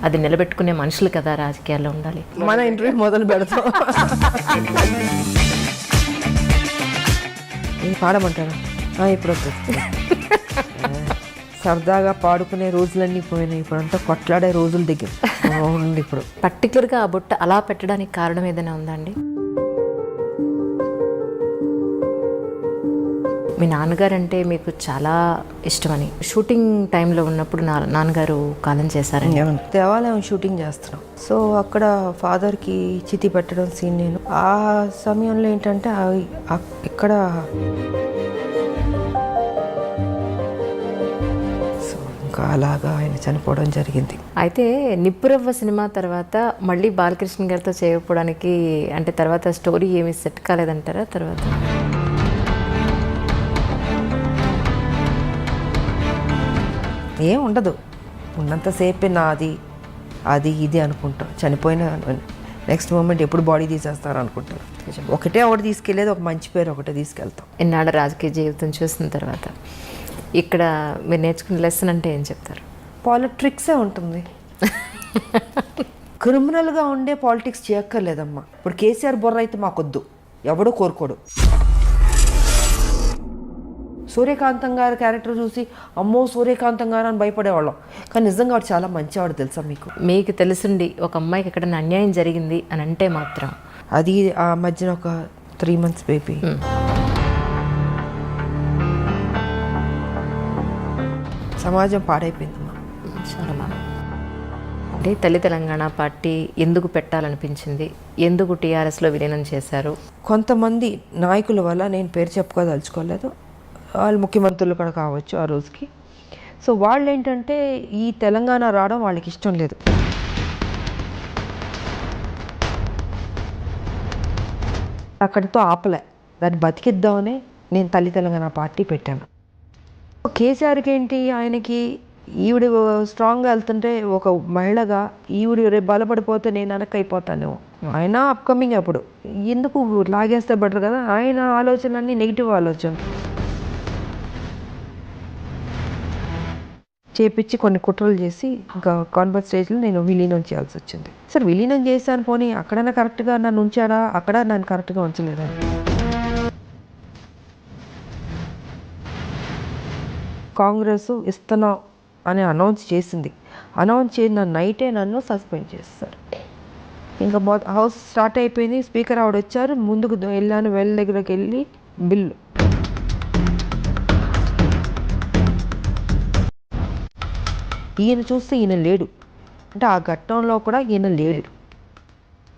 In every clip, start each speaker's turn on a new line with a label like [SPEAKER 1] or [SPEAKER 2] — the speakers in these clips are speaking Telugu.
[SPEAKER 1] అది నిలబెట్టుకునే మనుషులు కదా రాజకీయాల్లో ఉండాలి.
[SPEAKER 2] మన ఇంటర్వ్యూ మొదలు పెడతాం. పాడమంటారా? ఇప్పుడు సరదాగా పాడుకునే రోజులన్నీ పోయినాయి. ఇప్పుడంతా కొట్లాడే రోజులు దగ్గర ఉంది. ఇప్పుడు
[SPEAKER 1] పర్టికులర్గా ఆ బుట్ట అలా పెట్టడానికి కారణం ఏదైనా ఉందా అండి? మీ నాన్నగారు అంటే మీకు చాలా ఇష్టమని షూటింగ్ టైంలో ఉన్నప్పుడు నాన్నగారు కాలం చేశారని.
[SPEAKER 2] దేవాలయం షూటింగ్ చేస్తున్నాం. సో అక్కడ ఫాదర్కి చితి పెట్టడం సీన్ నేను ఆ సమయంలో ఏంటంటే ఇక్కడ సో ఇంకా అలాగా ఆయన చనిపోవడం జరిగింది.
[SPEAKER 1] అయితే నిప్పురవ్వ సినిమా తర్వాత మళ్ళీ బాలకృష్ణ గారితో చేయకపోవడానికి అంటే తర్వాత స్టోరీ ఏమి సెట్ కాలేదంటారా? తర్వాత
[SPEAKER 2] ఏం ఉండదు, ఉన్నంతసేపే నాది అది ఇది అనుకుంటాం. చనిపోయిన నెక్స్ట్ మూమెంట్ ఎప్పుడు బాడీ తీసేస్తారు అనుకుంటారు. ఒకటే తీసుకెళ్ళేది ఒక మంచి పేరు ఒకటే తీసుకెళ్తాం.
[SPEAKER 1] ఎన్నాళ్ళ రాజకీయ జీవితం చూసిన తర్వాత ఇక్కడ మీరు నేర్చుకునే లెసన్ అంటే ఏం చెప్తారు?
[SPEAKER 2] పాలిటిక్సే ఉంటుంది. క్రిమినల్గా ఉండే పాలిటిక్స్ చేయక్కర్లేదమ్మా. ఇప్పుడు కేసీఆర్ బొర్ర అయితే మాకొద్దు, ఎవడో కోరుకోడు. సూర్యకాంతం గారి క్యారెక్టర్ చూసి అమ్మో సూర్యకాంతం గారు అని భయపడేవాళ్ళం. కానీ నిజంగా వాడు చాలా మంచివాడు తెలుసా మీకు?
[SPEAKER 1] మీకు తెలుసుండి ఒక అమ్మాయికి ఎక్కడైనా అన్యాయం జరిగింది అని అంటే మాత్రం
[SPEAKER 2] అది ఆ మధ్యన ఒక 3 months బేబీ సమాజం పాడైపోయిందమ్మా
[SPEAKER 1] చాలా బాగా. అంటే తల్లి తెలంగాణ పార్టీ ఎందుకు పెట్టాలనిపించింది? ఎందుకు టీఆర్ఎస్లో విలీనం చేశారు?
[SPEAKER 2] కొంతమంది నాయకుల వల్ల, నేను పేరు చెప్పుకోదలుచుకోలేదు, వాళ్ళు ముఖ్యమంత్రులు కూడా కావచ్చు ఆ రోజుకి. సో వాళ్ళు ఏంటంటే ఈ తెలంగాణ రావడం వాళ్ళకి ఇష్టం లేదు. అక్కడితో ఆపలే, దాన్ని బతికిద్దామని నేను తల్లి తెలంగాణ పార్టీ పెట్టాను. కేసీఆర్కి ఏంటి, ఆయనకి ఈవిడ స్ట్రాంగ్గా వెళ్తుంటే ఒక మహిళగా ఈవిడ రేపు బలపడిపోతే నేను వెనక్కి ఆయన అప్కమింగ్ అప్పుడు ఎందుకు లాగేస్తే బెటర్ కదా. ఆయన ఆలోచనలన్నీ నెగిటివ్ ఆలోచన చేపించి కొన్ని కుట్రలు చేసి ఇంకా కాన్వర్ట్ స్టేజ్లో నేను విలీనం చేయాల్సి వచ్చింది. సరే విలీనం చేశాను, పోనీ అక్కడైనా కరెక్ట్గా నన్ను ఉంచారా, అక్కడ నన్ను కరెక్ట్గా ఉంచలేదని. కాంగ్రెస్ ఇస్తున్నాం అని అనౌన్స్ చేసింది. అనౌన్స్ చేసిన నైటే నన్ను సస్పెండ్ చేస్తారు. ఇంకా హౌస్ స్టార్ట్ అయిపోయింది. స్పీకర్ ఆవిడ వచ్చారు, ముందుకు వెళ్ళాను, వెల్ దగ్గరకు వెళ్ళి బిల్లు ఈయన చూస్తే ఈయన లేడు. అంటే ఆ ఘట్టంలో కూడా ఈయన లేడు.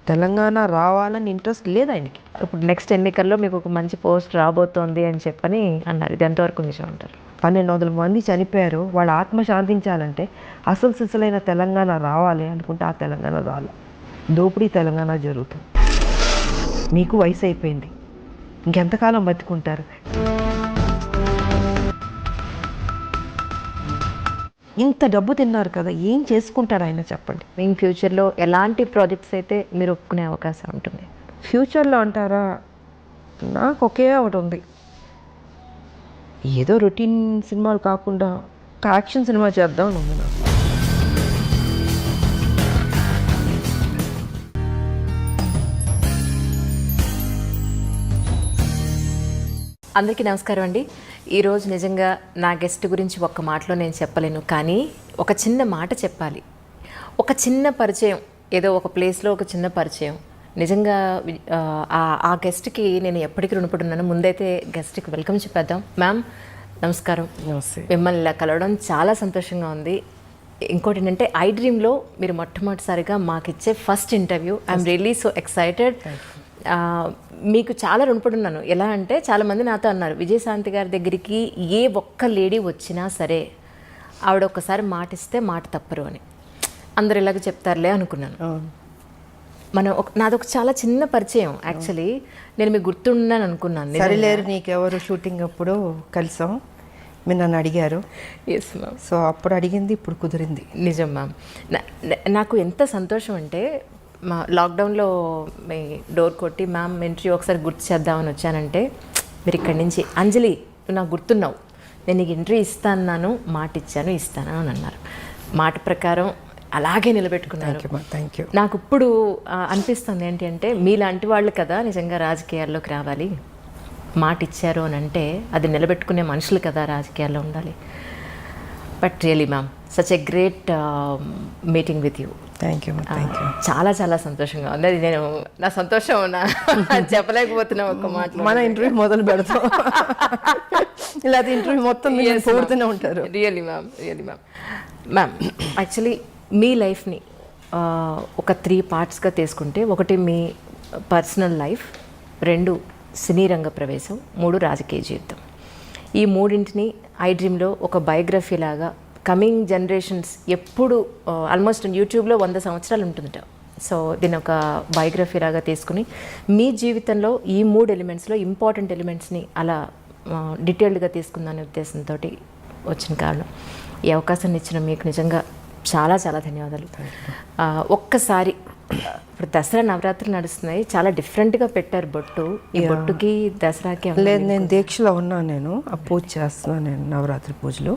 [SPEAKER 2] తెలంగాణ రావాలని ఇంట్రెస్ట్ లేదు ఆయనకి.
[SPEAKER 1] ఇప్పుడు నెక్స్ట్ ఎన్నికల్లో మీకు ఒక మంచి పోస్ట్ రాబోతోంది అని చెప్పని అన్నారు. ఇది ఎంతవరకు నిజం అంటారు?
[SPEAKER 2] 1200 మంది చనిపోయారు. వాళ్ళ ఆత్మ శాంతించాలంటే అసలు సిసలైన తెలంగాణ రావాలి అనుకుంటే ఆ తెలంగాణ రావాలి. దోపిడీ తెలంగాణ జరుగుతుంది. మీకు వయసు అయిపోయింది, ఇంకెంతకాలం బతుకుంటారు? ఇంత డబ్బు తిన్నారు కదా, ఏం చేసుకుంటారు ఆయన చెప్పండి.
[SPEAKER 1] మీ ఫ్యూచర్లో ఎలాంటి ప్రాజెక్ట్స్ అయితే మీరు ఒప్పుకునే అవకాశం ఉంటుంది?
[SPEAKER 2] ఫ్యూచర్లో అంటారా, నాకు ఒకే ఒకటి ఉంది. ఏదో రొటీన్ సినిమాలు కాకుండా ఒక యాక్షన్ సినిమా చేద్దాం అని ఉంది నాకు.
[SPEAKER 1] అందరికీ నమస్కారం అండి. ఈరోజు నిజంగా నా గెస్ట్ గురించి ఒక్క మాటలో నేను చెప్పలేను, కానీ ఒక చిన్న మాట చెప్పాలి. ఒక చిన్న పరిచయం, ఏదో ఒక ప్లేస్లో ఒక చిన్న పరిచయం. నిజంగా ఆ గెస్ట్కి నేను ఎప్పటికీ రుణపడున్నాను. ముందైతే గెస్ట్కి వెల్కమ్ చెప్పేద్దాం. మ్యామ్ నమస్కారం.
[SPEAKER 2] నమస్తే.
[SPEAKER 1] మిమ్మల్ని ఇలా కలవడం చాలా సంతోషంగా ఉంది. ఇంకోటి ఏంటంటే ఐ డ్రీమ్లో మీరు మొట్టమొదటిసారిగా మాకు ఇచ్చే first interview. I'm really so excited. మీకు చాలా రుణపడున్నాను. ఎలా అంటే చాలామంది నాతో అన్నారు, విజయశాంతి గారి దగ్గరికి ఏ ఒక్క లేడీ వచ్చినా సరే ఆవిడ ఒక్కసారి మాట ఇస్తే మాట తప్పరు అని. అందరు ఇలాగ చెప్తారులే అనుకున్నాను. నాది ఒక చాలా చిన్న పరిచయం. యాక్చువల్లీ నేను మీకు గుర్తున్నాను అనుకున్నాను.
[SPEAKER 2] సరిలేరు నీకెవరు షూటింగ్ అప్పుడు కలిసాం, మీరు నన్ను అడిగారు.
[SPEAKER 1] Yes ma'am.
[SPEAKER 2] సో అప్పుడు అడిగింది ఇప్పుడు కుదిరింది.
[SPEAKER 1] నిజం మ్యామ్. నాకు ఎంత సంతోషం అంటే మా లాక్డౌన్లో మీ డోర్ కొట్టి మ్యామ్ ఇంటర్వ్యూ ఒకసారి గుర్తు చేద్దామని వచ్చానంటే మీరు ఇక్కడి నుంచి అంజలి నాకు గుర్తున్నావు, నేను నీకు ఇంటర్వ్యూ ఇస్తాను, మాట ఇచ్చాను, ఇస్తాను అని అన్నారు. మాట ప్రకారం అలాగే నిలబెట్టుకున్నారు.
[SPEAKER 2] Thank you.
[SPEAKER 1] నాకు ఇప్పుడు అనిపిస్తుంది ఏంటి అంటే మీలాంటి వాళ్ళు కదా నిజంగా రాజకీయాల్లోకి రావాలి. మాట ఇచ్చారు అని అంటే అది నిలబెట్టుకునే మనుషులు కదా రాజకీయాల్లో ఉండాలి. But really ma'am such a great meeting with you.
[SPEAKER 2] Thank you.
[SPEAKER 1] చాలా చాలా సంతోషంగా ఉంది. అది నేను నా సంతోషం చెప్పలేకపోతున్నా ఒక్క మాట.
[SPEAKER 2] మన ఇంటర్వ్యూ మొదలు పెడతాం ఇలా ఇంటర్వ్యూ మొత్తం పోడుతూనే ఉంటారు.
[SPEAKER 1] రియలీ మ్యామ్ మ్యామ్ యాక్చువల్లీ మీ లైఫ్ని ఒక 3 పార్ట్స్గా తీసుకుంటే, ఒకటి మీ పర్సనల్ లైఫ్, 2 సినీ రంగ ప్రవేశం, 3 రాజకీయ జీవితం. ఈ మూడింటిని ఐ డ్రీమ్లో ఒక బయోగ్రఫీ లాగా కమింగ్ జనరేషన్స్ ఎప్పుడు ఆల్మోస్ట్ యూట్యూబ్లో 100 సంవత్సరాలు ఉంటుందట. సో దీని ఒక బయోగ్రఫీ లాగా తీసుకుని మీ జీవితంలో ఈ 3 ఎలిమెంట్స్లో ఇంపార్టెంట్ ఎలిమెంట్స్ని అలా డీటెయిల్డ్గా తీసుకుందనే ఉద్దేశంతో వచ్చిన కారణం. ఈ అవకాశాన్ని ఇచ్చిన మీకు నిజంగా చాలా చాలా ధన్యవాదాలు. ఒక్కసారి ఇప్పుడు దసరా నవరాత్రులు నడుస్తున్నాయి, చాలా డిఫరెంట్గా పెట్టారు బొట్టు. ఈ బొట్టుకి దసరాకి
[SPEAKER 2] లేదు, నేను దీక్షలో ఉన్నాను. నేను ఆ పూజ చేస్తున్నాను, నేను నవరాత్రి పూజలు.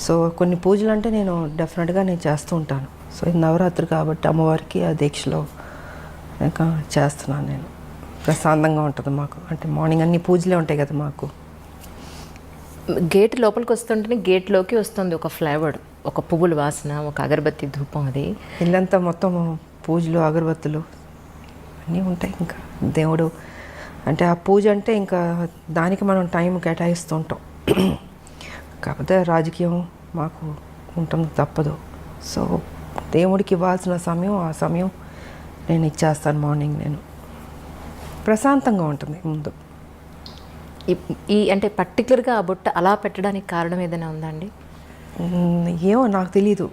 [SPEAKER 2] సో కొన్ని పూజలు అంటే నేను డెఫినెట్గా నేను చేస్తూ ఉంటాను. సో ఇది నవరాత్రి కాబట్టి అమ్మవారికి ఆ దీక్షలో ఇంకా చేస్తున్నాను నేను. ప్రశాంతంగా ఉంటుంది మాకు, అంటే మార్నింగ్ అన్ని పూజలే ఉంటాయి కదా మాకు.
[SPEAKER 1] గేట్ లోపలికి వస్తుంటేనే గేట్లోకి వస్తుంది ఒక ఫ్లేవర్, ఒక పువ్వుల వాసన, ఒక అగరబత్తి ధూపం. అది
[SPEAKER 2] ఇల్లంతా మొత్తం పూజలు అగరబత్తులు అన్నీ ఉంటాయి. ఇంకా దేవుడు అంటే ఆ పూజ అంటే ఇంకా దానికి మనం టైం కేటాయిస్తూ ఉంటాం. కాకపోతే రాజకీయం మాకు ఉంటుంది, తప్పదు. సో దేవుడికి ఇవ్వాల్సిన సమయం ఆ సమయం నేను ఇచ్చేస్తాను. మార్నింగ్ నేను ప్రశాంతంగా ఉంటుంది ముందు.
[SPEAKER 1] ఈ అంటే పర్టికులర్గా ఆ బుట్ట అలా పెట్టడానికి కారణం ఏదైనా ఉందా అండి?
[SPEAKER 2] ఏమో నాకు తెలీదు.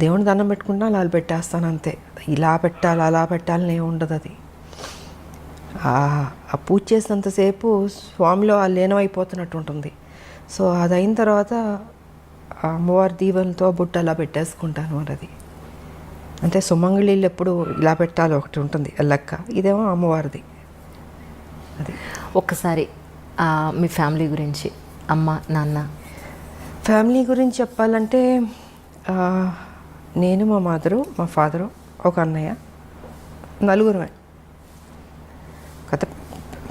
[SPEAKER 2] దేవుని దండం పెట్టుకుంటా అలా పెట్టేస్తాను అంతే. ఇలా పెట్టాలి అలా పెట్టాలని ఏమి ఉండదు. అది ఆ పూజ చేసినంతసేపు స్వామిలో ఆ లీనమైపోతున్నట్టు ఉంటుంది. సో అది అయిన తర్వాత ఆ అమ్మవారి దీవెనలతో బుట్ట అలా పెట్టేసుకుంటాను. మరి అది అంటే సుమంగళీళ్ళు ఎప్పుడు ఇలా పెట్టాలి ఒకటి ఉంటుంది లెక్క. ఇదేమో అమ్మవారిది. అది
[SPEAKER 1] ఒక్కసారి మీ ఫ్యామిలీ గురించి, అమ్మ నాన్న.
[SPEAKER 2] ఫ్యామిలీ గురించి చెప్పాలంటే నేను, మా మదరు, మా ఫాదరు, ఒక అన్నయ్య, నలుగురమే. కథ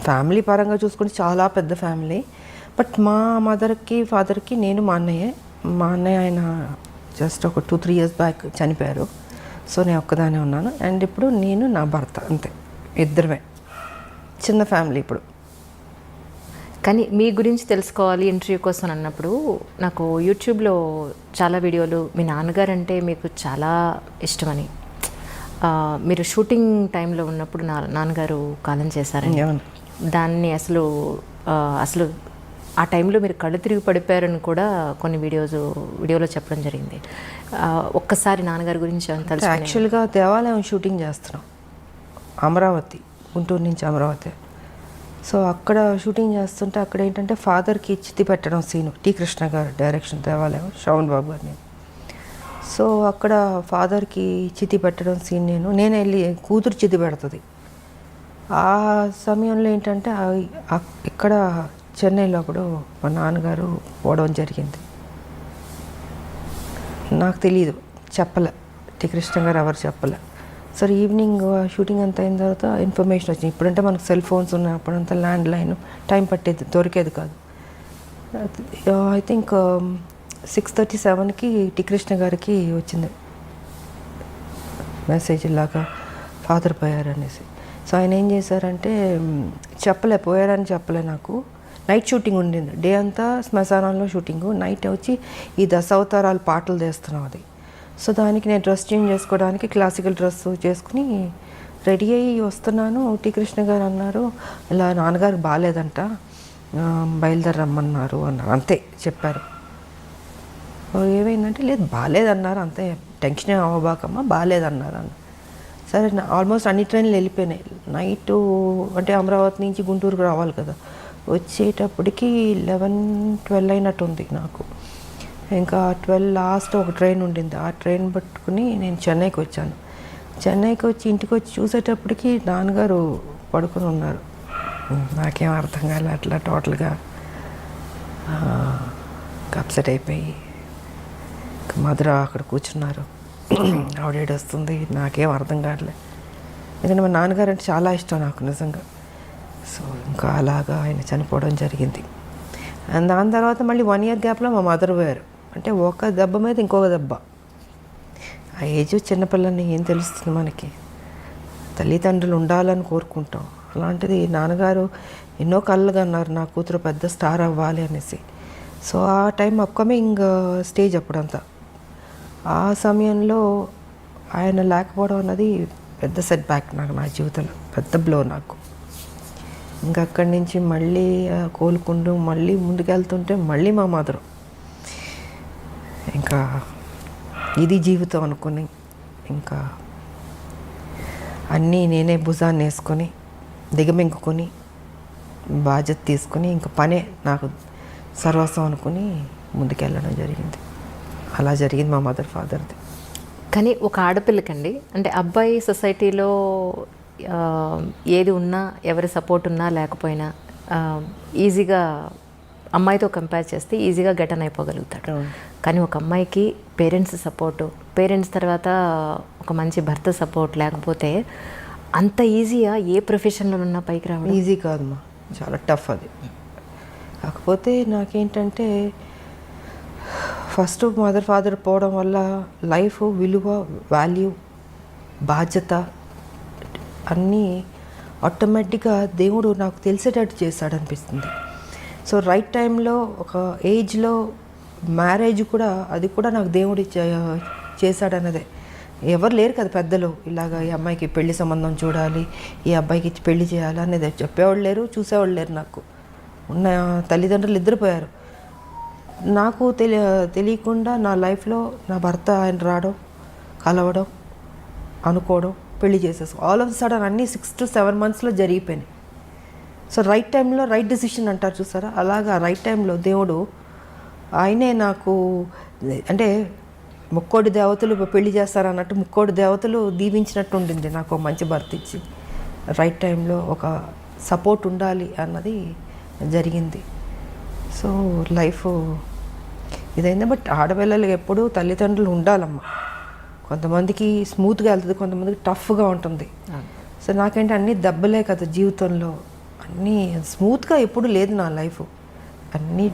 [SPEAKER 2] ఫ్యామిలీ పరంగా చూసుకుంటే చాలా పెద్ద ఫ్యామిలీ. బట్ మా మదర్కి ఫాదర్కి నేను మా అన్నయ్య ఆయన జస్ట్ ఒక 2-3 ఇయర్స్ బ్యాక్ చనిపోయారు. సో నేను ఒక్కదానే ఉన్నాను. అండ్ ఇప్పుడు నేను నా భర్త, అంతే, ఇద్దరమే. చిన్న ఫ్యామిలీ ఇప్పుడు.
[SPEAKER 1] కానీ మీ గురించి తెలుసుకోవాలి ఇంటర్వ్యూ కోసం అన్నప్పుడు నాకు యూట్యూబ్లో చాలా వీడియోలు మీ నాన్నగారు అంటే మీకు చాలా ఇష్టమని, మీరు షూటింగ్ టైంలో ఉన్నప్పుడు నాన్నగారు కాలం చేశారని, దాన్ని అసలు ఆ టైంలో మీరు కళ్ళు తిరిగి పడిపోయారని కూడా కొన్ని వీడియోలో చెప్పడం జరిగింది. ఒక్కసారి నాన్నగారి గురించి తెలుసు.
[SPEAKER 2] యాక్చువల్గా దేవాలయం షూటింగ్ చేస్తున్నాం, అమరావతి, గుంటూరు నుంచి అమరావతి. సో అక్కడ షూటింగ్ చేస్తుంటే అక్కడ ఏంటంటే ఫాదర్కి చితి పెట్టడం సీను, టి కృష్ణ గారు డైరెక్షన్, దేవాలయం, శ్రవణ్ బాబు గారిని. సో అక్కడ ఫాదర్కి చితి పెట్టడం సీన్ నేను వెళ్ళి కూతురు చితి పెడుతుంది. ఆ సమయంలో ఏంటంటే ఇక్కడ చెన్నైలో అప్పుడు మా నాన్నగారు పోవడం జరిగింది. నాకు తెలియదు, చెప్పలే, టి కృష్ణ గారు ఎవరు చెప్పలే. సరే ఈవినింగ్ షూటింగ్ అంతా అయిన తర్వాత ఇన్ఫర్మేషన్ వచ్చింది. ఇప్పుడంటే మనకు సెల్ ఫోన్స్ ఉన్నాయి, అప్పుడంతా ల్యాండ్ లైన్, టైం పట్టేది, దొరికేది కాదు. ఐ థింక్ 6:37కి టి కృష్ణ గారికి వచ్చింది మెసేజ్, ఇలాగా ఫాదర్ పోయారనేసి. సో ఆయన ఏం చేశారంటే పోయారని చెప్పలే నాకు. నైట్ షూటింగ్ ఉండింది, డే అంతా శ్మశానంలో షూటింగు, నైట్ వచ్చి ఈ దశావతారాలు పాటలు చేస్తున్నాం అది. సో దానికి నేను డ్రెస్ చేంజ్ చేసుకోవడానికి క్లాసికల్ డ్రెస్ చేసుకుని రెడీ అయ్యి వస్తున్నాను. టి కృష్ణ గారు అన్నారు, ఇలా నాన్నగారు బాగాలేదంట, బయలుదేరమ్మన్నారు అన్నారు. అంతే చెప్పారు. ఏమైందంటే లేదు బాగాలేదన్నారు, అంతే, టెన్షన్ అవ్వబాకమ్మా, బాగాలేదన్నారు అన్న. సరే ఆల్మోస్ట్ అన్ని ట్రైన్లు వెళ్ళిపోయినాయి. నైటు అంటే అమరావతి నుంచి గుంటూరుకు రావాలి కదా, వచ్చేటప్పటికి 11-12 అయినట్టుంది నాకు. ఇంకా 12 లాస్ట్ ఒక ట్రైన్ ఉండింది, ఆ ట్రైన్ పట్టుకుని నేను చెన్నైకి వచ్చాను. చెన్నైకి వచ్చి ఇంటికి వచ్చి చూసేటప్పటికి నాన్నగారు పడుకుని ఉన్నారు. నాకేం అర్థం కాలే, అట్లా టోటల్గా అప్సెట్ అయిపోయి మధుర అక్కడ కూర్చున్నారు. ఆవిడ ఏడుస్తుంది, నాకేం అర్థం కావట్లేదు. ఎందుకంటే మా నాన్నగారు అంటే చాలా ఇష్టం నాకు నిజంగా. సో ఇంకా అలాగా ఆయన చనిపోవడం జరిగింది. అండ్ దాని తర్వాత మళ్ళీ 1 year గ్యాప్లో మా మదర్ పోయారు. అంటే ఒక దెబ్బ మీద ఇంకొక దెబ్బ. ఆ ఏజ్ చిన్నపిల్లని ఏం తెలుస్తుంది మనకి. తల్లిదండ్రులు ఉండాలని కోరుకుంటాం. అలాంటిది నాన్నగారు ఎన్నో కళ్ళుగా అన్నారు నా కూతురు పెద్ద స్టార్ అవ్వాలి అనేసి. సో ఆ టైం అప్కమింగ్ స్టేజ్ అప్పుడంతా. ఆ సమయంలో ఆయన లేకపోవడం అన్నది పెద్ద సెట్ బ్యాక్ నాకు, నా జీవితంలో పెద్ద బ్లో నాకు. ఇంకా అక్కడి నుంచి మళ్ళీ కోలుకుంటూ మళ్ళీ ముందుకెళ్తుంటే మళ్ళీ మా మదరు. ఇంకా ఇది జీవితం అనుకుని ఇంకా అన్నీ నేనే భుజాన్ని వేసుకొని దిగమింగుకొని బాధ్యత తీసుకొని ఇంకా పనే నాకు సర్వస్వం అనుకుని ముందుకెళ్ళడం జరిగింది. అలా జరిగింది మా మదర్ ఫాదర్ది.
[SPEAKER 1] కానీ ఒక ఆడపిల్లకండి, అంటే అబ్బాయి సొసైటీలో ఏది ఉన్నా, ఎవరి సపోర్ట్ ఉన్నా లేకపోయినా ఈజీగా అమ్మాయితో కంపేర్ చేస్తే ఈజీగా గెటన్ అయిపోగలుగుతాడు. కానీ ఒక అమ్మాయికి పేరెంట్స్ సపోర్టు, పేరెంట్స్ తర్వాత ఒక మంచి భర్త సపోర్ట్ లేకపోతే అంత ఈజీగా ఏ ప్రొఫెషన్లో ఉన్నా పైకి రావడం
[SPEAKER 2] ఈజీ కాదమ్మా, చాలా టఫ్ అది. కాకపోతే నాకేంటంటే ఫస్ట్ మదర్ ఫాదర్ పోవడం వల్ల లైఫ్ విలువ, వాల్యూ, బాధ్యత అన్నీ ఆటోమేటిక్గా దేవుడు నాకు తెలిసేటట్టు చేశాడు అనిపిస్తుంది. సో రైట్ టైంలో ఒక ఏజ్లో మ్యారేజ్ కూడా, అది కూడా నాకు దేవుడు చేశాడన్నదే. ఎవరు లేరు కదా పెద్దలు, ఇలాగ ఈ అమ్మాయికి పెళ్లి సంబంధం చూడాలి, ఈ అబ్బాయికి పెళ్లి చేయాలి అనేది చెప్పేవాళ్ళు లేరు, చూసేవాళ్ళు లేరు. నాకు ఉన్న తల్లిదండ్రులు నిద్రపోయారు. నాకు తెలియకుండా నా లైఫ్లో నా భర్త ఆయన రావడం, కలవడం, అనుకోవడం, పెళ్లి చేసేసుకో, ఆల్ ఆఫ్ సడన్ అన్నీ 6 to 7 monthsలో జరిగిపోయినాయి. సో రైట్ టైంలో రైట్ డెసిషన్ అంటారు చూసారా, అలాగా రైట్ టైంలో దేవుడు ఆయనే నాకు, అంటే ముక్కోడి దేవతలు పెళ్లి చేస్తారన్నట్టు ముక్కోడి దేవతలు దీవించినట్టు ఉండింది నాకు మంచి భర్త ఇచ్చి. రైట్ టైంలో ఒక సపోర్ట్ ఉండాలి అన్నది జరిగింది. సో లైఫ్ ఇదైంది. బట్ ఆడపిల్లలకి ఎప్పుడూ తల్లిదండ్రులు ఉండాలమ్మా. కొంతమందికి స్మూత్గా వెళ్తుంది, కొంతమందికి టఫ్గా ఉంటుంది. సో నాకేంటి అన్నీ దెబ్బలే కదా జీవితంలో, అన్నీ స్మూత్గా ఎప్పుడు లేదు నా లైఫ్. అన్నీ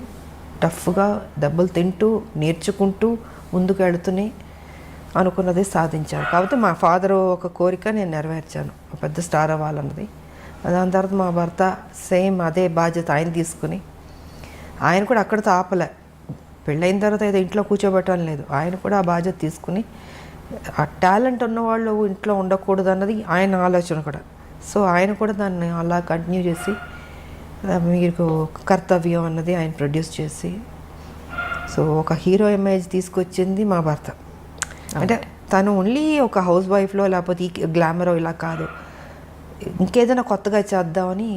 [SPEAKER 2] టఫ్గా దెబ్బలు తింటూ నేర్చుకుంటూ ముందుకు వెళుతూనే అనుకున్నది సాధించాను. కాకపోతే మా ఫాదర్ ఒక కోరిక నేను నెరవేర్చాను, పెద్ద స్టార్ అవ్వాలన్నది. దాని తర్వాత మా భర్త సేమ్ అదే బాధ్యత ఆయన తీసుకుని, ఆయన కూడా అక్కడితో ఆపలే. పెళ్ళైన తర్వాత ఏదో ఇంట్లో కూర్చోబెట్టడం లేదు, ఆయన కూడా ఆ బాధ్యత తీసుకుని, ఆ టాలెంట్ ఉన్నవాళ్ళు ఇంట్లో ఉండకూడదు అన్నది ఆయన ఆలోచన కూడా. సో ఆయన కూడా దాన్ని అలా కంటిన్యూ చేసి మీకు కర్తవ్యం అన్నది ఆయన ప్రొడ్యూస్ చేసి, సో ఒక హీరో ఇమేజ్ తీసుకొచ్చింది మా భర్త. అంటే తను ఓన్లీ ఒక హౌస్ వైఫ్లో లేకపోతే ఈ గ్లామరో ఇలా కాదు, ఇంకేదైనా కొత్తగా చేద్దామని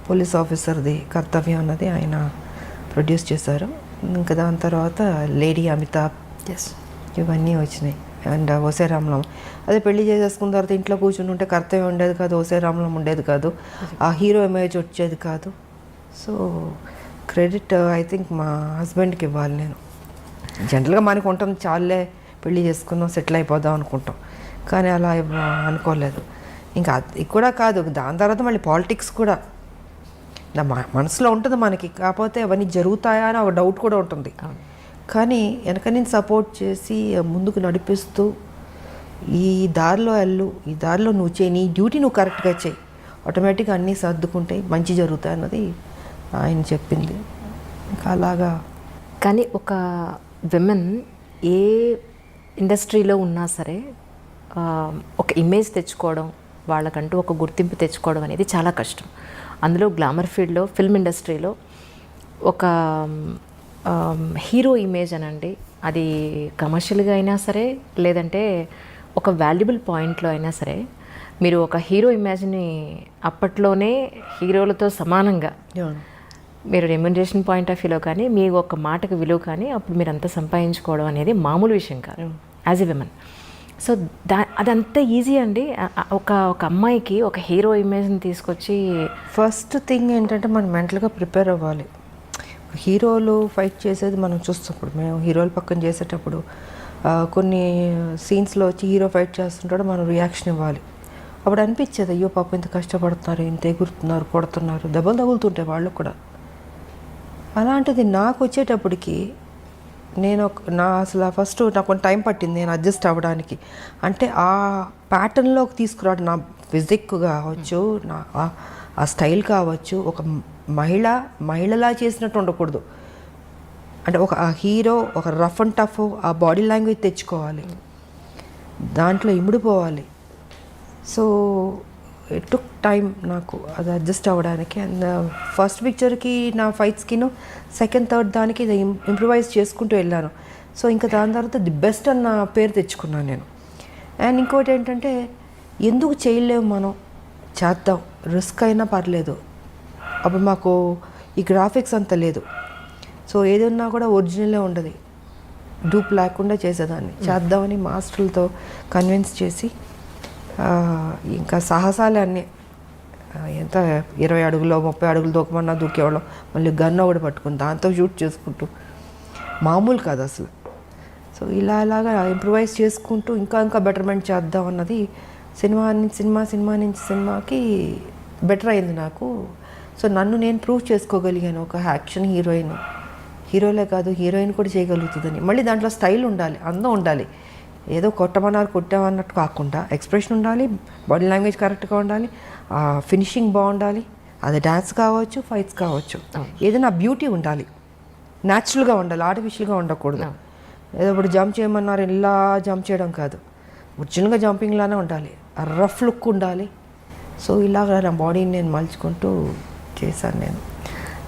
[SPEAKER 2] పోలీస్ ఆఫీసర్ది కర్తవ్యం అన్నది ఆయన ప్రొడ్యూస్ చేశారు. ఇంకా దాని తర్వాత లేడీ అమితాబ్, ఇవన్నీ వచ్చినాయి. అండ్ ఓసే రామలం, అదే పెళ్లి చేసేసుకున్న తర్వాత ఇంట్లో కూర్చుని ఉంటే కర్తవ్యం ఉండేది కాదు, ఓసే రామలం ఉండేది కాదు, ఆ హీరో ఇమేజ్ వచ్చేది కాదు. సో క్రెడిట్ ఐ థింక్ మా హస్బెండ్కి ఇవ్వాలి నేను. జనరల్గా మనకు ఉంటుంది, చాలే పెళ్లి చేసుకుందాం సెటిల్ అయిపోదాం అనుకుంటాం, కానీ అలా అనుకోలేదు. ఇంకా అది కూడా కాదు, దాని తర్వాత మళ్ళీ పాలిటిక్స్ కూడా నా మనసులో ఉంటుంది మనకి, కాకపోతే అవన్నీ జరుగుతాయా అని ఒక డౌట్ కూడా ఉంటుంది. కానీ వెనక నేను సపోర్ట్ చేసి ముందుకు నడిపిస్తూ, ఈ దారిలో వెళ్ళు, ఈ దారిలో నువ్వు చేయి, నీ డ్యూటీ నువ్వు కరెక్ట్గా చేయి, ఆటోమేటిక్గా అన్నీ సర్దుకుంటాయి, మంచి జరుగుతాయి అన్నది ఆయన చెప్పింది. ఇంకా అలాగా.
[SPEAKER 1] కానీ ఒక విమెన్ ఏ ఇండస్ట్రీలో ఉన్నా సరే ఒక ఇమేజ్ తెచ్చుకోవడం, వాళ్ళకంటూ ఒక గుర్తింపు తెచ్చుకోవడం అనేది చాలా కష్టం. అందులో గ్లామర్ ఫీల్డ్లో, ఫిల్మ్ ఇండస్ట్రీలో ఒక హీరో ఇమేజ్ అనండి, అది కమర్షియల్గా అయినా సరే లేదంటే ఒక వాల్యుబుల్ పాయింట్లో అయినా సరే, మీరు ఒక హీరో ఇమేజ్ని అప్పట్లోనే హీరోలతో సమానంగా మీరు రెమ్యునరేషన్ పాయింట్ ఆఫ్ వ్యూలో కానీ మీ ఒక మాటకు విలువ కానీ అప్పుడు మీరు అంతా సంపాదించుకోవడం అనేది మామూలు విషయం కాదు యాజ్ ఎ విమెన్. సో అదంతా ఈజీ అండి. ఒక అమ్మాయికి ఒక హీరో ఇమేజ్ని తీసుకొచ్చి,
[SPEAKER 2] ఫస్ట్ థింగ్ ఏంటంటే మనం మెంటల్గా ప్రిపేర్ అవ్వాలి. హీరోలు ఫైట్ చేసేది మనం చూస్తున్నప్పుడు, మేము హీరోలు పక్కన చేసేటప్పుడు కొన్ని సీన్స్లో వచ్చి హీరో ఫైట్ చేస్తుంటాడు, మనం రియాక్షన్ ఇవ్వాలి. అప్పుడు అనిపించేది అయ్యో పాపం ఇంత కష్టపడుతున్నారు, ఇంత ఎగురుతున్నారు, కొడుతున్నారు, దెబ్బలు తగులుతుంటాయి వాళ్ళకు కూడా. అలాంటిది నాకు వచ్చేటప్పటికి అసలు ఫస్ట్ నాకు కొంచెం టైం పట్టింది నేను అడ్జస్ట్ అవ్వడానికి. అంటే ఆ ప్యాటర్న్లోకి తీసుకురావడం, నా ఫిజిక్ కావచ్చు, నా ఆ స్టైల్ కావచ్చు, ఒక మహిళలా చేసినట్టు ఉండకూడదు. అంటే ఒక హీరో ఒక రఫ్ అండ్ టఫ్ ఆ బాడీ లాంగ్వేజ్ తెచ్చుకోవాలి, దాంట్లో ఇమిడిపోవాలి. సో ఇట్ టుక్ టైం నాకు అది అడ్జస్ట్ అవ్వడానికి. అండ్ ఫస్ట్ పిక్చర్కి నా ఫైట్స్కిను సెకండ్ థర్డ్ దానికి ఇంప్రూవైజ్ చేసుకుంటూ వెళ్ళాను. సో ఇంకా దాని తర్వాత ది బెస్ట్ అన్న పేరు తెచ్చుకున్నాను నేను. అండ్ ఇంకోటి ఏంటంటే ఎందుకు చేయలేము, మనం చేద్దాం, రిస్క్ అయినా పర్లేదు. అప్పుడు మాకు ఈ గ్రాఫిక్స్ అంత లేదు. సో ఏదన్నా కూడా ఒరిజినలే ఉండదు, డూప్ లేకుండా చేసేదాన్ని. చేద్దామని మాస్టర్లతో కన్విన్స్ చేసి ఇంకా సాహసాలే అన్నీ. ఎంత 20 అడుగులో 30 అడుగులు దూకమన్నా దూకేవాళ్ళం. మళ్ళీ గన్ ఒకటి పట్టుకుని దాంతో షూట్ చేసుకుంటూ మామూలు కాదు అసలు. సో ఇలాగా ఇంప్రూవైజ్ చేసుకుంటూ ఇంకా బెటర్మెంట్ చేద్దాం అన్నది సినిమా నుంచి సినిమాకి బెటర్ అయింది నాకు. సో నన్ను నేను ప్రూవ్ చేసుకోగలిగాను, ఒక యాక్షన్ హీరోలే కాదు హీరోయిన్ కూడా చేయగలుగుతుందని. మళ్ళీ దాంట్లో స్టైల్ ఉండాలి, అందం ఉండాలి. ఏదో కొట్టామన్నట్టు కాకుండా ఎక్స్ప్రెషన్ ఉండాలి, బాడీ లాంగ్వేజ్ కరెక్ట్గా ఉండాలి, ఫినిషింగ్ బాగుండాలి. అది డ్యాన్స్ కావచ్చు, ఫైట్స్ కావచ్చు, ఏదైనా బ్యూటీ ఉండాలి, న్యాచురల్గా ఉండాలి, ఆర్టిఫిషియల్గా ఉండకూడదు. ఏదో ఇప్పుడు జంప్ చేయమన్నారు ఇలా జంప్ చేయడం కాదు, ఒరిజినల్గా జంపింగ్ లానే ఉండాలి, ఆ రఫ్ లుక్ ఉండాలి. సో ఇలాగ నా బాడీని నేను మలుచుకుంటూ చేశాను నేను.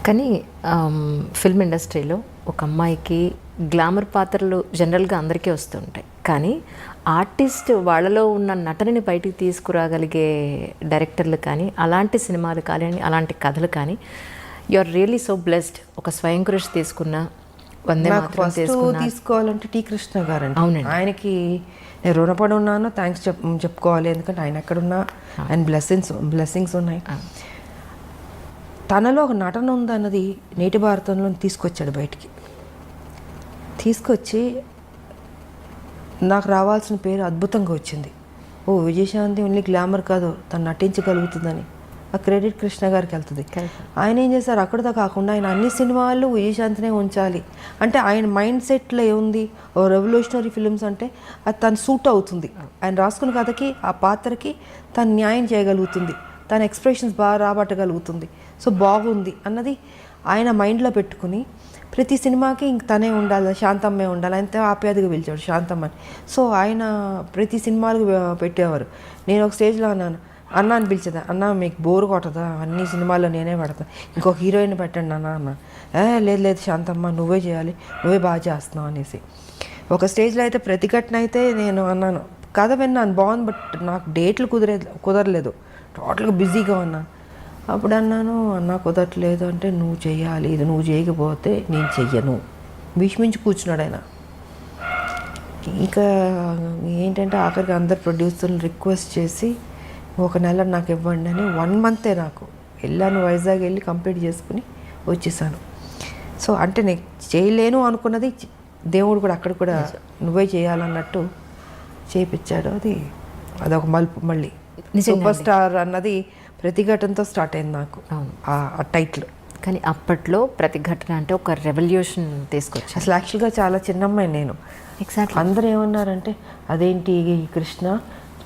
[SPEAKER 1] కానీ ఫిల్మ్ ఇండస్ట్రీలో ఒక అమ్మాయికి గ్లామర్ పాత్రలు జనరల్గా అందరికీ వస్తుంటాయి, కానీ ఆర్టిస్ట్ వాళ్ళలో ఉన్న నటనని బయటికి తీసుకురాగలిగే డైరెక్టర్లు కానీ, అలాంటి సినిమాలు కానీ, అలాంటి కథలు కానీ, you are really so blessed. ఒక స్వయం కృషి తీసుకున్న, వందే మాత్రం
[SPEAKER 2] తీసుకోవాలంటే టి కృష్ణ గారు అండి.
[SPEAKER 1] అవునండి,
[SPEAKER 2] ఆయనకి నేను రుణపడి ఉన్నాను, థ్యాంక్స్ చెప్పుకోవాలి. ఎందుకంటే ఆయన ఎక్కడున్నా ఆయన బ్లెస్సింగ్స్ ఉన్నాయి. తనలో ఒక నటన ఉందన్నది నేటి భారతంలో తీసుకొచ్చాడు బయటికి. తీసుకొచ్చి నాకు రావాల్సిన పేరు అద్భుతంగా వచ్చింది. ఓ విజయశాంతి ఓన్లీ గ్లామర్ కాదు, తను నటించగలుగుతుందని ఆ క్రెడిట్ కృష్ణ గారికి వెళ్తుంది. ఆయన ఏం చేశారు, అక్కడితో కాకుండా ఆయన అన్ని సినిమాల్లో విజయశాంతినే ఉంచాలి. అంటే ఆయన మైండ్ సెట్లో ఏముంది, ఓ రెవల్యూషనరీ ఫిల్మ్స్ అంటే అది తను సూట్ అవుతుంది, ఆయన రాసుకున్న కథకి ఆ పాత్రకి తను న్యాయం చేయగలుగుతుంది, తన ఎక్స్ప్రెషన్స్ బాగా రాబట్టగలుగుతుంది, సో బాగుంది అన్నది ఆయన మైండ్లో పెట్టుకుని ప్రతి సినిమాకి ఇంక తనే ఉండాలి, శాంతమ్మే ఉండాలి. అంతే ఆప్యాదిగా పిలిచాడు శాంతమ్మని. సో ఆయన ప్రతి సినిమాలకు పెట్టేవారు. నేను ఒక స్టేజ్లో అన్న అని పిలిచేదా, అన్న మీకు బోరు కొట్టదా, అన్ని సినిమాల్లో నేనే పెడతాను, ఇంకొక హీరోయిన్ పెట్టండి అన్న. లేదు శాంతమ్మ నువ్వే చేయాలి, నువ్వే బాగా చేస్తున్నావు అనేసి. ఒక స్టేజ్లో అయితే ప్రతిఘటన అయితే నేను అన్నాను, కథ విన్నాను బాగుంది, బట్ నాకు డేట్లు కుదరలేదు, టోటల్గా బిజీగా ఉన్నాను. అప్పుడు అన్నాను, అన్న కుదరట్లేదు అంటే నువ్వు చేయాలి, ఇది నువ్వు చేయకపోతే నేను చెయ్యను, భీష్మించి కూర్చున్నాడు ఆయన. ఇంకా ఏంటంటే ఆఖరికి అందరు ప్రొడ్యూసర్లు రిక్వెస్ట్ చేసి 1 నెల నాకు ఇవ్వండి అని 1 మంతే నాకు వెళ్ళాను, వైజాగ్ వెళ్ళి కంప్లీట్ చేసుకుని వచ్చేసాను. సో అంటే నేను చేయలేను అనుకున్నది దేవుడు కూడా అక్కడ కూడా నువ్వే చేయాలన్నట్టు చేయించాడు. అదొక మలుపు. మళ్ళీ సూపర్ స్టార్ అన్నది ప్రతిఘటనతో స్టార్ట్ అయింది నాకు ఆ టైటిల్.
[SPEAKER 1] కానీ అప్పట్లో ప్రతిఘటన అంటే ఒక రెవల్యూషన్ తీసుకొచ్చి,
[SPEAKER 2] అసలు యాక్చువల్గా చాలా చిన్నమ్మాయి నేను.
[SPEAKER 1] ఎగ్జాక్ట్లీ.
[SPEAKER 2] అందరూ ఏమన్నారంటే అదేంటి కృష్ణ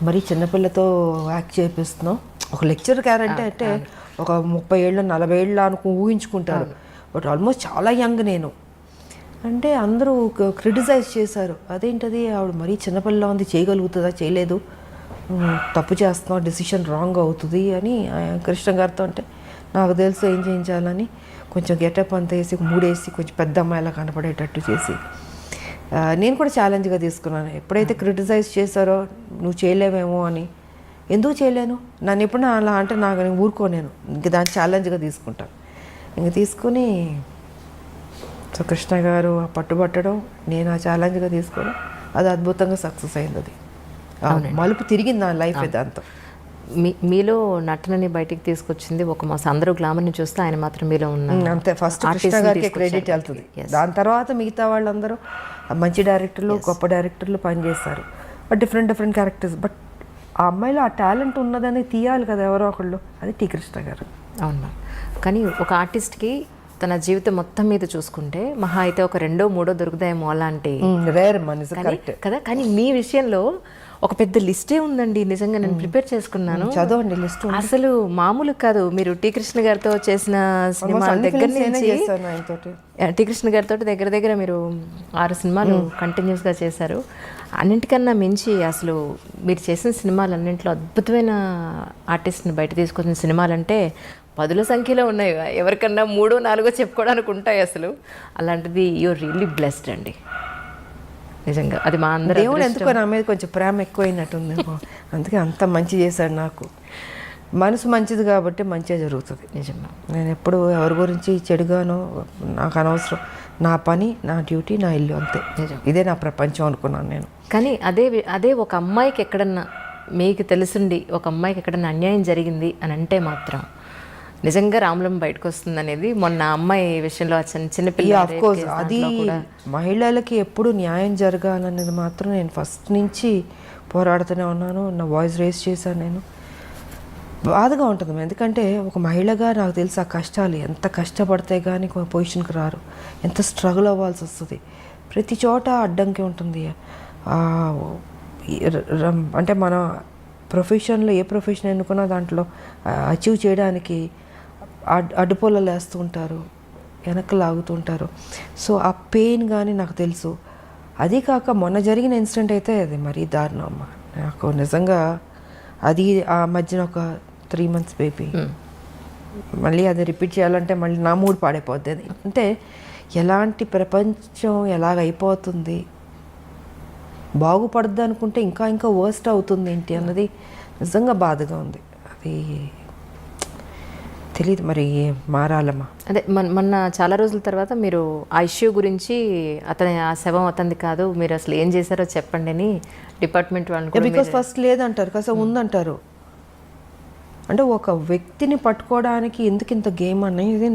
[SPEAKER 2] మరీ చిన్నపిల్లతో యాక్ట్ చేపిస్తున్నావు, ఒక లెక్చర్ క్యారెక్టర్ అంటే ఒక 30 ఏళ్ళు 40 ఏళ్ళు ఊహించుకుంటారు, బట్ ఆల్మోస్ట్ చాలా యంగ్ నేను. అంటే అందరూ క్రిటిసైజ్ చేశారు, అదేంటది ఆవిడ మరీ చిన్నపిల్ల ఉంది, చేయగలుగుతుందా, చేయలేదు, తప్పు చేస్తున్నావు, డెసిషన్ రాంగ్ అవుతుంది అని కృష్ణ గారితో. అంటే నాకు తెలుసు ఏం చేయించాలని కొంచెం గెటప్ అంతా వేసి మూడేసి కొంచెం పెద్ద అమ్మాయిలా కనపడేటట్టు చేసి నేను కూడా ఛాలెంజ్గా తీసుకున్నాను. ఎప్పుడైతే క్రిటిసైజ్ చేశారో నువ్వు చేయలేవేమో అని, ఎందుకు చేయలేను, నన్ను ఎప్పుడు అలా అంటే నేను ఊరుకోలేను, ఇంక దాన్ని ఛాలెంజ్గా తీసుకుంటాను. ఇంక తీసుకుని సో కృష్ణ గారు పట్టుబట్టడం, నేను ఆ ఛాలెంజ్గా తీసుకోవడం, అది అద్భుతంగా సక్సెస్ అయింది. అది మలుపు తిరిగింది నా లైఫ్ దాంతో.
[SPEAKER 1] మీలో నటనని బయటికి తీసుకొచ్చింది ఒక మాస్. అందరూ గ్లామర్ని చూస్తే ఆయన మాత్రం మీలో ఉన్న
[SPEAKER 2] అంతే, ఫస్ట్ కృష్ణ గారికి క్రెడిట్ వెళ్తుంది. దాని తర్వాత మిగతా వాళ్ళందరూ మంచి డైరెక్టర్లు, గొప్ప డైరెక్టర్లు పనిచేస్తారు, బట్ డిఫరెంట్ క్యారెక్టర్స్. బట్ ఆ అమ్మాయిలో ఆ టాలెంట్ ఉన్నదని తీయాలి కదా ఎవరో ఒకళ్ళు, అది టీ కృష్ణ గారు.
[SPEAKER 1] అవును మ్యామ్. కానీ ఒక ఆర్టిస్ట్కి తన జీవితం మొత్తం మీద చూసుకుంటే మహా అయితే ఒక 2, 3 దొరుకుతాయేమో అలాంటి
[SPEAKER 2] రేర్ మనిషి, కరెక్ట్
[SPEAKER 1] కదా. కానీ మీ విషయంలో ఒక పెద్ద లిస్టే ఉందండి. నిజంగా నేను ప్రిపేర్ చేసుకున్నాను,
[SPEAKER 2] చదవండి లిస్ట్.
[SPEAKER 1] అసలు మామూలు కాదు. మీరు టీ కృష్ణ గారితో చేసిన సినిమాల దగ్గర నుంచి టీ కృష్ణ గారితో దగ్గర మీరు 6 సినిమాలు కంటిన్యూస్గా చేశారు. అన్నింటికన్నా మించి అసలు మీరు చేసిన సినిమాలన్నింటిలో అద్భుతమైన ఆర్టిస్ట్ని బయట తీసుకొచ్చిన సినిమాలంటే 10ల సంఖ్యలో ఉన్నాయి. ఎవరికన్నా 3, 4 చెప్పుకోవడానికి ఉంటాయి అసలు. అలాంటిది యూఆర్ రియల్లీ బ్లెస్డ్ అండి, నిజంగా. అది మా అందరూ
[SPEAKER 2] దేవుడు ఎందుకో నా మీద కొంచెం ప్రేమ ఎక్కువైనట్టుంది, అందుకే అంత మంచి చేశాడు నాకు. మనసు మంచిది కాబట్టి మంచిగా జరుగుతుంది.
[SPEAKER 1] నిజంగా
[SPEAKER 2] నేను ఎప్పుడు ఎవరి గురించి చెడుగానో నాకు అనవసరం. నా పని, నా డ్యూటీ, నా ఇల్లు, అంతే. ఇదే నా ప్రపంచం అనుకున్నాను నేను.
[SPEAKER 1] కానీ అదే ఒక అమ్మాయికి ఎక్కడన్నా మీకు తెలుసుండి ఒక అమ్మాయికి ఎక్కడన్నా అన్యాయం జరిగింది అని అంటే మాత్రం నిజంగా రాములం బయటకు వస్తుంది అనేది మొన్న అమ్మాయి విషయంలో చిన్నపిల్ల.
[SPEAKER 2] ఆఫ్ కోర్స్ అది మహిళలకి ఎప్పుడు న్యాయం జరగాలనేది మాత్రం నేను ఫస్ట్ నుంచి పోరాడుతూనే ఉన్నాను. నా వాయిస్ రేస్ చేశాను నేను. బాధగా ఉంటుంది, ఎందుకంటే ఒక మహిళగా నాకు తెలుసు ఆ కష్టాలు ఎంత కష్టపడితే కానీ పొజిషన్కి రారు, ఎంత స్ట్రగుల్ అవ్వాల్సి వస్తుంది. ప్రతి చోట అడ్డంకి ఉంటుంది. అంటే మన ప్రొఫెషన్లో ఏ ప్రొఫెషన్ ఎన్నుకున్నా దాంట్లో అచీవ్ చేయడానికి అడ్డుపొలలు వేస్తూ ఉంటారు, వెనక్కి లాగుతుంటారు. సో ఆ పెయిన్ కానీ నాకు తెలుసు. అదీ కాక మొన్న జరిగిన ఇన్సిడెంట్ అయితే అది మరీ దారుణం అమ్మ. నాకు నిజంగా అది ఆ మధ్యన ఒక 3 months బేబీ, మళ్ళీ అది రిపీట్ చేయాలంటే మళ్ళీ నా మూడ్ పాడైపోద్ది. అది అంటే ఎలాంటి ప్రపంచం ఎలాగైపోతుంది, బాగుపడద్దు అనుకుంటే ఇంకా వర్స్ట్ అవుతుంది ఏంటి అన్నది నిజంగా బాధగా ఉంది. అది తెలియదు మరి, మారాలమ్మా.
[SPEAKER 1] అదే మొన్న చాలా రోజుల తర్వాత మీరు ఆ ఇష్యూ గురించి ఆ శవం అతనిది కాదు, మీరు అసలు ఏం చేశారో చెప్పండి అని డిపార్ట్మెంట్ వాళ్ళు.
[SPEAKER 2] బికాస్ ఫస్ట్ లేదంటారు కదా, ఉందంటారు. అంటే ఒక వ్యక్తిని పట్టుకోవడానికి ఎందుకు ఇంత గేమ్ అనేది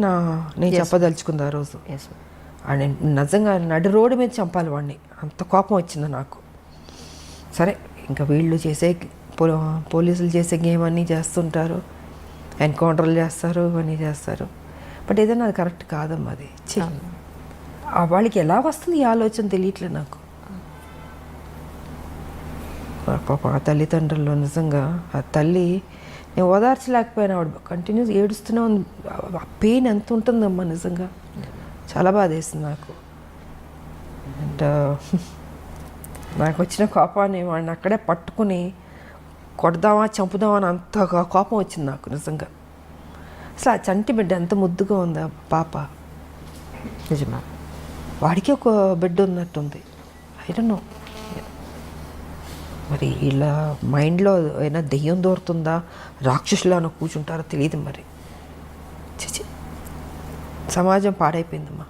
[SPEAKER 2] నేను చెప్పదలుచుకుంది ఆ రోజు. అండ్ నిజంగా నడి రోడ్డు మీద చంపాలి వాడిని, అంత కోపం వచ్చింది నాకు. సరే, ఇంకా వీళ్ళు చేసే పోలీసులు చేసే గేమ్ అన్నీ చేస్తుంటారు, ఎన్కౌంటర్లు చేస్తారు, ఇవన్నీ చేస్తారు. బట్ ఏదైనా అది కరెక్ట్ కాదమ్మా. అది వాళ్ళకి ఎలా వస్తుంది ఈ ఆలోచన తెలియట్లేదు నాకు. పాప ఆ తల్లిదండ్రులు నిజంగా, ఆ తల్లి నేను ఓదార్చలేకపోయినా, ఆవిడ కంటిన్యూస్ ఏడుస్తూనే ఉంది. ఆ పెయిన్ ఎంత ఉంటుందమ్మా, నిజంగా చాలా బాధ వేసింది నాకు. అండ్ నాకు వచ్చిన కోపాన్ని వాడిని అక్కడే పట్టుకుని కొడదామా చంపుదామా అని అంతగా కోపం వచ్చింది నాకు నిజంగా. అసలు ఆ చంటి బిడ్డ ఎంత ముద్దుగా ఉంది ఆ పాప.
[SPEAKER 1] నిజమా,
[SPEAKER 2] వాడికి ఒక బిడ్డ ఉన్నట్టుంది. ఐ డోంట్ నో మరి ఇలా మైండ్లో ఏమైనా దెయ్యం దూరుతుందా, రాక్షసులానో కూర్చుంటారో తెలియదు మరి. చిచి, సమాజం పాడైపోయిందమ్మా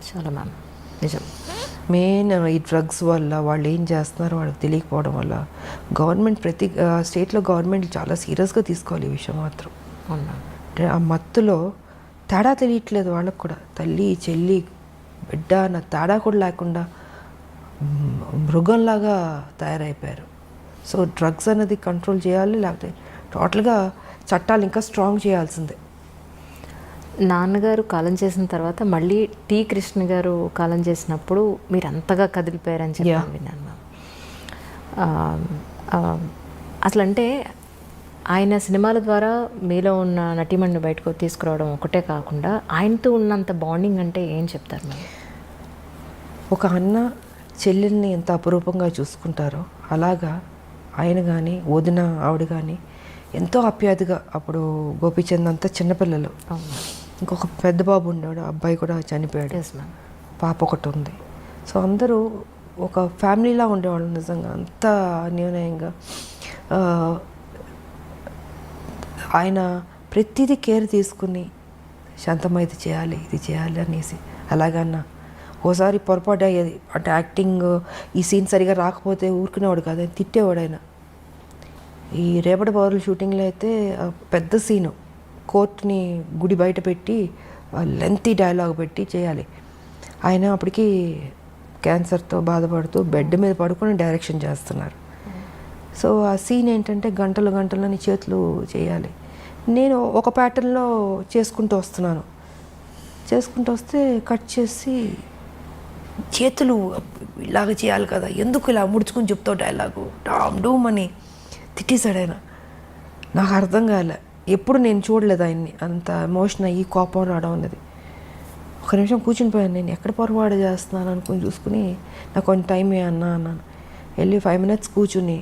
[SPEAKER 1] చాలా మ్యామ్. నిజం.
[SPEAKER 2] మెయిన్ ఈ డ్రగ్స్ వల్ల వాళ్ళు ఏం చేస్తున్నారో వాళ్ళకి తెలియకపోవడం వల్ల గవర్నమెంట్ ప్రతి స్టేట్లో గవర్నమెంట్ చాలా సీరియస్గా తీసుకోవాలి ఈ విషయం మాత్రం. అంటే ఆ మత్తులో తేడా తెలియట్లేదు వాళ్ళకు కూడా. తల్లి, చెల్లి, బిడ్డ అన్న తేడా కూడా లేకుండా మృగంలాగా తయారైపోయారు. సో డ్రగ్స్ అనేది కంట్రోల్ చేయాలి, లేకపోతే టోటల్గా చట్టాలు ఇంకా స్ట్రాంగ్ చేయాల్సిందే.
[SPEAKER 1] నాన్నగారు కాలం చేసిన తర్వాత మళ్ళీ టీ కృష్ణ గారు కాలం చేసినప్పుడు మీరు అంతగా కదిలిపోయారని చెప్పి విన్నాను. అసలు అంటే ఆయన సినిమాల ద్వారా మీలో ఉన్న నటీమణిని బయటకు తీసుకురావడం ఒకటే కాకుండా ఆయనతో ఉన్నంత బాండింగ్ అంటే ఏం చెప్తారు మీరు?
[SPEAKER 2] ఒక అన్న చెల్లెల్ని ఎంత అపురూపంగా చూసుకుంటారో అలాగా ఆయన కానీ వదిన ఆవిడ కానీ ఎంతో ఆప్యాయతగా. అప్పుడు గోపీచంద్ అంతా చిన్నపిల్లలు, ఇంకొక పెద్ద బాబు ఉండేవాడు, అబ్బాయి కూడా చనిపోయాడు, పాప ఒకటి ఉంది. సో అందరూ ఒక ఫ్యామిలీలా ఉండేవాళ్ళు నిజంగా, అంత అన్యోన్యంగా. ఆయన ప్రతిదీ కేర్ తీసుకుని శాంతమ్మ ఇది చేయాలి, ఇది చేయాలి అనేసి. అలాగన్నా ఓసారి పొరపాటు అయ్యేది, అంటే యాక్టింగ్ ఈ సీన్ సరిగా రాకపోతే ఊరుకునేవాడు కాదు, ఆయన తిట్టేవాడు. ఆయన ఈ రేపటి పౌరుల షూటింగ్లో అయితే పెద్ద సీను, కోర్ట్ని గుడి బయట పెట్టి లెంతీ డైలాగ్ పెట్టి చేయాలి. ఆయన అప్పటికి క్యాన్సర్తో బాధపడుతూ బెడ్ మీద పడుకొని డైరెక్షన్ చేస్తున్నారు. సో ఆ సీన్ ఏంటంటే గంటలు గంటలని చేతులు చేయాలి. నేను ఒక ప్యాటర్న్లో చేసుకుంటూ వస్తే కట్ చేసి చేతులు ఇలాగ చేయాలి కదా, ఎందుకు ఇలా ముడుచుకుని చెప్తావు డైలాగు డామ్ డూమ్ అని తిట్టేశాడు ఆయన. నాకు అర్థం కాలే, ఎప్పుడు నేను చూడలేదు ఆయన్ని అంత ఎమోషన్ అయ్యి కోపం రావడం అన్నది. ఒక నిమిషం కూర్చుని పోయాను, నేను ఎక్కడ పొరపాటు చేస్తున్నాను అనుకుని చూసుకుని నాకు కొంచెం టైం అన్నాను. వెళ్ళి 5 minutes కూర్చుని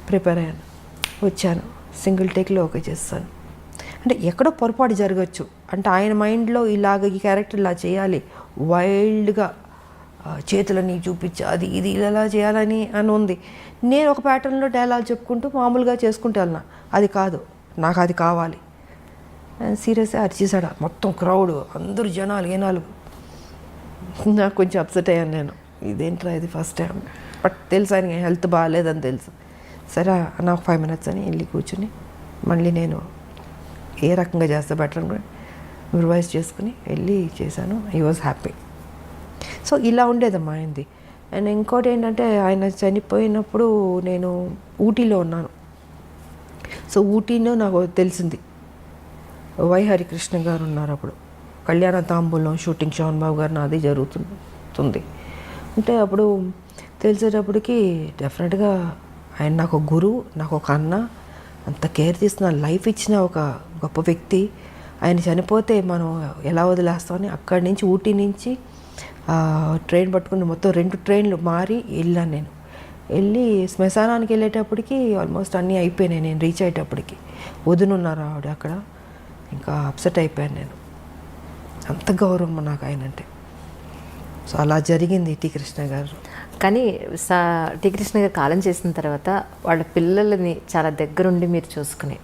[SPEAKER 2] ప్రిపేర్ అయ్యాను, వచ్చాను, సింగిల్ టేక్లో ఓకే చేస్తాను. అంటే ఎక్కడో పొరపాటు జరగచ్చు, అంటే ఆయన మైండ్లో ఇలాగ ఈ క్యారెక్టర్ ఇలా చేయాలి, వైల్డ్గా చేతులని చూపించి అది ఇది ఇలా చేయాలని అని ఉంది. నేను ఒక ప్యాటర్న్లో డైలాగ్ చెప్పుకుంటూ మామూలుగా చేసుకుంటూ వెళ్ళినా, అది కాదు, నాకు అది కావాలి. సీరియస్గా అరిచేసాడు మొత్తం క్రౌడ్, అందరూ జనాలు ఏనాలు. నాకు కొంచెం అప్సెట్ అయ్యాను నేను, ఇదేంట్రా ఇది ఫస్ట్ టైం. బట్ తెలుసు ఆయన హెల్త్ బాగాలేదని తెలుసు. సరే నాకు 5 minutes అని వెళ్ళి కూర్చుని మళ్ళీ నేను ఏ రకంగా చేస్తే బెటర్ అని రివైజ్ చేసుకుని వెళ్ళి చేశాను. I was happy. సో ఇలా ఉండేదమ్మా ఆయనది. అండ్ ఇంకోటి ఏంటంటే ఆయన చనిపోయినప్పుడు నేను ఊటీలో ఉన్నాను. సో ఊటీలో నాకు తెలిసింది వై హరికృష్ణ గారు ఉన్నారు అప్పుడు, కళ్యాణ తాంబూలం షూటింగ్ శోభన్ బాబు గారు నాది జరుగుతుంది. అంటే అప్పుడు తెలిసేటప్పటికి డెఫినెట్గా ఆయన నాకు ఒక గురువు, నాకు ఒక అన్న, అంత కేర్ తీసుకున్న లైఫ్ ఇచ్చిన ఒక గొప్ప వ్యక్తి. ఆయన చనిపోతే మనం ఎలా వదిలేస్తామని అక్కడి నుంచి ఊటీ నుంచి ట్రైన్ పట్టుకుని మొత్తం 2 ట్రైన్లు మారి వెళ్ళాను. నేను వెళ్ళి శ్మశానానికి వెళ్ళేటప్పటికి ఆల్మోస్ట్ అన్నీ అయిపోయినాయి. నేను రీచ్ అయ్యేటప్పటికి వదినున్నారు ఆవిడ అక్కడ. ఇంకా అప్సెట్ అయిపోయాను నేను, అంత గౌరవం నాకు ఆయన అంటే. సో అలా జరిగింది టి కృష్ణ గారు.
[SPEAKER 1] కానీ టి కృష్ణ గారు కాలం చేసిన తర్వాత వాళ్ళ పిల్లలని చాలా దగ్గరుండి మీరు చూసుకుని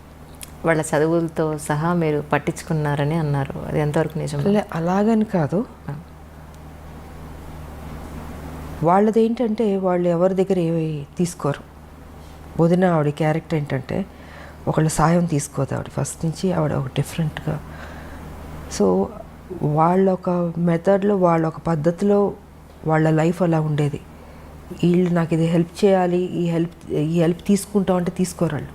[SPEAKER 1] వాళ్ళ చదువులతో సహా మీరు పట్టించుకున్నారని అన్నారు, అది ఎంతవరకు నిజం?
[SPEAKER 2] అలాగని కాదు, వాళ్ళది ఏంటంటే వాళ్ళు ఎవరి దగ్గర ఏవి తీసుకోరు. వదిన ఆవిడ క్యారెక్టర్ ఏంటంటే ఒకళ్ళ సాయం తీసుకోదు ఆవిడ ఫస్ట్ నుంచి. ఆవిడ ఒక డిఫరెంట్గా, సో వాళ్ళ ఒక మెథడ్లో, వాళ్ళ ఒక పద్ధతిలో వాళ్ళ లైఫ్ అలా ఉండేది. వీళ్ళు నాకు ఇది హెల్ప్ చేయాలి, ఈ హెల్ప్ తీసుకుంటాం అంటే తీసుకోరు వాళ్ళు.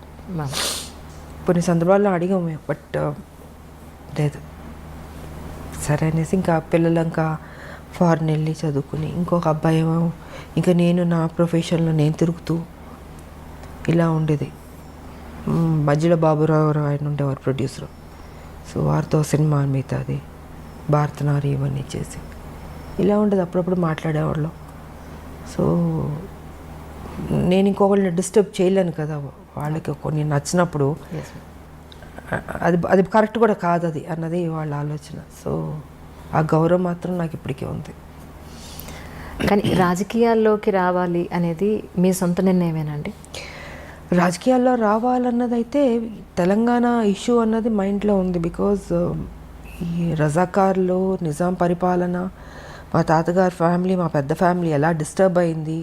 [SPEAKER 2] కొన్ని సందర్భాల్లో అడిగాము మేము, బట్ లేదు. సరే అనేసి ఇంకా పిల్లలు ఇంకా ఫారెన్ వెళ్ళి చదువుకుని, ఇంకొక అబ్బాయి ఏమో ఇంకా నేను నా ప్రొఫెషన్లో నేను తిరుగుతూ ఇలా ఉండేది. మధ్యలో బాబురావు ఆయన ఉండేవారు ప్రొడ్యూసర్. సో వారితో సినిమా మిగతాది భారతనారి ఇవన్నీ చేసి ఇలా ఉండేది. అప్పుడప్పుడు మాట్లాడేవాళ్ళు. సో నేను ఇంకొకళ్ళని డిస్టర్బ్ చేయలేను కదా, వాళ్ళకి కొన్ని నచ్చినప్పుడు అది కరెక్ట్ కూడా కాదు అది అన్నది వాళ్ళ ఆలోచన. సో ఆ గౌరవం మాత్రం నాకు ఇప్పటికీ ఉంది.
[SPEAKER 1] కానీ రాజకీయాల్లోకి రావాలి అనేది మీ సొంత నిర్ణయమేనండి?
[SPEAKER 2] రాజకీయాల్లో రావాలన్నది అయితే తెలంగాణ ఇష్యూ అన్నది మైండ్లో ఉంది. బికాజ్ ఈ రజాకార్లు, నిజాం పరిపాలన, మా తాతగారి ఫ్యామిలీ, మా పెద్ద ఫ్యామిలీ ఎలా డిస్టర్బ్ అయింది,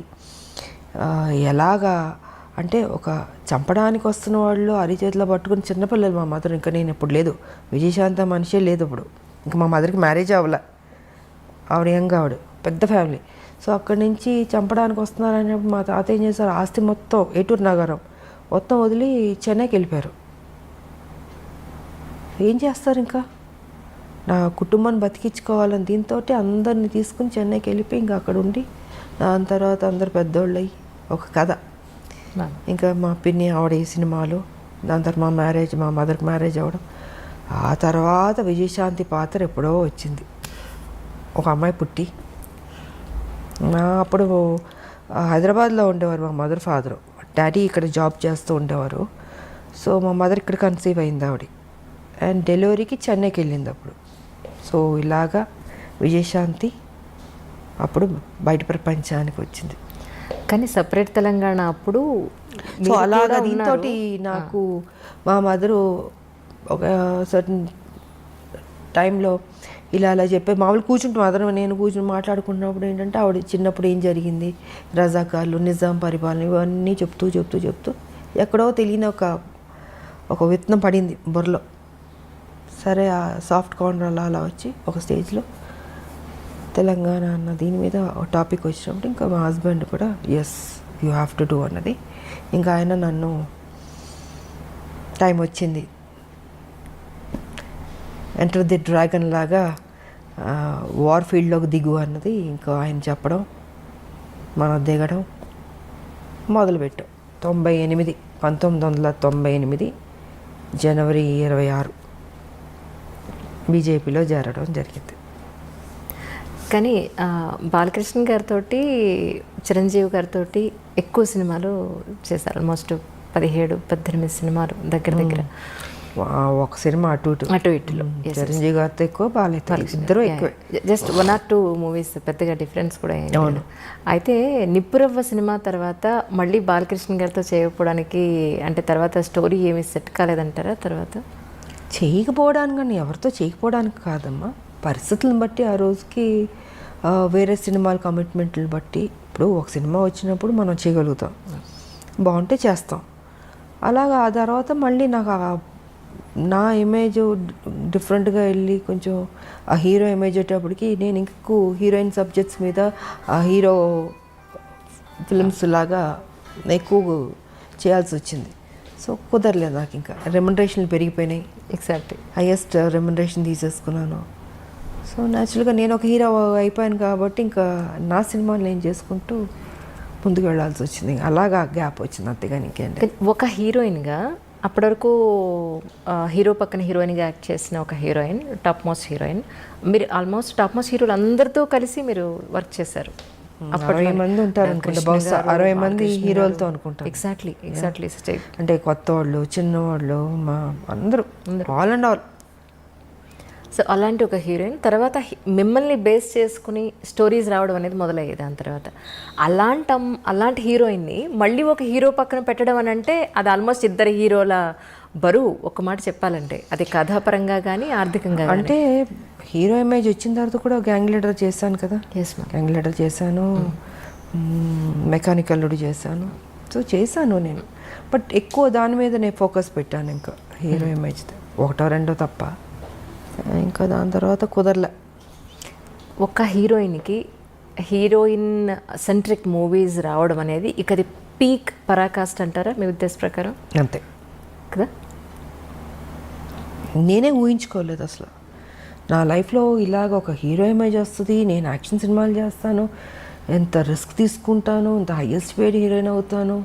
[SPEAKER 2] ఎలాగా అంటే ఒక చంపడానికి వస్తున్న వాళ్ళు అరిచేతిలో పట్టుకుని చిన్నపిల్లలు. మా మదర్ ఇంకా నేను ఎప్పుడు లేదు, విజయశాంత మనిషే లేదు ఇప్పుడు. ఇంకా మా మదర్కి మ్యారేజ్ అవ్వలే, ఆవిడ యంగ్, ఆవిడ పెద్ద ఫ్యామిలీ. సో అక్కడి నుంచి చంపడానికి వస్తున్నారు అనేప్పుడు మా తాత ఏం చేశారు, ఆస్తి మొత్తం ఏటూరు నగరం మొత్తం వదిలి చెన్నైకి వెళ్ళిపోయారు. ఏం చేస్తారు, ఇంకా నా కుటుంబాన్ని బతికించుకోవాలని దీంతో అందరిని తీసుకుని చెన్నైకి వెళ్ళిపోయి ఇంకా అక్కడ ఉండి, దాని తర్వాత అందరు పెద్దోళ్ళు అయ్యి ఒక కథ. ఇంకా మా పిన్ని ఆవిడ ఈ సినిమాలు, దాని తర్వాత మా మ్యారేజ్, మా మదర్కి మ్యారేజ్ అవ్వడం. ఆ తర్వాత విజయశాంతి పాత్ర ఎప్పుడో వచ్చింది, ఒక అమ్మాయి పుట్టి. అప్పుడు హైదరాబాద్లో ఉండేవారు మా మదర్ ఫాదరు, డాడీ ఇక్కడ జాబ్ చేస్తూ ఉండేవారు. సో మా మదర్ ఇక్కడ కన్సీవ్ అయింది ఆవిడ, అండ్ డెలివరీకి చెన్నైకి వెళ్ళింది అప్పుడు. సో ఇలాగా విజయశాంతి అప్పుడు బయట ప్రపంచానికి వచ్చింది.
[SPEAKER 1] కానీ సపరేట్ తెలంగాణ అప్పుడు
[SPEAKER 2] సో అలాగా దీంతో నాకు మా మదరు ఒక సర్టన్ టైంలో ఇలా అలా చెప్పే మామూలు కూర్చుంటాం, మదర్ నేను కూర్చుని మాట్లాడుకున్నప్పుడు ఏంటంటే ఆవిడ చిన్నప్పుడు ఏం జరిగింది, రజాకార్లు, నిజాం పరిపాలన, ఇవన్నీ చెప్తూ ఎక్కడో తెలియని ఒక విత్తనం పడింది బుర్రలో. సరే ఆ సాఫ్ట్ కార్నర్ అలా వచ్చి ఒక స్టేజ్లో తెలంగాణ అన్న దీని మీద ఒక టాపిక్ వచ్చినప్పుడు ఇంకా మా హస్బెండ్ కూడా yes you have to do అన్నది. ఇంకా ఆయన నన్ను టైం వచ్చింది ఎంటర్ ది డ్రాగన్ లాగా వార్ ఫీల్డ్లోకి దిగు అన్నది ఇంకా ఆయన చెప్పడం, మనం దిగడం మొదలుపెట్టాం. 1998 జనవరి 26 బీజేపీలో చేరడం జరిగింది.
[SPEAKER 1] కానీ బాలకృష్ణ గారితో చిరంజీవి గారితో ఎక్కువ సినిమాలు చేశారు. ఆల్మోస్ట్ 17-18 సినిమాలు దగ్గర
[SPEAKER 2] ఒక సినిమా అటు ఇటులో చిరంజీవి గారితో ఎక్కువ, బాలయ్య ఇద్దరు ఎక్కువ.
[SPEAKER 1] జస్ట్ 1 or 2 మూవీస్, పెద్దగా డిఫరెన్స్ కూడా ఏం లేదు. అయితే నిప్పురవ్వ సినిమా తర్వాత మళ్ళీ బాలకృష్ణ గారితో చేయకపోవడానికి అంటే తర్వాత స్టోరీ ఏమీ సెట్ కాలేదంటారా? తర్వాత
[SPEAKER 2] చేయకపోవడానికి కానీ ఎవరితో చేయకపోవడానికి కాదమ్మా, పరిస్థితులను బట్టి ఆ రోజుకి వేరే సినిమాల కమిట్మెంట్లను బట్టి. ఇప్పుడు ఒక సినిమా వచ్చినప్పుడు మనం చేయగలుగుతాం, బాగుంటే చేస్తాం. అలాగా ఆ తర్వాత మళ్ళీ నాకు నా ఇమేజ్ డిఫరెంట్గా వెళ్ళి కొంచెం ఆ హీరో ఇమేజ్ వచ్చేటప్పటికి నేను ఇంకెక్కువ హీరోయిన్ సబ్జెక్ట్స్ మీద ఆ హీరో ఫిల్మ్స్ లాగా ఎక్కువ చేయాల్సి వచ్చింది. సో కుదరలేదు నాకు. ఇంకా రెమ్యునరేషన్లు పెరిగిపోయినాయి.
[SPEAKER 1] ఎగ్జాక్ట్లీ
[SPEAKER 2] హైయెస్ట్ రెమ్యునరేషన్ తీసేసుకున్నాను. సో న్యాచురల్గా నేను ఒక హీరో అయిపోయాను కాబట్టి ఇంకా నా సినిమాలు నేను చేసుకుంటూ ముందుకు వెళ్ళాల్సి వచ్చింది. అలాగా గ్యాప్ వచ్చింది అంతేగాని ఇంకేంటి.
[SPEAKER 1] ఒక హీరోయిన్గా అప్పటి వరకు హీరో పక్కన హీరోయిన్గా యాక్ట్ చేసిన ఒక హీరోయిన్, టాప్ మోస్ట్ హీరోయిన్. మీరు ఆల్మోస్ట్ టాప్ మోస్ట్ హీరోలు అందరితో కలిసి మీరు వర్క్ చేశారు.
[SPEAKER 2] 60 మంది ఉంటారు అనుకుంటా, బహుశా 60 మంది హీరోలతో అనుకుంటారు.
[SPEAKER 1] ఎగ్జాక్ట్లీ
[SPEAKER 2] అంటే కొత్త వాళ్ళు, చిన్నవాళ్ళు, మా అందరూ ఆల్ అండ్ ఆల్.
[SPEAKER 1] సో అలాంటి ఒక హీరోయిన్ తర్వాత మిమ్మల్ని బేస్ చేసుకుని స్టోరీస్ రావడం అనేది మొదలయ్యేది. దాని తర్వాత అలాంటి హీరోయిన్ని మళ్ళీ ఒక హీరో పక్కన పెట్టడం అని అంటే అది ఆల్మోస్ట్ 2 హీరోల బరువు. ఒక మాట చెప్పాలంటే అది కథాపరంగా కానీ ఆర్థికంగా.
[SPEAKER 2] అంటే హీరో ఇమేజ్ వచ్చిన తర్వాత కూడా గ్యాంగ్ లీడర్ చేశాను కదా. గ్యాంగ్ లీడర్ చేశాను, మెకానికల్ లుడి చేశాను. సో చేశాను నేను, బట్ ఎక్కువ దాని మీద నేను ఫోకస్ పెట్టాను. ఇంకా హీరో ఇమేజ్ 1-2 తప్ప ఇంకా దాని తర్వాత కుదరలే.
[SPEAKER 1] ఒక హీరోయిన్కి హీరోయిన్ సెంట్రిక్ మూవీస్ రావడం అనేది ఇక అది పీక్ పరాకాష్ట అంటారా మీ ఉద్దేశ ప్రకారం?
[SPEAKER 2] అంతే
[SPEAKER 1] కదా.
[SPEAKER 2] నేనే ఊహించుకోలేదు అసలు నా లైఫ్లో ఇలాగ ఒక హీరో ఇమేజ్ వస్తుంది, నేను యాక్షన్ సినిమాలు చేస్తాను, ఎంత రిస్క్ తీసుకుంటాను, ఎంత హైయెస్ట్ పేడ్ హీరోయిన్ అవుతాను,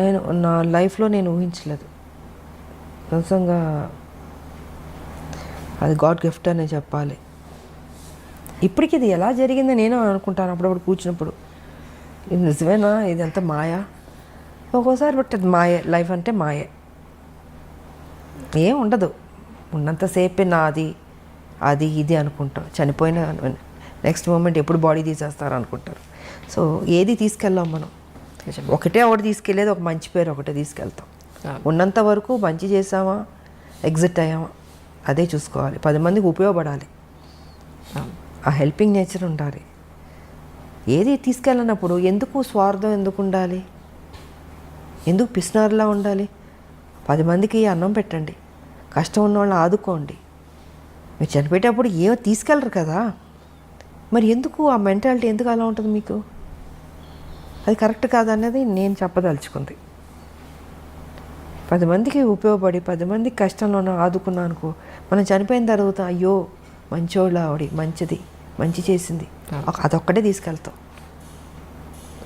[SPEAKER 2] నేను నా లైఫ్లో నేను ఊహించలేదు. నిజంగా అది గాడ్ గిఫ్ట్ అనే చెప్పాలి. ఇప్పటికి ఇది ఎలా జరిగిందో నేను అనుకుంటాను అప్పుడప్పుడు కూర్చున్నప్పుడు. ఇది నిజమేనా, ఇది ఎంత మాయా ఒక్కోసారి. బట్ అది మాయే, లైఫ్ అంటే మాయే, ఏం ఉండదు. ఉన్నంతసేపే నాది అది ఇది అనుకుంటాం. చనిపోయిన నెక్స్ట్ మూమెంట్ ఎప్పుడు బాడీ తీసేస్తారు అనుకుంటారు. సో ఏది తీసుకెళ్ళాం మనం. ఒకటే తీసుకెళ్ళేది ఒక మంచి పేరు ఒకటే తీసుకెళ్తాం. ఉన్నంత వరకు మంచి చేసామా, ఎగ్జిట్ అయ్యామా, అదే చూసుకోవాలి. 10 మందికి ఉపయోగపడాలి, ఆ హెల్పింగ్ నేచర్ ఉండాలి. ఏది తీసుకెళ్ళినప్పుడు ఎందుకు స్వార్థం ఎందుకు ఉండాలి, ఎందుకు పిసినారులా ఉండాలి? 10 మందికి అన్నం పెట్టండి, కష్టం ఉన్న వాళ్ళని ఆదుకోండి. మీరు చనిపోయేటప్పుడు ఏమో తీసుకెళ్ళరు కదా, మరి ఎందుకు ఆ మెంటాలిటీ ఎందుకు అలా ఉంటుంది మీకు? అది కరెక్ట్ కాదన్నది నేను చెప్పదలుచుకుంది. 10 మందికి ఉపయోగపడి 10 మందికి కష్టంలో ఆదుకున్నా అనుకో, మనం చనిపోయిన తర్వాత అయ్యో మంచోళ్ళ ఆవిడ, మంచిది, మంచి చేసింది, అదొక్కటే తీసుకెళ్తాం.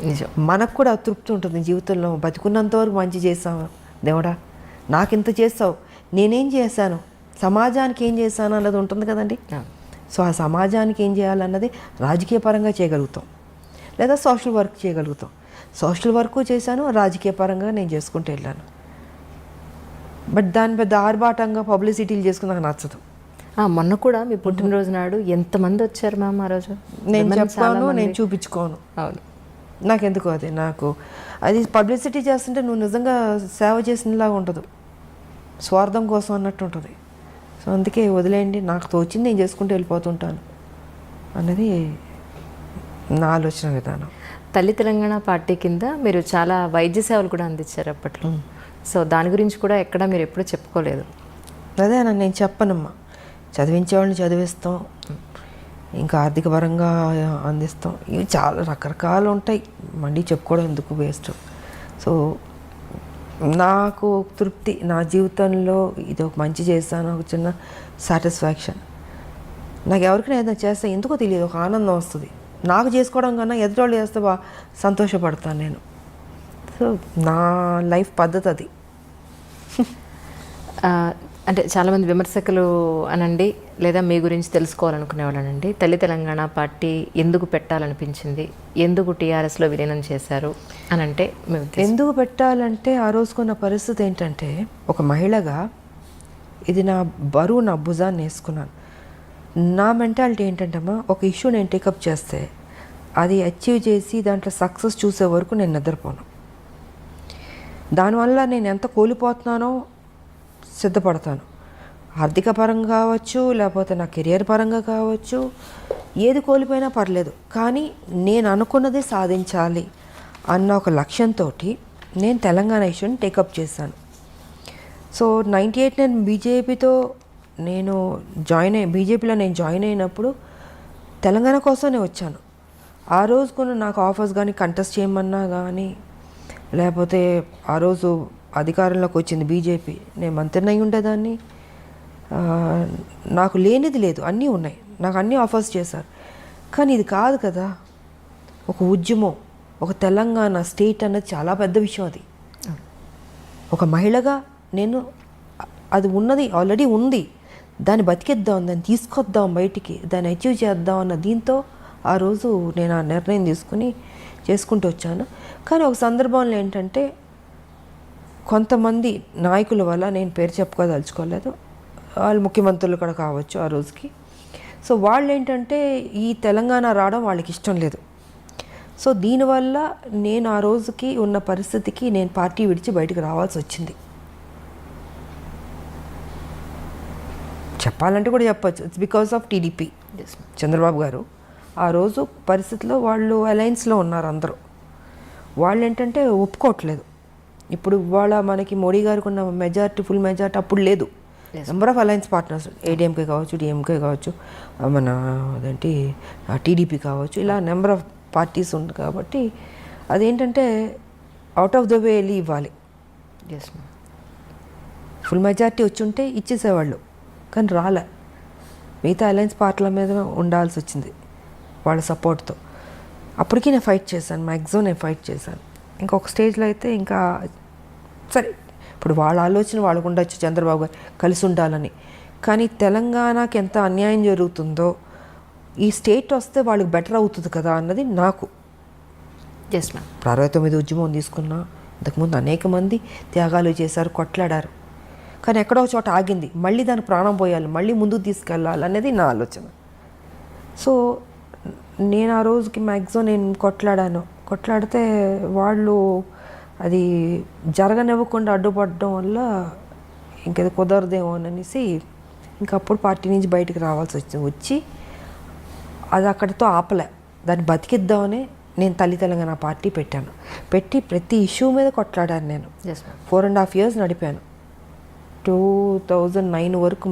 [SPEAKER 1] నిజం.
[SPEAKER 2] మనకు కూడా తృప్తి ఉంటుంది జీవితంలో. బతుకున్నంత వరకు మంచి చేసావు దేవుడా, నాకింత చేస్తావు, నేనేం చేశాను, సమాజానికి ఏం చేశాను అన్నది ఉంటుంది కదండి. సో ఆ సమాజానికి ఏం చేయాలన్నది రాజకీయ పరంగా చేయగలుగుతాం, లేదా సోషల్ వర్క్ చేయగలుగుతాం. సోషల్ వర్క్ చేశాను, రాజకీయ పరంగా నేను చేసుకుంటూ వెళ్ళాను. బట్ దాని పెద్ద ఆర్భాటంగా పబ్లిసిటీలు చేసుకుని నాకు నచ్చదు.
[SPEAKER 1] మొన్న కూడా మీ పుట్టినరోజు నాడు ఎంతమంది వచ్చారు మ్యామ్ ఆ రోజు?
[SPEAKER 2] నేను చెప్పాను, నేను చూపించుకోను.
[SPEAKER 1] అవును,
[SPEAKER 2] నాకెందుకు నాకు అది పబ్లిసిటీ చేస్తుంటే నువ్వు నిజంగా సేవ చేసినలాగా ఉండదు, స్వార్థం కోసం అన్నట్టు ఉంటుంది. సో అందుకే వదిలేయండి, నాకు తోచింది నేను చేసుకుంటూ వెళ్ళిపోతుంటాను అన్నది నా ఆలోచన విధానం.
[SPEAKER 1] తల్లి తెలంగాణ పార్టీ కింద మీరు చాలా వైద్య సేవలు కూడా అందించారు అప్పట్లో. సో దాని గురించి కూడా ఎక్కడ మీరు ఎప్పుడూ చెప్పుకోలేదు.
[SPEAKER 2] అదే నేను చెప్పనమ్మా, చదివించే వాళ్ళని చదివిస్తాం, ఇంకా ఆర్థిక పరంగా అందిస్తాం, ఇవి చాలా రకరకాలు ఉంటాయి, మళ్ళీ చెప్పుకోవడం ఎందుకు వేస్ట్. సో నాకు తృప్తి, నా జీవితంలో ఇది ఒక మంచి చేస్తాను, ఒక చిన్న సాటిస్ఫాక్షన్. నాకు ఎవరికైనా ఏదైనా చేస్తే ఎందుకో తెలియదు, ఒక ఆనందం వస్తుంది. నాకు చేసుకోవడం కన్నా ఎదుటోళ్ళు చేస్తే సంతోషపడతాను నేను. సో నా లైఫ్ పద్ధతి అది.
[SPEAKER 1] అంటే చాలామంది విమర్శకులు అనండి, లేదా మీ గురించి తెలుసుకోవాలనుకునేవాళ్ళనండి, తల్లి తెలంగాణ పార్టీ ఎందుకు పెట్టాలనిపించింది, ఎందుకు టీఆర్ఎస్లో విలీనం చేశారు అని అంటే మేము
[SPEAKER 2] ఎందుకు పెట్టాలంటే ఆ రోజుకున్న పరిస్థితి ఏంటంటే, ఒక మహిళగా ఇది నా బరువు, నా భుజాన్ని వేసుకున్నాను. నా మెంటాలిటీ ఏంటంటమ్మా, ఒక ఇష్యూ నేను టేకప్ చేస్తే అది అచీవ్ చేసి దాంట్లో సక్సెస్ చూసే వరకు నేను నిద్రపోను. దానివల్ల నేను ఎంత కోల్పోతున్నానో సిద్ధపడతాను. ఆర్థిక పరంగా కావచ్చు, లేకపోతే నా కెరియర్ పరంగా కావచ్చు, ఏది కోల్పోయినా పర్లేదు, కానీ నేను అనుకున్నది సాధించాలి అన్న ఒక లక్ష్యంతో నేను తెలంగాణ ఇష్యూని టేకప్ చేశాను. సో 98 నేను బీజేపీలో నేను జాయిన్ అయినప్పుడు తెలంగాణ కోసమే వచ్చాను. ఆ రోజుకున్న నాకు ఆఫర్స్ కానీ, కంటెస్ట్ చేయమన్నా కానీ, లేకపోతే ఆ రోజు అధికారంలోకి వచ్చింది బీజేపీ, నేను మంత్రిని అయి ఉండేదాన్ని. నాకు లేనిది లేదు, అన్నీ ఉన్నాయి, నాకు అన్నీ ఆఫర్స్ చేశారు. కానీ ఇది కాదు కదా, ఒక ఉద్యమం, ఒక తెలంగాణ స్టేట్ అన్నది చాలా పెద్ద విషయం. అది ఒక మహిళగా నేను, అది ఉన్నది, ఆల్రెడీ ఉంది, దాన్ని బతికిద్దాం, దాన్ని తీసుకొద్దాం బయటికి, దాన్ని అచీవ్ చేద్దాం అన్న దీంతో ఆ రోజు నేను ఆ నిర్ణయం తీసుకుని చేసుకుంటూ వచ్చాను. కానీ ఒక సందర్భంలో ఏంటంటే, కొంతమంది నాయకుల వల్ల, నేను పేరు చెప్పుకోదలుచుకోలేదు, వాళ్ళు ముఖ్యమంత్రులు కూడా కావచ్చు ఆ రోజుకి. సో వాళ్ళు ఏంటంటే ఈ తెలంగాణ రావడం వాళ్ళకి ఇష్టం లేదు. సో దీనివల్ల నేను ఆ రోజుకి ఉన్న పరిస్థితికి నేను పార్టీ విడిచి బయటకు రావాల్సి వచ్చింది. చెప్పాలంటే కూడా చెప్పచ్చు, it's because of TDP. Chandrababu గారు ఆ రోజు పరిస్థితిలో వాళ్ళు అలయన్స్లో ఉన్నారు అందరూ. వాళ్ళు ఏంటంటే ఒప్పుకోవట్లేదు. ఇప్పుడు ఇవాళ మనకి మోడీ గారికి ఉన్న మెజారిటీ, ఫుల్ మెజారిటీ అప్పుడు లేదు. Number of alliance partners, ADMK కావచ్చు, డిఎంకే కావచ్చు, మన అదేంటి టీడీపీ కావచ్చు, ఇలా నెంబర్ ఆఫ్ పార్టీస్ ఉంది. కాబట్టి అదేంటంటే అవుట్ ఆఫ్ ద వే వెళ్ళి ఇవ్వాలి. ఫుల్ మెజారిటీ వచ్చి ఉంటే ఇచ్చేసేవాళ్ళు, కానీ రాలే. మిగతా అలయన్స్ పార్టీల మీద ఉండాల్సి వచ్చింది వాళ్ళ సపోర్ట్తో. అప్పటికీ నేను ఫైట్ చేశాను, మ్యాక్సిమం నేను ఫైట్ చేశాను. ఇంకొక స్టేజ్లో అయితే ఇంకా సరే, ఇప్పుడు వాళ్ళ ఆలోచన వాళ్ళకు ఉండొచ్చు, చంద్రబాబు గారు కలిసి ఉండాలని. కానీ తెలంగాణకి ఎంత అన్యాయం జరుగుతుందో, ఈ స్టేట్ వస్తే వాళ్ళకి బెటర్ అవుతుంది కదా అన్నది నాకు.
[SPEAKER 1] Yes ma'am.
[SPEAKER 2] 69 ఉద్యమం తీసుకున్నా, ఇంతకుముందు అనేక మంది త్యాగాలు చేశారు, కొట్లాడారు. కానీ ఎక్కడో చోట ఆగింది, మళ్ళీ దానికి ప్రాణం పోయాలి, మళ్ళీ ముందుకు తీసుకెళ్ళాలి అనేది నా ఆలోచన. సో నేను ఆ రోజుకి మ్యాక్సిమం నేను కొట్లాడితే వాళ్ళు అది జరగనివ్వకుండా అడ్డుపడడం వల్ల ఇంకేదో కుదరదేమో అనేసి ఇంకప్పుడు పార్టీ నుంచి బయటకు రావాల్సి వచ్చింది. వచ్చి అది అక్కడితో ఆపలే, దాన్ని బతికిద్దామని నేను తల్లి తెలంగాణ పార్టీ పెట్టి ప్రతి ఇష్యూ మీద కొట్లాడాను నేను. 4.5 years నడిపాను, 2009 వరకు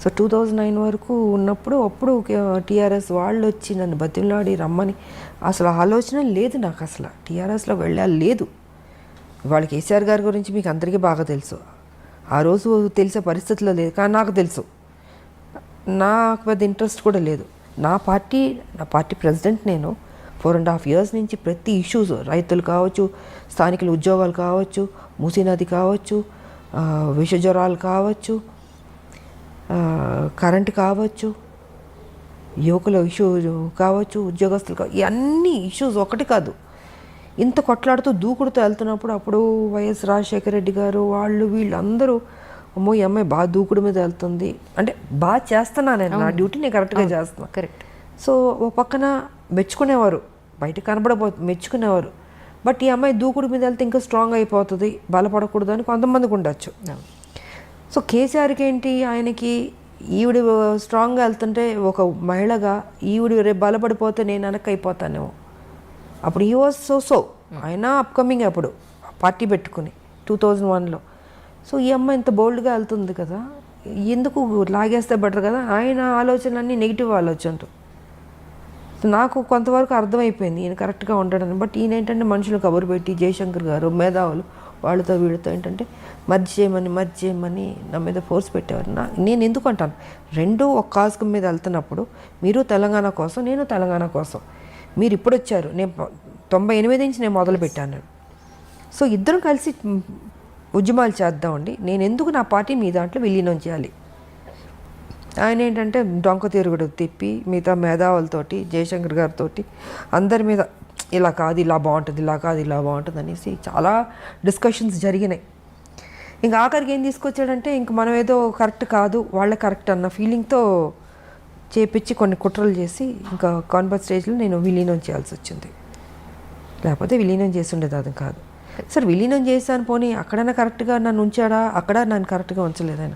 [SPEAKER 2] సో 2009 వరకు ఉన్నప్పుడు అప్పుడు టీఆర్ఎస్ వాళ్ళు వచ్చి నన్ను బతిమలాడి రమ్మని, అసలు ఆలోచన లేదు నాకు, అసలు టీఆర్ఎస్లో వెళ్ళాలి లేదు. వాళ్ళకి కేసీఆర్ గారి గురించి మీకు అందరికీ బాగా తెలుసు, ఆ రోజు తెలిసే పరిస్థితిలో లేదు, కానీ నాకు తెలుసు. నాకు పెద్ద ఇంట్రెస్ట్ కూడా లేదు. నా పార్టీ ప్రెసిడెంట్ నేను. 4.5 years నుంచి ప్రతి ఇష్యూస్, రైతులు కావచ్చు, స్థానికుల ఉద్యోగాలు కావచ్చు, మూసీ నది కావచ్చు, విష జ్వరాలు కావచ్చు, కరెంటు కావచ్చు, యువకుల ఇష్యూ కావచ్చు, ఉద్యోగస్తులు కావచ్చు, ఇవన్నీ ఇష్యూస్ ఒకటి కాదు. ఇంత కొట్లాడుతూ దూకుడుతూ వెళ్తున్నప్పుడు అప్పుడు వైఎస్ రాజశేఖర రెడ్డి గారు వాళ్ళు వీళ్ళందరూ, అమ్మో ఈ అమ్మాయి బాగా దూకుడు మీద వెళ్తుంది అంటే, బాగా చేస్తున్నా నేను, నా డ్యూటీ నేను కరెక్ట్గా చేస్తున్నా.
[SPEAKER 1] కరెక్ట్.
[SPEAKER 2] సో ఓ పక్కన మెచ్చుకునేవారు, బయట మెచ్చుకునేవారు. బట్ ఈ అమ్మాయి దూకుడు మీద వెళ్తే ఇంకా స్ట్రాంగ్ అయిపోతుంది, బలపడకూడదు అని కొంతమందికి ఉండొచ్చు. సో కేసీఆర్కి ఏంటి, ఆయనకి ఈవిడ స్ట్రాంగ్గా వెళ్తుంటే ఒక మహిళగా ఈవిడ రేపు బలపడిపోతే నేను వెనక్కి అయిపోతానేమో అప్పుడు ఈ వాజ్ సో ఆయన అప్కమింగ్ అప్పుడు పార్టీ పెట్టుకుని 2001లో. సో ఈ అమ్మాయి ఇంత బోల్డ్గా వెళ్తుంది కదా, ఎందుకు లాగేస్తే బెటర్ కదా, ఆయన ఆలోచనలన్నీ నెగిటివ్ ఆలోచనలు. నాకు కొంతవరకు అర్థమైపోయింది ఈయన కరెక్ట్గా ఉండడని. బట్ ఈయన ఏంటంటే మనుషులు కబురు పెట్టి జయశంకర్ గారు మేధావులు వాళ్ళతో వీళ్ళతో ఏంటంటే మర్జ్ చేయమని నా మీద ఫోర్స్ పెట్టేవారు. నేను ఎందుకు అంటాను, రెండు ఒక కాజ్ మీద వెళ్తున్నప్పుడు మీరు తెలంగాణ కోసం, నేను తెలంగాణ కోసం. మీరు ఇప్పుడు వచ్చారు, నేను 98 నుంచి నేను మొదలు పెట్టాను. సో ఇద్దరం కలిసి ఉద్యమాలు చేద్దామండి. నేను ఎందుకు నా పార్టీ మీ దాంట్లో విలీనం చేయాలి. ఆయన ఏంటంటే డొంక తిరుగుడు తిప్పి మిగతా మేధావులతోటి జయశంకర్ గారితో అందరి మీద ఇలా కాదు ఇలా బాగుంటుంది, ఇలా కాదు ఇలా బాగుంటుంది అనేసి చాలా డిస్కషన్స్ జరిగినాయి. ఇంకా ఆఖరికి ఏం తీసుకొచ్చాడంటే ఇంక మనం ఏదో కరెక్ట్ కాదు వాళ్ళే కరెక్ట్ అన్న ఫీలింగ్తో చేపించి కొన్ని కుట్రలు చేసి ఇంకా కాన్ఫరెన్స్ స్టేజ్లో నేను విలీనం చేయాల్సి వచ్చింది. లేకపోతే విలీనం చేసి ఉండేది అది కాదు. సార్ విలీనం చేశాను పోనీ అక్కడైనా కరెక్ట్గా నన్ను ఉంచాడా, అక్కడ నన్ను కరెక్ట్గా ఉంచలేదు ఆయన.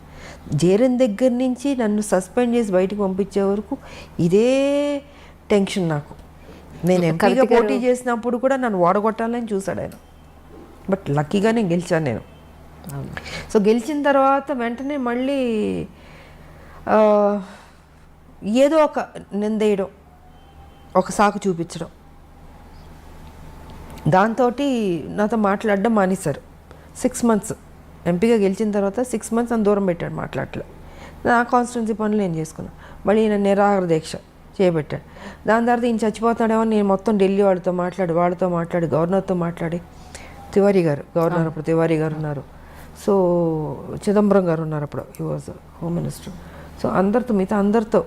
[SPEAKER 2] జేరన్ దగ్గర నుంచి నన్ను సస్పెండ్ చేసి బయటకు పంపించే వరకు ఇదే టెన్షన్ నాకు. నేను ఎంపీగా పోటీ చేసినప్పుడు కూడా నన్ను ఓడగొట్టాలని చూశాడు ఆయన. బట్ లక్కీగా నేను గెలిచాను నేను. సో గెలిచిన తర్వాత వెంటనే మళ్ళీ ఏదో ఒక నిందేయడం, ఒక సాకు చూపించడం, దాంతో నాతో మాట్లాడడం మానేశారు. 6 months ఎంపీగా గెలిచిన తర్వాత 6 months అని దూరం పెట్టాడు మాట్లాడలే. నా కాన్స్టిట్యున్సీ పనులు నేను చేసుకున్నాను. మళ్ళీ ఈయన నిరాహార దీక్ష చేపట్టాడు. దాని తర్వాత ఈయన చచ్చిపోతాడేమో నేను మొత్తం ఢిల్లీ వాళ్ళతో మాట్లాడి గవర్నర్తో మాట్లాడి, తివారీ గారు గవర్నర్ అప్పుడు తివారీ గారు ఉన్నారు, సో చిదంబరం గారు ఉన్నారు అప్పుడు, he was home minister. So మిగతా అందరితో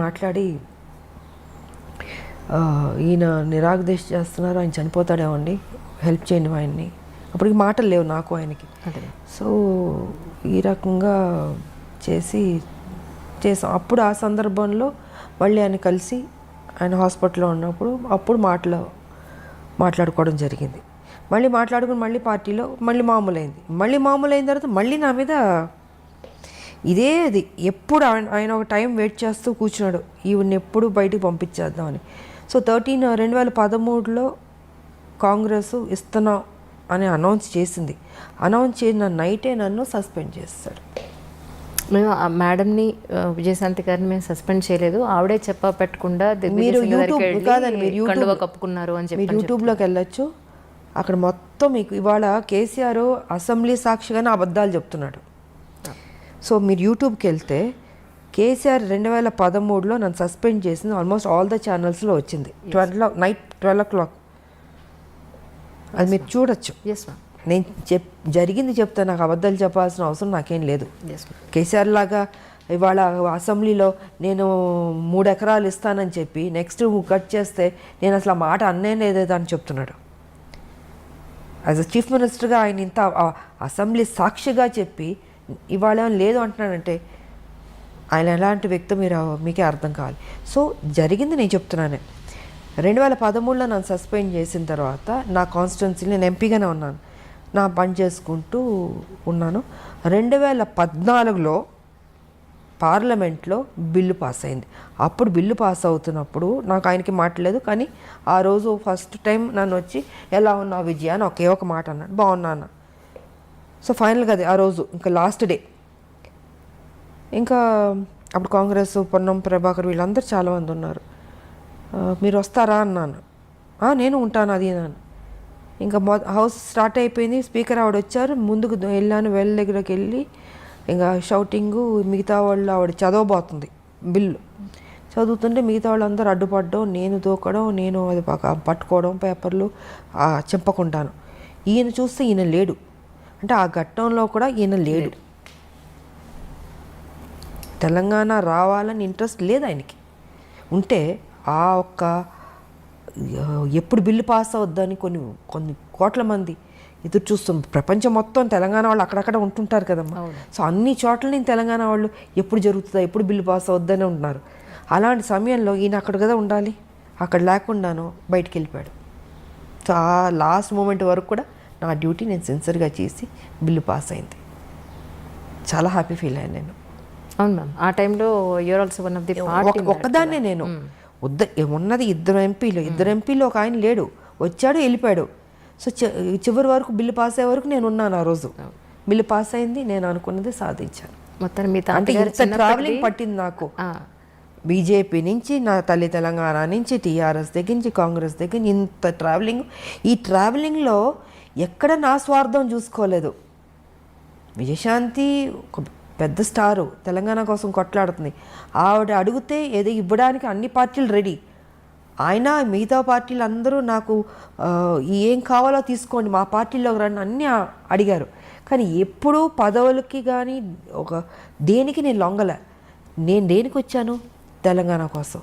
[SPEAKER 2] మాట్లాడి ఈయన నిరాగదీక్ష చేస్తున్నారు, ఆయన చనిపోతాడేమండి, హెల్ప్ చేయండి ఆయన్ని. అప్పటికి మాటలు లేవు నాకు ఆయనకి. సో ఈ రకంగా చేసాం. అప్పుడు ఆ సందర్భంలో మళ్ళీ ఆయన కలిసి ఆయన హాస్పిటల్లో ఉన్నప్పుడు అప్పుడు మాట్లాడుకోవడం జరిగింది. మళ్ళీ మాట్లాడుకుని మళ్ళీ పార్టీలో మళ్ళీ మామూలు అయిన తర్వాత మళ్ళీ నా మీద ఇదే అది ఎప్పుడు ఆయన ఒక టైం వెయిట్ చేస్తూ కూర్చున్నాడు, ఈవిని ఎప్పుడు బయటికి పంపించేద్దామని. సో 2013లో కాంగ్రెస్ ఇస్తున్నాం అని అనౌన్స్ చేసిన నైటే నన్ను సస్పెండ్ చేస్తాడు.
[SPEAKER 1] మేము ఆ మేడంని విజయశాంతి గారిని మేము సస్పెండ్ చేయలేదు, ఆవిడే పెట్టకుండా
[SPEAKER 2] మీరు యూట్యూబ్
[SPEAKER 1] కప్పుకున్నారు అని చెప్పి
[SPEAKER 2] మీరు యూట్యూబ్లోకి వెళ్ళొచ్చు. అక్కడ మొత్తం మీకు ఇవాళ కేసీఆర్ అసెంబ్లీ సాక్షిగానే అబద్ధాలు చెప్తున్నాడు. సో మీరు యూట్యూబ్కి వెళ్తే కేసీఆర్ 2013లో నన్ను సస్పెండ్ చేసింది ఆల్మోస్ట్ ఆల్ ద ఛానల్స్లో వచ్చింది. నైట్ 12 o'clock అది మీరు చూడొచ్చు. నేను జరిగింది చెప్తా, నాకు అబద్ధాలు చెప్పాల్సిన అవసరం నాకేం లేదు. కేసీఆర్ లాగా ఇవాళ అసెంబ్లీలో నేను 3 ఎకరాలు ఇస్తానని చెప్పి నెక్స్ట్ కట్ చేస్తే నేను అసలు ఆ మాట అన్నే లేదేదా అని చెప్తున్నాడు. యాజ్ అ చీఫ్ మినిస్టర్గా ఆయన ఇంత అసెంబ్లీ సాక్షిగా చెప్పి ఇవాళ లేదు అంటున్నాడంటే ఆయన ఎలాంటి వ్యక్తి మీకే అర్థం కావాలి. సో జరిగింది నేను చెప్తున్నాను. 2013లో నన్ను సస్పెండ్ చేసిన తర్వాత నా కాన్స్టిట్యున్సీలో నేను ఎంపీగానే ఉన్నాను, నా పని చేసుకుంటూ ఉన్నాను. 2014లో పార్లమెంట్లో బిల్లు పాస్ అయింది. అప్పుడు బిల్లు పాస్ అవుతున్నప్పుడు నాకు ఆయనకి మాట్లాడలేదు, కానీ ఆ రోజు ఫస్ట్ టైం నన్ను వచ్చి ఎలా ఉన్నావు విజయ అని ఒకే ఒక మాట అన్నాడు, బాగున్నాను. సో ఫైనల్గా అది ఆ రోజు ఇంకా లాస్ట్ డే. ఇంకా అప్పుడు కాంగ్రెస్ పొన్నం ప్రభాకర్ వీళ్ళందరూ చాలామంది ఉన్నారు. మీరు వస్తారా అన్నాను. నేను ఉంటాను అది అన్నాను. ఇంకా హౌస్ స్టార్ట్ అయిపోయింది, స్పీకర్ ఆవిడ వచ్చారు, ముందుకు వెళ్ళాను, వెల్ దగ్గరికి వెళ్ళి ఇంకా షౌటింగు, మిగతా వాళ్ళు ఆవిడ చదవబోతుంది బిల్లు చదువుతుంటే మిగతా వాళ్ళందరూ అడ్డుపడడం, నేను దూకడం, నేను అది పట్టుకోవడం పేపర్లు చింపకుండాను. ఈయన చూస్తే ఈయన లేడు, అంటే ఆ ఘట్టంలో కూడా ఈయన లేడు. తెలంగాణ రావాలని ఇంట్రెస్ట్ లేదు ఆయనకి. ఉంటే ఆ ఒక్క ఎప్పుడు బిల్లు పాస్ అవుద్దని కొన్ని కోట్ల మంది ఎదురు చూస్తాం. ప్రపంచం మొత్తం తెలంగాణ వాళ్ళు అక్కడక్కడ ఉంటుంటారు కదమ్మా. సో అన్ని చోట్ల నేను తెలంగాణ వాళ్ళు ఎప్పుడు జరుగుతుందా, ఎప్పుడు బిల్లు పాస్ అవుద్దని ఉంటున్నారు. అలాంటి సమయంలో ఈయన అక్కడ కదా ఉండాలి, అక్కడ లేకుండాను బయటికి వెళ్ళిపోయాడు. సో ఆ లాస్ట్ మూమెంట్ వరకు కూడా నా డ్యూటీ నేను సిన్సియర్గా చేసి బిల్లు పాస్ అయింది. చాలా హ్యాపీ ఫీల్ అయ్యాను నేను.
[SPEAKER 1] అవును మ్యామ్, ఆ టైంలో you're also one of the party.
[SPEAKER 2] ఒక్కదాన్నే నేను ఉన్నది ఇద్దరు ఎంపీలు ఒక ఆయన లేడు, వచ్చాడు వెళ్ళిపోయాడు. సో చివరి వరకు బిల్లు పాస్ అయ్యే వరకు నేను ఉన్నాను. ఆ రోజు బిల్లు పాస్ అయింది, నేను అనుకున్నది సాధించాను.
[SPEAKER 1] మొత్తం మీ
[SPEAKER 2] అంటే ఇంత ట్రావెలింగ్ పట్టింది నాకు. బీజేపీ నుంచి, నా తల్లి తెలంగాణ నుంచి, టీఆర్ఎస్ దగ్గర నుంచి, కాంగ్రెస్ దగ్గర నుంచి ఇంత ట్రావెలింగ్. ఈ ట్రావెలింగ్లో ఎక్కడ నా స్వార్థం చూసుకోలేదు. విజయశాంతి ఒక పెద్ద స్టారు, తెలంగాణ కోసం కొట్లాడుతుంది. ఆవిడ అడిగితే ఏదో ఇవ్వడానికి అన్ని పార్టీలు రెడీ. ఆయన మిగతా పార్టీలు అందరూ నాకు ఏం కావాలో తీసుకోండి, మా పార్టీలోకి రండి అన్నీ అడిగారు. కానీ ఎప్పుడూ పదవులకి కానీ దేనికి నేను లొంగలే. నేను దేనికి వచ్చాను? తెలంగాణ కోసం.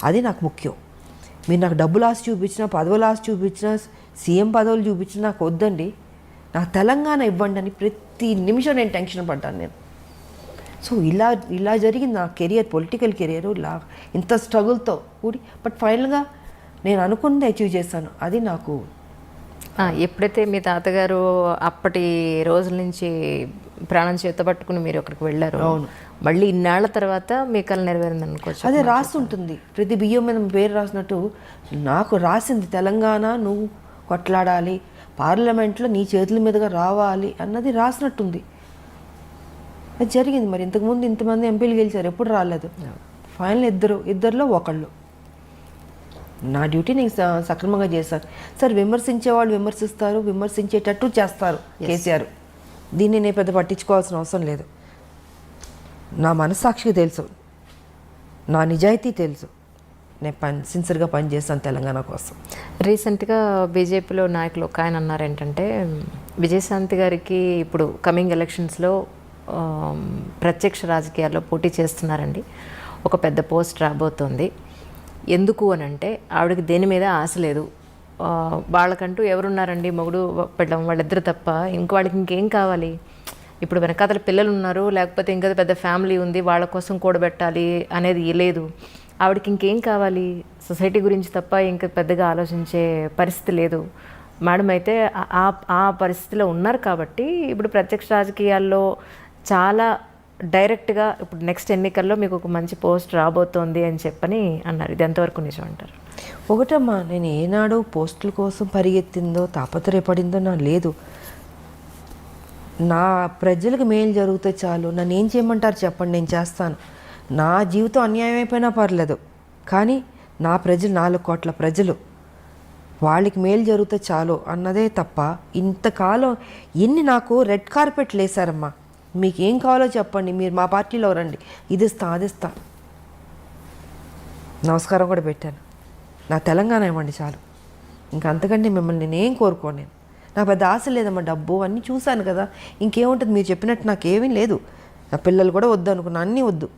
[SPEAKER 2] అది నాకు ముఖ్యం. మీరు నాకు డబ్బులు ఆశ చూపించినా, పదవులు ఆశ చూపించినా, సీఎం పదవులు చూపించినా నాకు వద్దండి. నాకు తెలంగాణ ఇవ్వండి అని ప్రతి నిమిషం నేను టెన్షన్ పడ్డాను నేను. సో ఇలా జరిగింది నా కెరియర్, పొలిటికల్ కెరియర్ ఇంత స్ట్రగుల్తో కూడి. బట్ ఫైనల్గా నేను అనుకున్నది అచీవ్ చేశాను. అది నాకు.
[SPEAKER 1] ఎప్పుడైతే మీ తాతగారు అప్పటి రోజుల నుంచి ప్రాణం చేతపట్టుకుని మీరు అక్కడికి వెళ్ళారు,
[SPEAKER 2] అవును,
[SPEAKER 1] మళ్ళీ ఇన్నాళ్ల తర్వాత మీ కళ నెరవేరింది అనుకోవచ్చు.
[SPEAKER 2] అదే రాసి ఉంటుంది, ప్రతి బియ్యం మీద పేరు రాసినట్టు నాకు రాసింది తెలంగాణ నువ్వు కొట్లాడాలి, పార్లమెంట్లో నీ చేతుల మీదుగా రావాలి అన్నది రాసినట్టుంది. అది జరిగింది. మరి ఇంతకుముందు ఇంతమంది ఎంపీలు గెలిచారు, ఎప్పుడు రాలేదు. ఫైనల్ ఇద్దరిలో ఒకళ్ళు. నా డ్యూటీ నేను సక్రమంగా చేశాను. సార్ విమర్శించే వాళ్ళు విమర్శిస్తారు, విమర్శించేటట్టు చేస్తారు కేసీఆర్. దీన్ని నేను పెద్ద పట్టించుకోవాల్సిన అవసరం లేదు. నా మనస్సాక్షికి తెలుసు, నా నిజాయితీ తెలుసు. నేను సిన్సియర్గా పనిచేస్తాను తెలంగాణ కోసం.
[SPEAKER 1] రీసెంట్గా బీజేపీలో నాయకులు ఒక ఆయన అన్నారు ఏంటంటే, విజయశాంతి గారికి ఇప్పుడు కమింగ్ ఎలక్షన్స్లో ప్రత్యక్ష రాజకీయాల్లో పోటీ చేస్తున్నారండి, ఒక పెద్ద పోస్ట్ రాబోతోంది. ఎందుకు అని అంటే ఆవిడకి దేని మీద ఆశ లేదు, వాళ్ళకంటూ ఎవరున్నారండి, మొగుడు పెళ్ళం వాళ్ళిద్దరు తప్ప వాళ్ళకి ఇంకేం కావాలి. ఇప్పుడు వెనకాతల పిల్లలు ఉన్నారు, లేకపోతే ఇంకా పెద్ద ఫ్యామిలీ ఉంది, వాళ్ళ కోసం కూడబెట్టాలి అనేది లేదు. ఆవిడకి ఇంకేం కావాలి, సొసైటీ గురించి తప్ప ఇంకా పెద్దగా ఆలోచించే పరిస్థితి లేదు. మేడం అయితే ఆ పరిస్థితిలో ఉన్నారు కాబట్టి ఇప్పుడు ప్రత్యక్ష రాజకీయాల్లో చాలా డైరెక్ట్గా ఇప్పుడు నెక్స్ట్ ఎన్నికల్లో మీకు ఒక మంచి పోస్ట్ రాబోతోంది అని చెప్పని అన్నారు. ఇది ఎంతవరకు నిజం అంటారు?
[SPEAKER 2] ఒకటమ్మా, నేను ఏనాడు పోస్టుల కోసం పరిగెత్తిందో తాపత్రయపడిందో నా లేదు. నా ప్రజలకు మేలు జరిగితే చాలు, నన్ను ఏం చేయమంటారు చెప్పండి, నేను చేస్తాను. నా జీవితం అన్యాయం అయిపోయినా పర్లేదు, కానీ నా ప్రజలు 4 కోట్ల ప్రజలు, వాళ్ళకి మేలు జరిగితే చాలు అన్నదే తప్ప ఇంతకాలం నాకు రెడ్ కార్పెట్లు వేశారమ్మా. మీకు ఏం కావాలో చెప్పండి, మీరు మా పార్టీలో రండి, ఇది ఇస్తా అది ఇస్తా. నమస్కారం కూడా పెట్టాను. నా తెలంగాణ ఇవ్వండి చాలు, ఇంకా అంతకంటే మిమ్మల్ని నేనేం కోరుకోను. నేను నాకు పెద్ద ఆశ లేదమ్మా, డబ్బు అన్నీ చూశాను కదా, ఇంకేముంటుంది. మీరు చెప్పినట్టు నాకేమీ లేదు, నా పిల్లలు కూడా వద్దు అనుకున్నా, అన్నీ వద్దు,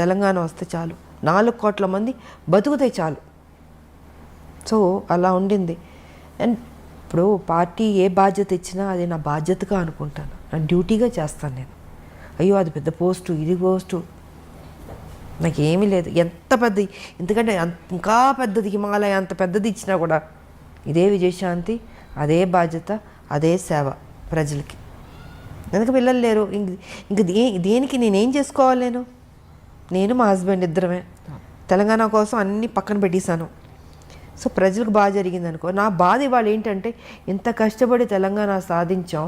[SPEAKER 2] తెలంగాణ వస్తే చాలు, 4 కోట్ల మంది బతుకుతాయి చాలు. సో అలా ఉండింది. అండ్ ఇప్పుడు పార్టీ ఏ బాధ్యత ఇచ్చినా అది నా బాధ్యతగా అనుకుంటాను, నా డ్యూటీగా చేస్తాను నేను. అయ్యో అది పెద్ద పోస్టు, ఇది పోస్టు, నాకేమీ లేదు. ఎంత పెద్దది, ఎందుకంటే ఇంకా పెద్దది, హిమాలయ అంత పెద్దది ఇచ్చినా కూడా ఇదే విజయశాంతి, అదే బాధ్యత, అదే సేవ ప్రజలకి. ఎందుకు పిల్లలు లేరు, ఇంక దేనికి నేనేం చేసుకోవాలి? నేను మా హస్బెండ్ ఇద్దరమే తెలంగాణ కోసం అన్నీ పక్కన పెట్టేశాను. సో ప్రజలకు బాగా జరిగింది అనుకో. నా బాధ ఇవాళ ఏంటంటే, ఇంత కష్టపడి తెలంగాణ సాధించాం,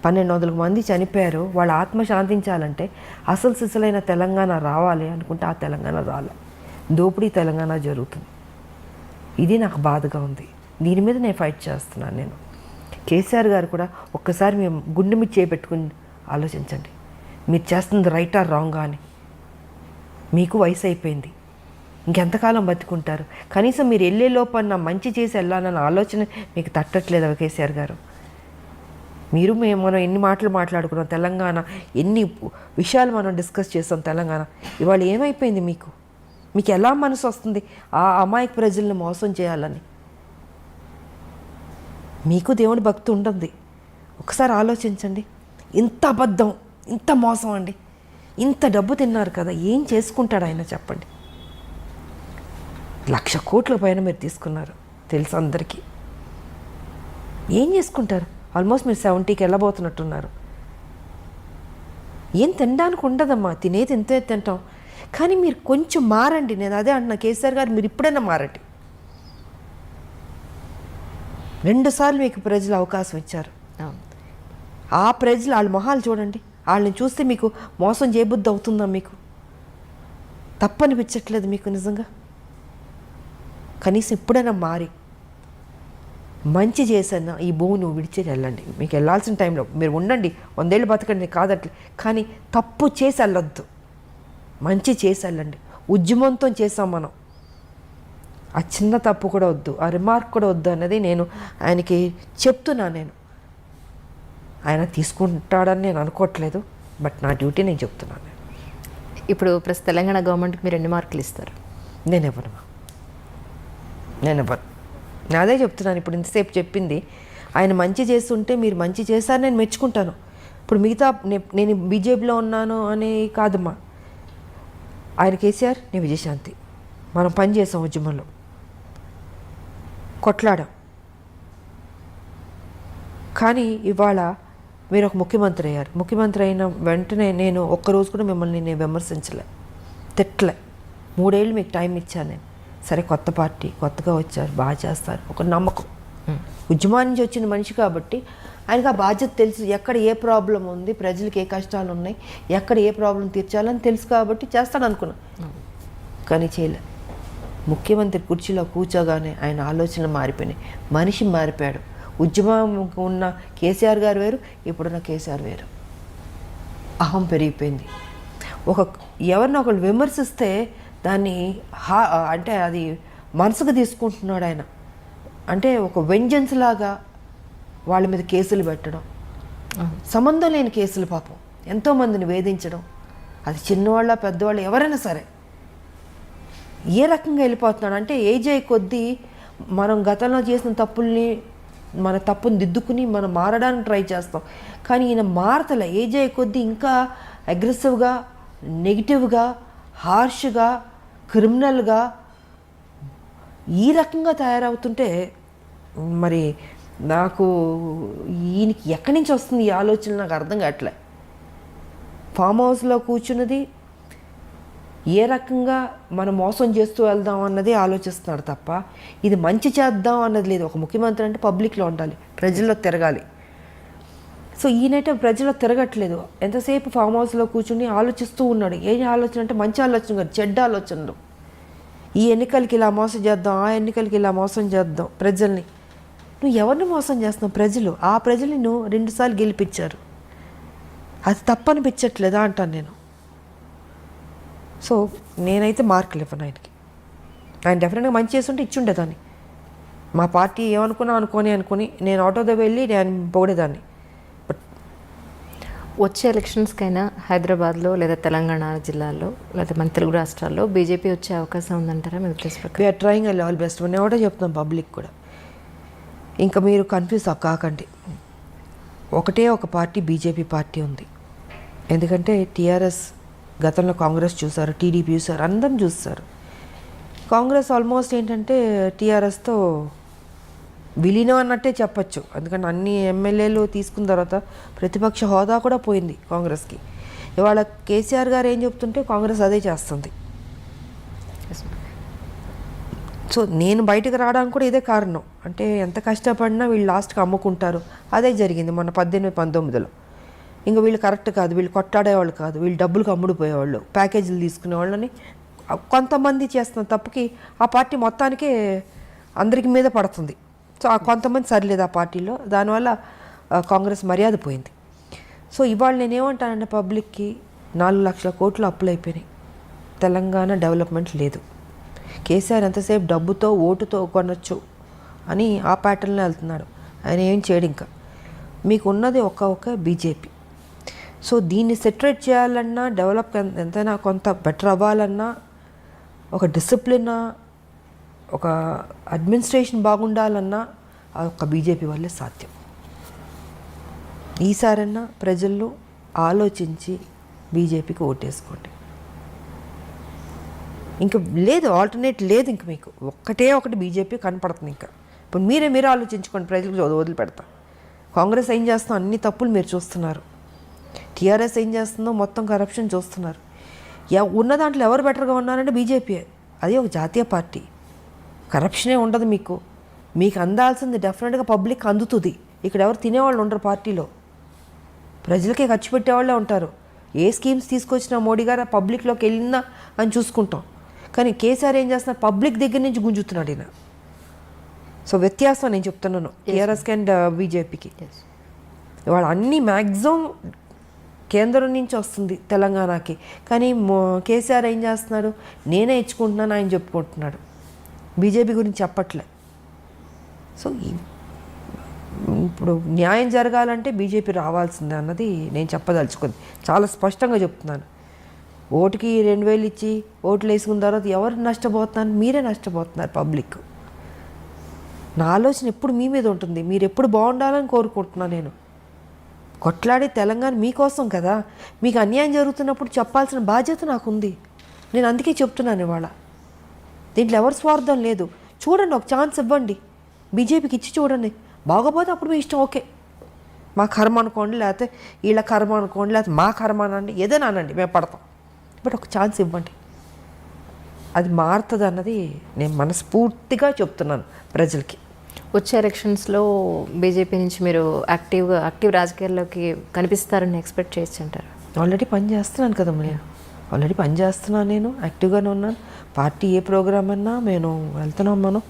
[SPEAKER 2] 1200 మంది చనిపోయారు, వాళ్ళ ఆత్మ శాంతించాలంటే అసలు సిసలైన తెలంగాణ రావాలి అనుకుంటే ఆ తెలంగాణ రాలే, దోపిడీ తెలంగాణ జరుగుతుంది. ఇది నాకు బాధగా ఉంది. దీని మీద నేను ఫైట్ చేస్తున్నాను. నేను కేసీఆర్ గారు కూడా ఒక్కసారి మేము గుండె మీద చేపెట్టుకుని ఆలోచించండి, మీరు చేస్తుంది రైటా రాంగా అని. మీకు వయసు అయిపోయింది, ఇంకెంతకాలం బతుకుంటారు? కనీసం మీరు వెళ్ళే లోపల మంచి చేసి వెళ్ళాలన్న ఆలోచన మీకు తట్టట్లేదు కేసీఆర్ గారు. మనం ఎన్ని మాటలు మాట్లాడుకున్నాం తెలంగాణ, ఎన్ని విషయాలు మనం డిస్కస్ చేస్తాం తెలంగాణ. ఇవాళ ఏమైపోయింది? మీకు ఎలా మనసు వస్తుంది ఆ అమాయక ప్రజలను మోసం చేయాలని? మీకు దేవుడి భక్తి ఉంటుంది, ఒకసారి ఆలోచించండి. ఇంత అబద్ధం, ఇంత మోసం అండి, ఇంత డబ్బు తిన్నారు కదా, ఏం చేసుకుంటాడు ఆయన చెప్పండి? 1,00,000 కోట్ల పైన మీరు తీసుకున్నారు తెలుసు అందరికీ. ఏం చేసుకుంటారు? ఆల్మోస్ట్ మీరు 70కి వెళ్ళబోతున్నట్టున్నారు. ఏం తినడానికి ఉండదమ్మా, తినేది ఎంతో తింటాం. కానీ మీరు కొంచెం మారండి. నేను అదే అంటున్నా, కేసీఆర్ గారు మీరు ఇప్పుడైనా మారండి. 2 సార్లు మీకు ప్రజలు అవకాశం ఇచ్చారు. ఆ ప్రజలు వాళ్ళ మొహాలు చూడండి. వాళ్ళని చూస్తే మీకు మోసం చేయబుద్ధి అవుతుందా? మీకు తప్పనిపించట్లేదు మీకు నిజంగా? కనీసం ఇప్పుడైనా మారి మంచి చేసన్నా ఈ భూమి నువ్వు విడిచేది వెళ్ళండి. మీకు వెళ్ళాల్సిన టైంలో మీరు ఉండండి, 100 ఏళ్ళు బతకండి కాదట్లే, కానీ తప్పు చేసి వెళ్ళొద్దు, మంచి చేసి వెళ్ళండి. ఉద్యమంతో చేసాం మనం, ఆ చిన్న తప్పు కూడా వద్దు, ఆ రిమార్క్ కూడా వద్దు అన్నది నేను ఆయనకి చెప్తున్నా. నేను ఆయన తీసుకుంటాడని నేను అనుకోవట్లేదు, బట్ నా డ్యూటీ నేను చెప్తున్నాను.
[SPEAKER 1] ఇప్పుడు ప్రస్తుత తెలంగాణ గవర్నమెంట్కి మీరు ఎన్ని మార్కులు ఇస్తారు?
[SPEAKER 2] నేను ఇవ్వను. నేను అదే చెప్తున్నాను. ఇప్పుడు ఇంతసేపు చెప్పింది ఆయన మంచి చేస్తుంటే మీరు మంచి చేశారు, నేను మెచ్చుకుంటాను. ఇప్పుడు మిగతా నేను బీజేపీలో ఉన్నాను అని కాదమ్మా. ఆయన కేసీఆర్, నేను విజయశాంతి, మనం పని చేసాం, ఉద్యమంలో కొట్లాడాం. కానీ ఇవాళ మీరు ఒక ముఖ్యమంత్రి అయ్యారు. ముఖ్యమంత్రి అయిన వెంటనే నేను ఒక్కరోజు కూడా మిమ్మల్ని నేను విమర్శించలే, తిట్టలే. 3 ఏళ్ళు మీకు టైం ఇచ్చాను నేను. సరే, కొత్త పార్టీ, కొత్తగా వచ్చారు, బాగా చేస్తారు, ఒక నమ్మకం. ఉద్యమాన్ని నుంచి వచ్చిన మనిషి కాబట్టి ఆయనకు ఆ బాధ్యత తెలుసు. ఎక్కడ ఏ ప్రాబ్లం ఉంది, ప్రజలకు ఏ కష్టాలు ఉన్నాయి, ఎక్కడ ఏ ప్రాబ్లం తీర్చాలని తెలుసు కాబట్టి చేస్తాడు అనుకున్నా. కానీ చేయలే. ముఖ్యమంత్రి కుర్చీలో కూర్చోగానే ఆయన ఆలోచనలు మారిపోయినాయి, మనిషి మారిపోయాడు. ఉద్యమం ఉన్న కేసీఆర్ గారు వేరు, ఇప్పుడున్న కేసీఆర్ వేరు. అహం పెరిగిపోయింది. ఎవరిని ఒకళ్ళు విమర్శిస్తే దాన్ని అంటే అది మనసుకు తీసుకుంటున్నాడు ఆయన. అంటే ఒక వెంజన్స్ లాగా వాళ్ళ మీద కేసులు పెట్టడం, సంబంధం లేని కేసులు, పాపం ఎంతోమందిని వేధించడం. అది చిన్నవాళ్ళ పెద్దవాళ్ళు ఎవరైనా సరే ఏ రకంగా వెళ్ళిపోతున్నాడు అంటే, ఏజ్ అయ్యే కొద్దీ మనం గతంలో చేసిన తప్పుల్ని, మన తప్పుని దిద్దుకుని మనం మారడానికి ట్రై చేస్తాం. కానీ ఈయన మారతలే. ఏజ్ అయ్యే కొద్దీ ఇంకా అగ్రెసివ్గా, నెగిటివ్గా, హార్ష్గా, క్రిమినల్గా ఈ రకంగా తయారవుతుంటే మరి నాకు ఈయనకి ఎక్కడి నుంచి వస్తుంది ఈ ఆలోచన నాకు అర్థం కావట్లే. ఫామ్ హౌస్లో కూర్చున్నది ఏ రకంగా మనం మోసం చేస్తూ వెళ్దాం అన్నది ఆలోచిస్తున్నాడు తప్ప ఇది మంచి చేద్దాం అన్నది లేదు. ఒక ముఖ్యమంత్రి అంటే పబ్లిక్లో ఉండాలి, ప్రజల్లో తిరగాలి. సో ఈయనైతే ప్రజల్లో తిరగట్లేదు. ఎంతసేపు ఫామ్ హౌస్లో కూర్చుని ఆలోచిస్తూ ఉన్నాడు. ఏ ఆలోచన అంటే మంచి ఆలోచన కాదు, చెడ్డ ఆలోచనలు. ఈ ఎన్నికలకి ఇలా మోసం చేద్దాం, ఆ ఎన్నికలకి ఇలా మోసం చేద్దాం ప్రజల్ని. నువ్వు ఎవరిని మోసం చేస్తున్నావు? ప్రజలు. ఆ ప్రజల్ని నువ్వు 2 సార్లు గెలిపించారు. అది తప్పనిపించట్లేదా అంటాను నేను. సో నేనైతే మార్కులు ఇవ్వను ఆయనకి. ఆయన డెఫినెట్గా మంచి చేస్తుంటే ఇచ్చుండేదాన్ని. మా పార్టీ ఏమనుకున్నా అనుకొని నేను ఆటోతో వెళ్ళి నేను పొగిడేదాన్ని. బట్
[SPEAKER 1] వచ్చే ఎలక్షన్స్కైనా హైదరాబాద్లో లేదా తెలంగాణ జిల్లాలో లేదా మన తెలుగు రాష్ట్రాల్లో బీజేపీ వచ్చే అవకాశం ఉందంటారా మీ ఉద్దేశం ప్రకారం?
[SPEAKER 2] We're trying all best. నేను ఒకటే చెప్తున్నాను పబ్లిక్ కూడా, ఇంకా మీరు కన్ఫ్యూజ్ కాకండి. ఒకటే ఒక పార్టీ బీజేపీ పార్టీ ఉంది. ఎందుకంటే టీఆర్ఎస్ గతంలో కాంగ్రెస్ చూసారు, టీడీపీ చూసారు, అందరం చూస్తారు. కాంగ్రెస్ ఆల్మోస్ట్ ఏంటంటే టీఆర్ఎస్తో విలీనం అన్నట్టే చెప్పచ్చు. ఎందుకంటే అన్ని ఎమ్మెల్యేలు తీసుకున్న తర్వాత ప్రతిపక్ష హోదా కూడా పోయింది కాంగ్రెస్కి. ఇవాళ కేసీఆర్ గారు ఏం చెప్తుంటే కాంగ్రెస్ అదే చేస్తుంది. సో నేను బయటకు రావడానికి కూడా ఇదే కారణం. అంటే ఎంత కష్టపడినా వీళ్ళు లాస్ట్కి అమ్ముకుంటారు. అదే జరిగింది మొన్న 18-19లో. ఇంకా వీళ్ళు కరెక్ట్ కాదు, వీళ్ళు కొట్టాడేవాళ్ళు కాదు, వీళ్ళు డబ్బులకు అమ్ముడుపోయేవాళ్ళు, ప్యాకేజీలు తీసుకునేవాళ్ళని కొంతమంది చేస్తున్న తప్పుకి ఆ పార్టీ మొత్తానికే అందరికి మీద పడుతుంది. సో ఆ కొంతమంది సరిలేదు ఆ పార్టీలో, దానివల్ల కాంగ్రెస్ మర్యాద పోయింది. సో ఇవాళ నేనేమంటానంటే పబ్లిక్కి 4 లక్షల కోట్లు అప్పులు అయిపోయినాయి. తెలంగాణ డెవలప్మెంట్ లేదు. కేసీఆర్ ఎంతసేపు డబ్బుతో ఓటుతో కొనొచ్చు అని ఆ ప్యాటర్న్లో వెళ్తున్నాడు. ఆయన ఏం చేయడు. ఇంకా మీకు ఉన్నది ఒక బీజేపీ. సో దీన్ని సెటరేట్ చేయాలన్నా, డెవలప్ ఎంతైనా కొంత బెటర్ అవ్వాలన్నా, ఒక డిసిప్లిన్, ఒక అడ్మినిస్ట్రేషన్ బాగుండాలన్నా ఆ ఒక్క బీజేపీ వల్లే సాధ్యం. ఈసారన్నా ప్రజల్లో ఆలోచించి బీజేపీకి ఓటేసుకోండి. ఇంకా లేదు, ఆల్టర్నేట్ లేదు. ఇంక మీకు ఒకటి బీజేపీ కనపడుతుంది. ఇంకా ఇప్పుడు మీరే ఆలోచించుకోండి. ప్రజలకు వదిలిపెడతా. కాంగ్రెస్ ఏం చేస్తుందో అన్ని తప్పులు మీరు చూస్తున్నారు. టీఆర్ఎస్ ఏం చేస్తుందో మొత్తం కరప్షన్ చూస్తున్నారు. ఉన్న దాంట్లో ఎవరు బెటర్గా ఉన్నారంటే బీజేపీ. అది ఒక జాతీయ పార్టీ. కరప్షనే ఉండదు మీకు అందాల్సింది డెఫినెట్గా పబ్లిక్ అందుతుంది. ఇక్కడ ఎవరు తినేవాళ్ళు ఉండరు పార్టీలో, ప్రజలకే ఖర్చు పెట్టేవాళ్ళే ఉంటారు. ఏ స్కీమ్స్ తీసుకొచ్చినా మోడీ గారు పబ్లిక్లోకి వెళ్ళిందా అని చూసుకుంటాం. కానీ కేసీఆర్ ఏం చేస్తున్నారు, పబ్లిక్ దగ్గర నుంచి గుంజుతున్నాడు ఈయన. సో వ్యత్యాసం నేను చెప్తున్నాను టీఆర్ఎస్కి అండ్ బీజేపీకి. ఇవాళ అన్నీ మ్యాక్సిమం కేంద్రం నుంచి వస్తుంది తెలంగాణకి. కానీ కేసీఆర్ ఏం చేస్తున్నాడు, నేనే ఇచ్చుకుంటున్నాను ఆయన చెప్పుకుంటున్నాడు, బీజేపీ గురించి చెప్పట్లే. సో ఇప్పుడు న్యాయం జరగాలంటే బీజేపీ రావాల్సిందే అన్నది నేను చెప్పదలుచుకుంది. చాలా స్పష్టంగా చెప్తున్నాను. ఓటుకి 2000 ఇచ్చి ఓట్లు వేసుకున్న తర్వాత ఎవరు నష్టపోతున్నారు, మీరే నష్టపోతున్నారు పబ్లిక్. నా ఆలోచన ఎప్పుడు మీ మీద ఉంటుంది, మీరు ఎప్పుడు బాగుండాలని కోరుకుంటున్నాను నేను. కొట్లాడే తెలంగాణ మీకోసం కదా. మీకు అన్యాయం జరుగుతున్నప్పుడు చెప్పాల్సిన బాధ్యత నాకుంది. నేను అందుకే చెప్తున్నాను ఇవాళ. దీంట్లో ఎవరి స్వార్థం లేదు. చూడండి, ఒక ఛాన్స్ ఇవ్వండి, బీజేపీకి ఇచ్చి చూడండి. బాగోపోతే అప్పుడు మీ ఇష్టం, ఓకే మా కర్మ అనుకోండి, లేకపోతే వీళ్ళ కర్మ అనుకోండి, లేకపోతే మా కర్మ అనండి, ఏదైనా అనండి, మేము పడతాం. బట్ ఒక ఛాన్స్ ఇవ్వండి, అది మారుతుంది అన్నది నేను మనస్ఫూర్తిగా చెప్తున్నాను ప్రజలకి.
[SPEAKER 1] వచ్చే ఎలక్షన్స్లో బీజేపీ నుంచి మీరు యాక్టివ్ రాజకీయాల్లోకి కనిపిస్తారని ఎక్స్పెక్ట్ చేయొచ్చు అంటారు?
[SPEAKER 2] ఆల్రెడీ పని చేస్తున్నాను కదా నేను, నేను యాక్టివ్గానే ఉన్నాను. పార్టీ ఏ ప్రోగ్రామ్ అన్నా నేను వెళ్తున్నాం.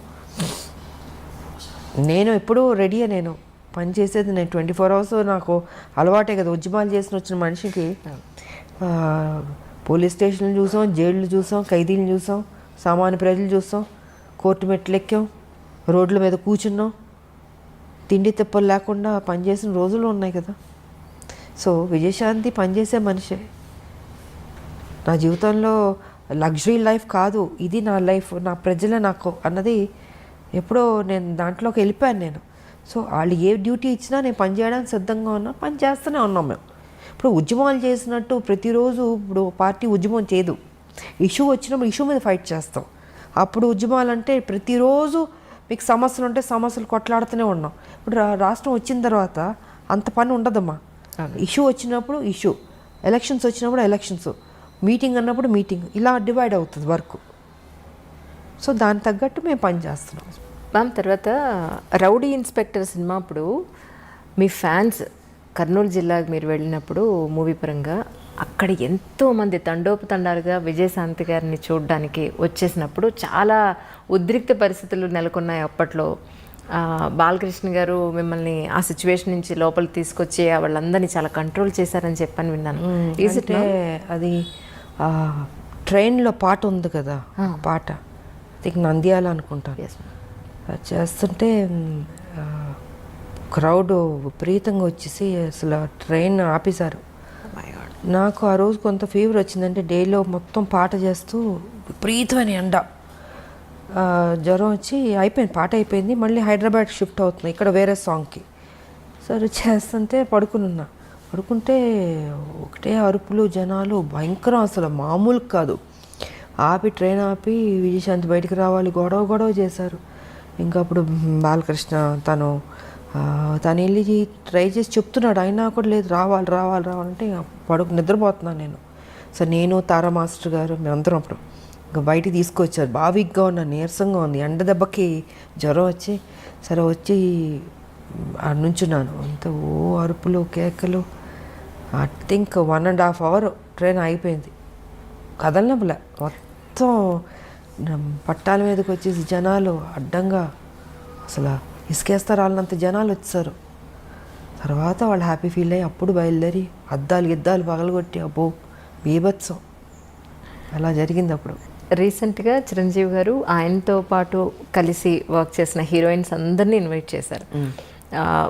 [SPEAKER 2] నేను ఎప్పుడూ రెడీయే. నేను పని చేసేది నేను 24 hours నాకు అలవాటే కదా. ఉద్యమాలు చేసిన వచ్చిన మనిషికి పోలీస్ స్టేషన్లు చూసాం, జైళ్ళు చూసాం, ఖైదీలు చూసాం, సామాన్య ప్రజలు చూసాం, కోర్టు మెట్లు ఎక్కాం, రోడ్ల మీద కూర్చున్నాం, తిండి తిప్పలు లేకుండా పనిచేసిన రోజులు ఉన్నాయి కదా. సో విజయశాంతి పనిచేసే మనిషే. నా జీవితంలో లగ్జరీ లైఫ్ కాదు ఇది, నా లైఫ్, నా ప్రజలే నాకు అన్నది ఎప్పుడో నేను దాంట్లోకి వెళ్ళిపోయాను నేను. సో వాళ్ళు ఏ డ్యూటీ ఇచ్చినా నేను పని చేయడానికి సిద్ధంగా ఉన్నాను, పని చేస్తూనే ఉన్నాం మేము. ఇప్పుడు ఉద్యమాలు చేసినట్టు ప్రతిరోజు ఇప్పుడు పార్టీ ఉద్యమం చేయదు. ఇష్యూ వచ్చినప్పుడు ఇష్యూ మీద ఫైట్ చేస్తాం. అప్పుడు ఉద్యమాలు అంటే ప్రతిరోజు మీకు సమస్యలు ఉంటే సమస్యలు కొట్లాడుతూనే ఉన్నాం. ఇప్పుడు రాష్ట్రం వచ్చిన తర్వాత అంత పని ఉండదమ్మా. ఇష్యూ వచ్చినప్పుడు ఇష్యూ, ఎలక్షన్స్ వచ్చినప్పుడు ఎలక్షన్స్, మీటింగ్ అన్నప్పుడు మీటింగ్, ఇలా డివైడ్ అవుతుంది వర్క్. సో దానికి తగ్గట్టు మేము పని చేస్తున్నాం.
[SPEAKER 1] మ్యామ్, తర్వాత రౌడీ ఇన్స్పెక్టర్ సినిమా అప్పుడు మీ ఫ్యాన్స్ కర్నూలు జిల్లాకు మీరు వెళ్ళినప్పుడు మూవీ పరంగా అక్కడ ఎంతోమంది తండోపతండాలుగా విజయశాంతి గారిని చూడడానికి వచ్చేసినప్పుడు చాలా ఉద్రిక్త పరిస్థితులు నెలకొన్నాయి అప్పట్లో. బాలకృష్ణ గారు మిమ్మల్ని ఆ సిచ్యువేషన్ నుంచి లోపలికి తీసుకొచ్చి వాళ్ళందరినీ చాలా కంట్రోల్ చేశారని చెప్పని విన్నాను.
[SPEAKER 2] అంటే అది ట్రైన్లో పాట ఉంది కదా, పాట ఇది నంద్యాల అనుకుంటాను. అది చేస్తుంటే క్రౌడ్ విపరీతంగా వచ్చేసి అసలు ట్రైన్ ఆపేశారు. నాకు ఆ రోజు కొంత ఫీవర్ వచ్చిందంటే డేలో మొత్తం పాట చేస్తూ విపరీతమైన ఎండ, జ్వరం వచ్చి అయిపోయింది, పాట అయిపోయింది. మళ్ళీ హైదరాబాద్ షిఫ్ట్ అవుతుంది ఇక్కడ వేరే సాంగ్కి. సరే చేస్తుంటే పడుకుంటే ఒకటే అరుపులు, జనాలు భయంకరం, అసలు మామూలు కాదు. ట్రైన్ ఆపి విజయశాంతి బయటికి రావాలి, గొడవ చేశారు. ఇంకా అప్పుడు బాలకృష్ణ తను వెళ్ళి ట్రై చేసి చెప్తున్నాడు, అయినా కూడా లేదు, రావాలంటే నిద్రపోతున్నాను నేను. సో నేను, తారా మాస్టర్ గారు మేమందరం అప్పుడు ఇంకా బయటికి తీసుకొచ్చారు. బాగా వీక్గా ఉన్నాను, నీరసంగా ఉంది, ఎండ దెబ్బకి జ్వరం వచ్చి సరే వచ్చి నుంచున్నాను. అంత అరుపులు కేకలు. ఐ థింక్ 1.5 hours ట్రైన్ అయిపోయింది, కదలనప్పులే. మొత్తం పట్టాల మీదకి వచ్చేసి జనాలు అడ్డంగా అసలు ఇసుకేస్తారు వాళ్ళంత జనాలు వచ్చారు. తర్వాత వాళ్ళు హ్యాపీ ఫీల్ అయ్యి అప్పుడు బయలుదేరి గిద్దాలు పగలగొట్టి అబ్బో బీభత్సం అలా జరిగింది. అప్పుడు
[SPEAKER 1] రీసెంట్గా చిరంజీవి గారు ఆయనతో పాటు కలిసి వర్క్ చేసిన హీరోయిన్స్ అందరినీ ఇన్వైట్ చేశారు.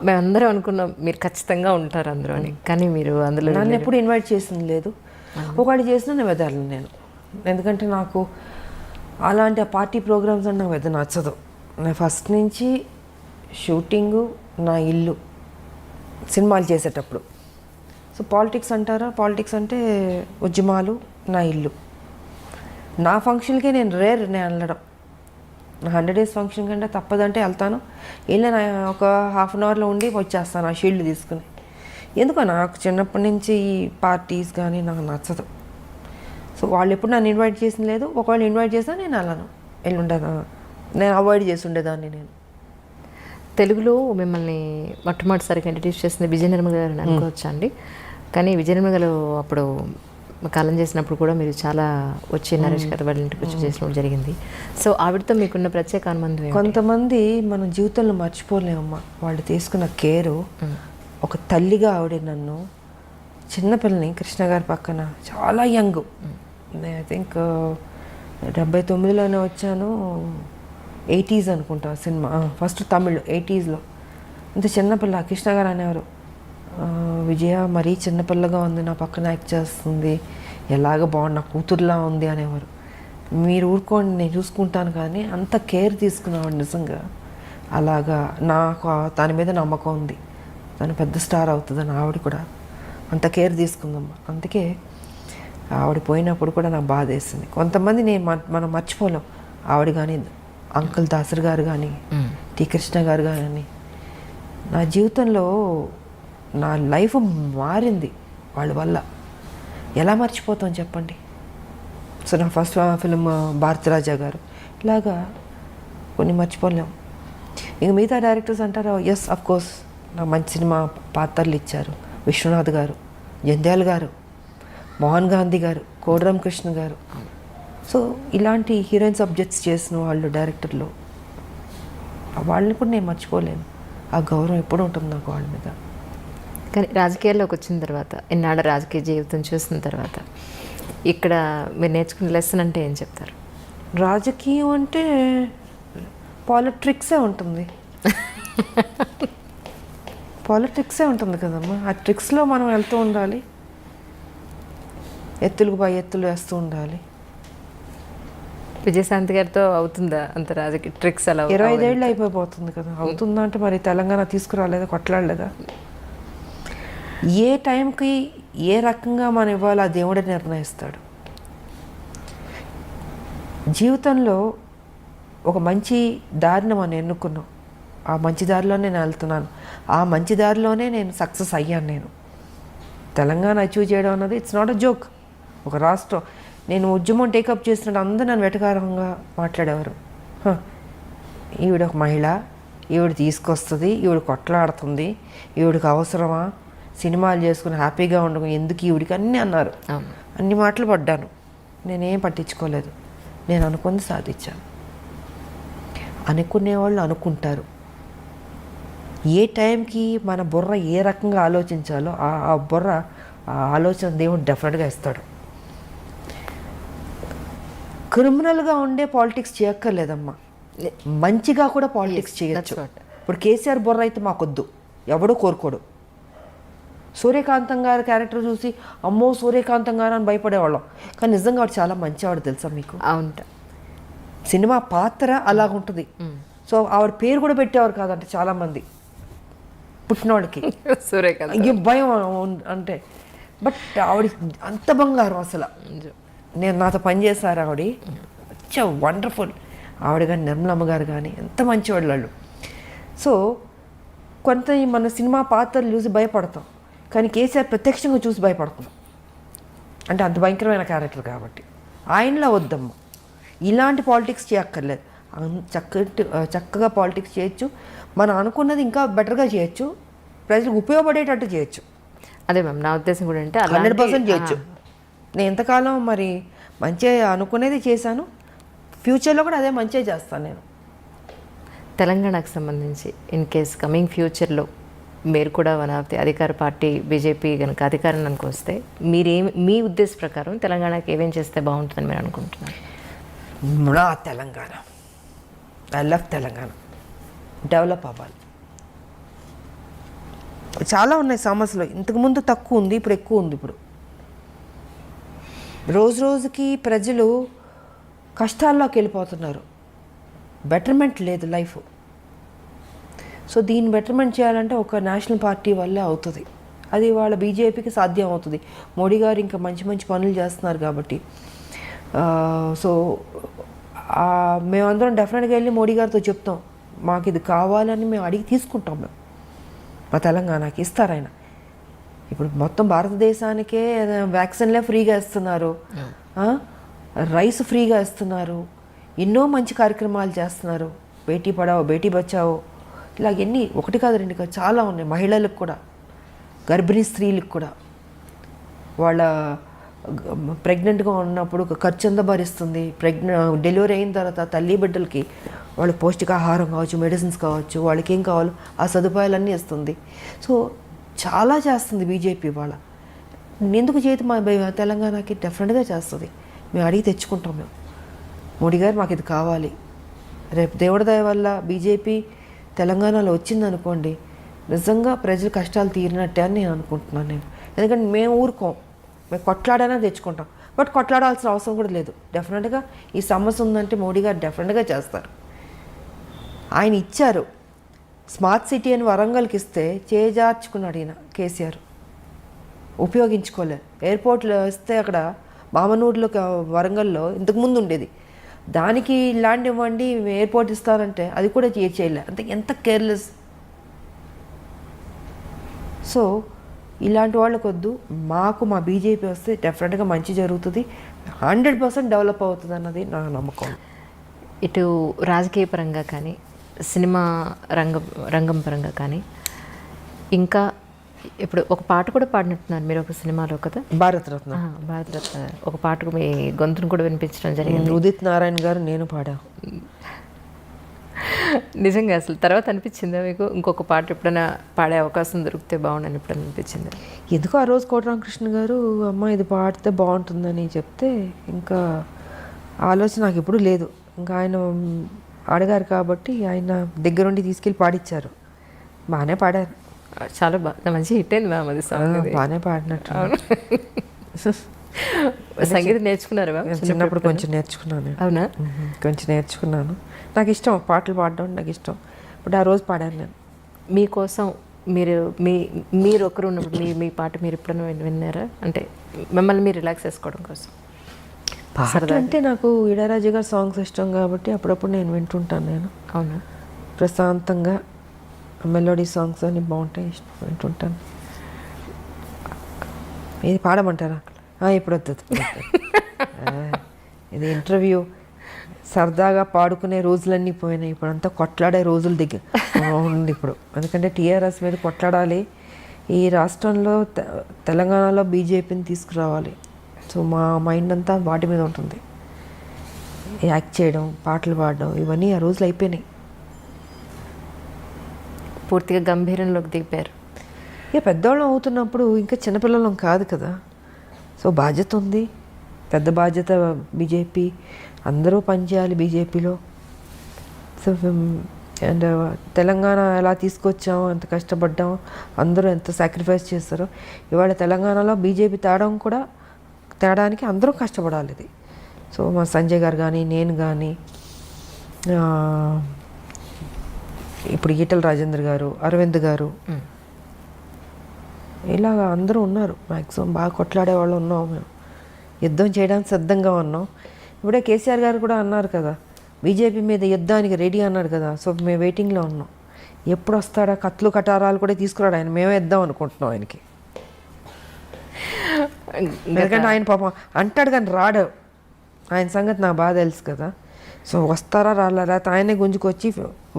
[SPEAKER 1] మేమందరం అనుకున్నాం మీరు ఖచ్చితంగా ఉంటారు అందులో అని, కానీ మీరు అందులో
[SPEAKER 2] నన్ను ఎప్పుడు ఇన్వైట్ చేసింది లేదు. ఒకళ్ళు చేసినా నేను వెదర్లను నేను, ఎందుకంటే నాకు అలాంటి పార్టీ ప్రోగ్రామ్స్ అంటే నాకు పెద్ద నచ్చదు. నేను ఫస్ట్ నుంచి షూటింగు నా ఇల్లు సినిమాలు చేసేటప్పుడు. సో పాలిటిక్స్ అంటారా, పాలిటిక్స్ అంటే ఉద్యమాలు నా ఇల్లు. నా ఫంక్షన్కే నేను వెళ్ళడం. నా 100 days ఫంక్షన్ కంటే తప్పదంటే వెళ్తాను. వెళ్ళి ఒక 1/2 hourలో ఉండి వచ్చేస్తాను ఆ షీల్డ్ తీసుకుని. ఎందుకో నాకు చిన్నప్పటి నుంచి ఈ పార్టీస్ కానీ నాకు నచ్చదు. సో వాళ్ళు ఎప్పుడు నన్ను ఇన్వైట్ చేసింది లేదు. ఒకవేళ ఇన్వైట్ చేసినా నేను వెళ్ళను, ఉండేదా, నేను అవాయిడ్ చేసి ఉండేదాన్ని. నేను
[SPEAKER 1] తెలుగులో మిమ్మల్ని మొట్టమొదటిసారిగా ఇంట్రడ్యూస్ చేసింది విజయ నిర్మల గారు అని అనుకోవచ్చా అండి? కానీ విజయ నిర్మల గారు అప్పుడు కాలం చేసినప్పుడు కూడా మీరు చాలా వచ్చి నరేష్ గారు వాళ్ళ ఇంటికి వచ్చి చేసినప్పుడు జరిగింది. సో ఆవిడతో మీకున్న ప్రత్యేక అనుబంధం ఏంటి?
[SPEAKER 2] కొంతమంది మన జీవితంలో మర్చిపోలేమమ్మా వాళ్ళు తీసుకున్న కేరు. ఒక తల్లిగా ఆవిడ నన్ను చిన్నపిల్లని కృష్ణ గారి పక్కన చాలా యంగ్, ఐ థింక్ 79లోనే వచ్చాను, 80s అనుకుంటా సినిమా ఫస్ట్ తమిళ్ 80sలో. ఇంత చిన్నపిల్ల కృష్ణ గారు అనేవారు, విజయ మరీ చిన్నపిల్లగా ఉంది, నా పక్కన యాక్ట్ చేస్తుంది, ఎలాగ బాగుంది, నా కూతురులా ఉంది అనేవారు. మీరు ఊరుకోండి నేను చూసుకుంటాను, కానీ అంత కేర్ తీసుకునేవాడు నిజంగా. అలాగా నాకు దాని మీద నమ్మకం ఉంది, తను పెద్ద స్టార్ అవుతుందని. ఆవిడ కూడా అంత కేర్ తీసుకుందమ్మా. అందుకే ఆవిడ పోయినప్పుడు కూడా నాకు బాధ వేసింది. కొంతమంది మనం మర్చిపోలేం. ఆవిడ కానీ, అంకుల్ దాసరి గారు కానీ, టి కృష్ణ గారు కానీ. నా జీవితంలో నా లైఫ్ మారింది వాళ్ళ వల్ల. ఎలా మర్చిపోతాం చెప్పండి. సో నా ఫస్ట్ ఫిలిం భారతరాజా గారు, ఇలాగా కొన్ని మర్చిపోలేం. ఇంక మిగతా డైరెక్టర్స్ అంటారు, ఎస్ అఫ్ కోర్స్ నాకు మంచి సినిమా పాత్రలు ఇచ్చారు. విశ్వనాథ్ గారు, జంధ్యాల గారు, మోహన్ గాంధీ గారు, కోడిరామ్ కృష్ణ గారు. సో ఇలాంటి హీరోయిన్ సబ్జెక్ట్స్ చేసిన వాళ్ళు డైరెక్టర్లు, వాళ్ళని కూడా నేను మర్చిపోలేను. ఆ గౌరవం ఎప్పుడు ఉంటుంది నాకు వాళ్ళ మీద.
[SPEAKER 1] కానీ రాజకీయాల్లోకి వచ్చిన తర్వాత, ఇన్నాళ్ళ రాజకీయ జీవితం చూసిన తర్వాత, ఇక్కడ మీరు నేర్చుకున్న లెసన్ అంటే ఏం చెప్తారు?
[SPEAKER 2] రాజకీయం అంటే పాలిటిక్సే ఉంటుంది. పాలిటిక్సే ఉంటుంది కదమ్మా. ఆ ట్రిక్స్లో మనం వెళ్తూ ఉండాలి, ఎత్తులకు పై ఎత్తులు వేస్తూ ఉండాలి.
[SPEAKER 1] విజయశాంతి గారితో అవుతుందా అంత రాజకీయ ట్రిక్స్? అలా
[SPEAKER 2] 25 ఏళ్ళు అయిపోతుంది కదా. అవుతుందా అంటే మరి తెలంగాణ తీసుకురాలేదా, కొట్లాడలేదా? ఏ టైంకి ఏ రకంగా మనం ఇవ్వాలో ఆ దేవుడే నిర్ణయిస్తాడు. జీవితంలో ఒక మంచి దారిని మనం ఎన్నుకున్నాం, ఆ మంచి దారిలోనే నేను వెళ్తున్నాను, ఆ మంచి దారిలోనే నేను సక్సెస్ అయ్యాను. నేను తెలంగాణ అచీవ్ చేయడం అన్నది ఇట్స్ నాట్ అ జోక్. ఒక రాష్ట్రం, నేను ఉద్యమం టేకప్ చేసినట్టు అందరూ నన్ను వెటకారంగా మాట్లాడేవారు. ఈవిడ ఒక మహిళ, ఈవిడ తీసుకొస్తుంది, ఈవిడ కొట్లాడుతుంది, ఈవిడికి అవసరమా, సినిమాలు చేసుకుని హ్యాపీగా ఉండడం ఎందుకు ఈవిడికి, అన్నీ అన్నారు. అన్ని మాటలు పడ్డాను, నేనేం పట్టించుకోలేదు. నేను అనుకుంది సాధించాను. అనుకునేవాళ్ళు అనుకుంటారు. ఏ టైంకి మన బుర్ర ఏ రకంగా ఆలోచించాలో ఆ బుర్ర ఆ ఆలోచన దేవుడు డెఫినెట్గా ఇస్తాడు. క్రిమినల్గా ఉండే పాలిటిక్స్ చేయక్కర్లేదమ్మా, మంచిగా కూడా పాలిటిక్స్ చేయొచ్చు. ఇప్పుడు కేసీఆర్ బుర్ర అయితే మాకొద్దు, ఎవడో కోరుకోడు. సూర్యకాంతం గారి క్యారెక్టర్ చూసి అమ్మో సూర్యకాంతం గారు అని భయపడేవాళ్ళం, కానీ నిజంగా వాడు చాలా మంచివాడు తెలుసా మీకు.
[SPEAKER 1] అవును,
[SPEAKER 2] సినిమా పాత్ర అలాగుంటుంది. సో ఆవిడ పేరు కూడా పెట్టేవారు కాదంటే చాలామంది పుట్టినవాడికి
[SPEAKER 1] సూర్యకాంత్
[SPEAKER 2] భయం అంటే. బట్ ఆవిడ అంత బంగారం అసలు. నేను నాతో పనిచేశారు ఆవిడ, మంచిగా వండర్ఫుల్. ఆవిడ కానీ నిర్మలమ్మ గారు కానీ ఎంత మంచివాళ్ళు వాళ్ళు. సో కొంత మన సినిమా పాత్రలు చూసి భయపడతాం, కానీ కేసీఆర్ ప్రత్యక్షంగా చూసి భయపడుతున్నాం. అంటే అంత భయంకరమైన క్యారెక్టర్ కాబట్టి ఆయనలా వద్దమ్మా. ఇలాంటి పాలిటిక్స్ చేయక్కర్లేదు, చక్కగా పాలిటిక్స్ చేయొచ్చు. మనం అనుకున్నది ఇంకా బెటర్గా చేయొచ్చు, ప్రజలకు ఉపయోగపడేటట్టు చేయొచ్చు.
[SPEAKER 1] అదే మ్యామ్ నా ఉద్దేశం కూడా అంటే
[SPEAKER 2] 100% చేయొచ్చు. నేను ఎంతకాలం మరి మంచిగా అనుకునేది చేశాను, ఫ్యూచర్లో కూడా అదే మంచిగా చేస్తాను నేను.
[SPEAKER 1] తెలంగాణకు సంబంధించి ఇన్ కేస్ కమింగ్ ఫ్యూచర్లో మీరు కూడా వన్ ఆఫ్ ది అధికార పార్టీ బీజేపీ కనుక అధికారంలోకి వస్తే మీ ఉద్దేశ ప్రకారం తెలంగాణకి ఏమేం చేస్తే బాగుంటుందని మీరు అనుకుంటున్నారు?
[SPEAKER 2] నా Telangana, I love Telangana, develop అవ్వాలి. చాలా ఉన్నాయి సమస్యలు, ఇంతకుముందు తక్కువ ఉంది, ఇప్పుడు ఎక్కువ ఉంది. ఇప్పుడు రోజు రోజుకి ప్రజలు కష్టాల్లోకి వెళ్ళిపోతున్నారు, బెటర్మెంట్ లేదు లైఫ్. సో దీన్ని బెటర్మెంట్ చేయాలంటే ఒక నేషనల్ పార్టీ వల్లే అవుతుంది. అది వాళ్ళ బీజేపీకి సాధ్యం అవుతుంది. మోడీ గారు ఇంకా మంచి మంచి పనులు చేస్తున్నారు కాబట్టి. సో మేమందరం డెఫినెట్గా వెళ్ళి మోడీ గారితో చెప్తాం, మాకు ఇది కావాలని మేము అడిగి తీసుకుంటాం. మేము మా తెలంగాణకి ఇస్తారు ఆయన. ఇప్పుడు మొత్తం భారతదేశానికే వ్యాక్సిన్లే ఫ్రీగా ఇస్తున్నారు, రైస్ ఫ్రీగా ఇస్తున్నారు, ఎన్నో మంచి కార్యక్రమాలు చేస్తున్నారు. బేటీ పడావో బేటీ బచావో ఇలా ఎన్ని, ఒకటి కాదు రెండు కాదు, చాలా ఉన్నాయి. మహిళలకు కూడా, గర్భిణీ స్త్రీలకు కూడా వాళ్ళ ప్రెగ్నెంట్గా ఉన్నప్పుడు ఖర్చు ఎంత భరిస్తుంది, డెలివరీ అయిన తర్వాత తల్లి బిడ్డలకి వాళ్ళకి పౌష్టికాహారం కావచ్చు, మెడిసిన్స్ కావచ్చు, వాళ్ళకి ఏం కావాలో ఆ సదుపాయాలన్నీ ఇస్తుంది. సో చాలా చేస్తుంది బీజేపీ. వాళ్ళ ఎందుకు చేతి మా తెలంగాణకి డెఫినెట్గా చేస్తుంది. మేము అడిగి తెచ్చుకుంటాం. మేము మోడీ గారు మాకు ఇది కావాలి. రేపు దేవుడి దయ వల్ల బీజేపీ తెలంగాణలో వచ్చిందనుకోండి, నిజంగా ప్రజల కష్టాలు తీరినట్టే అని నేను అనుకుంటున్నాను. ఎందుకంటే మేము ఊరుకోం, మేము కొట్లాడైనా తెచ్చుకుంటాం. బట్ కొట్లాడాల్సిన అవసరం కూడా లేదు. డెఫినెట్గా ఈ సమస్య ఉందంటే మోడీ గారు డెఫినెట్గా చేస్తారు. ఆయన ఇచ్చారు. స్మార్ట్ సిటీ అని వరంగల్కి ఇస్తే చేజార్చుకున్నాడు ఈయన కేసీఆర్, ఉపయోగించుకోలేదు. ఎయిర్పోర్ట్లో ఇస్తే అక్కడ మామనూరులో వరంగల్లో ఇంతకుముందు ఉండేది, దానికి ల్యాండ్ ఇవ్వండి ఎయిర్పోర్ట్ ఇస్తారంటే అది కూడా చేయలే. అంటే ఎంత కేర్లెస్. సో ఇలాంటి వాళ్ళకు వద్దు. మాకు మా బీజేపీ వస్తే డెఫినెట్గా మంచి జరుగుతుంది, 100% డెవలప్ అవుతుంది అన్నది నా నమ్మకం.
[SPEAKER 1] ఇటు రాజకీయ పరంగా కానీ, సినిమా రంగం పరంగా కానీ, ఇంకా ఇప్పుడు ఒక పాట కూడా పాడినట్టున్నారు మీరు ఒక సినిమాలో కదా,
[SPEAKER 2] భారతరత్న.
[SPEAKER 1] భారతరత్న ఒక పాటకు మీ గొంతును కూడా వినిపించడం జరిగింది.
[SPEAKER 2] ఉదిత్ నారాయణ గారు నేను పాడా.
[SPEAKER 1] నిజంగా అసలు తర్వాత అనిపించిందా మీకు ఇంకొక పాట ఎప్పుడైనా పాడే అవకాశం దొరికితే బాగుండని ఎప్పుడైనా అనిపించింది?
[SPEAKER 2] ఎందుకో ఆ రోజు కోటరామకృష్ణ గారు అమ్మ ఇది పాడితే బాగుంటుందని చెప్తే ఇంకా ఆలోచన నాకు ఎప్పుడు లేదు. ఇంకా ఆయన అడిగారు కాబట్టి ఆయన దగ్గరుండి తీసుకెళ్ళి పాడిచ్చారు. బాగానే పాడారు.
[SPEAKER 1] చాలా బాగా మంచి హిట్ అయింది మ్యామ్ అది సాంగ్.
[SPEAKER 2] బాగానే పాడినట్టు.
[SPEAKER 1] సంగీతం నేర్చుకున్నారు మ్యామ్?
[SPEAKER 2] చిన్నప్పుడు కొంచెం నేర్చుకున్నాను.
[SPEAKER 1] అవునా?
[SPEAKER 2] కొంచెం నేర్చుకున్నాను. నాకు ఇష్టం పాటలు పాడడం, నాకు ఇష్టం. బట్ ఆ రోజు పాడాను నేను.
[SPEAKER 1] మీకోసం మీరు ఒకరు ఉన్నప్పుడు మీ పాట మీరు ఎప్పుడైనా విన్నారా? అంటే మిమ్మల్ని మీరు రిలాక్స్ చేసుకోవడం కోసం.
[SPEAKER 2] పాటలు అంటే నాకు ఇళయరాజా గారి సాంగ్స్ ఇష్టం కాబట్టి అప్పుడప్పుడు నేను వింటుంటాను. నేను
[SPEAKER 1] అవునా?
[SPEAKER 2] ప్రశాంతంగా మెలోడీ సాంగ్స్ అన్ని బాగుంటాయి, ఇష్టం వింటుంటాను. ఇది పాడమంటారా? ఇప్పుడు వద్దు. ఇది ఇంటర్వ్యూ. సరదాగా పాడుకునే రోజులన్నీ పోయినాయి. ఇప్పుడు అంతా కొట్లాడే రోజుల దగ్గర ఉంది ఇప్పుడు. ఎందుకంటే టీఆర్ఎస్ మీద కొట్లాడాలి. ఈ రాష్ట్రంలో తెలంగాణలో బీజేపీని తీసుకురావాలి. సో మా మైండ్ అంతా వాటి మీద ఉంటుంది. యాక్ట్ చేయడం, పాటలు పాడడం, ఇవన్నీ ఆ రోజులు అయిపోయినాయి.
[SPEAKER 1] పూర్తిగా గంభీరంలోకి దిగిపోయారు.
[SPEAKER 2] ఇక పెద్దవాళ్ళం అవుతున్నప్పుడు ఇంకా చిన్నపిల్లలం కాదు కదా. సో బాధ్యత ఉంది, పెద్ద బాధ్యత. బీజేపీ అందరూ పనిచేయాలి బీజేపీలో. సో అండ్ తెలంగాణ ఎలా తీసుకొచ్చామో, ఎంత కష్టపడ్డామో, అందరూ ఎంత సాక్రిఫైస్ చేస్తారో. ఇవాళ తెలంగాణలో బీజేపీ తేడానికి అందరూ కష్టపడాలి. ఇది సో మా సంజయ్ గారు కానీ, నేను కానీ, ఇప్పుడు ఈటల రాజేంద్ర గారు, అరవింద్ గారు, ఇలాగ అందరూ ఉన్నారు. మ్యాక్సిమం బాగా కొట్లాడే వాళ్ళు ఉన్నాం. మేము యుద్ధం చేయడానికి సిద్ధంగా ఉన్నాం. ఇప్పుడే కేసీఆర్ గారు కూడా అన్నారు కదా, బీజేపీ మీద యుద్ధానికి రెడీ అన్నాడు కదా. సో మేము వెయిటింగ్లో ఉన్నాం. ఎప్పుడు వస్తాడా, కత్తులు కటారాలు కూడా తీసుకురాడు ఆయన. మేమే ఇద్దాం అనుకుంటున్నాం ఆయనకి. ఎందుకంటే ఆయన పాపం అంటాడు కానీ రాడు. ఆయన సంగతి నాకు బాగా తెలుసు కదా. సో వస్తారా రాలా, లేకపోతే ఆయనే గుంజుకొచ్చి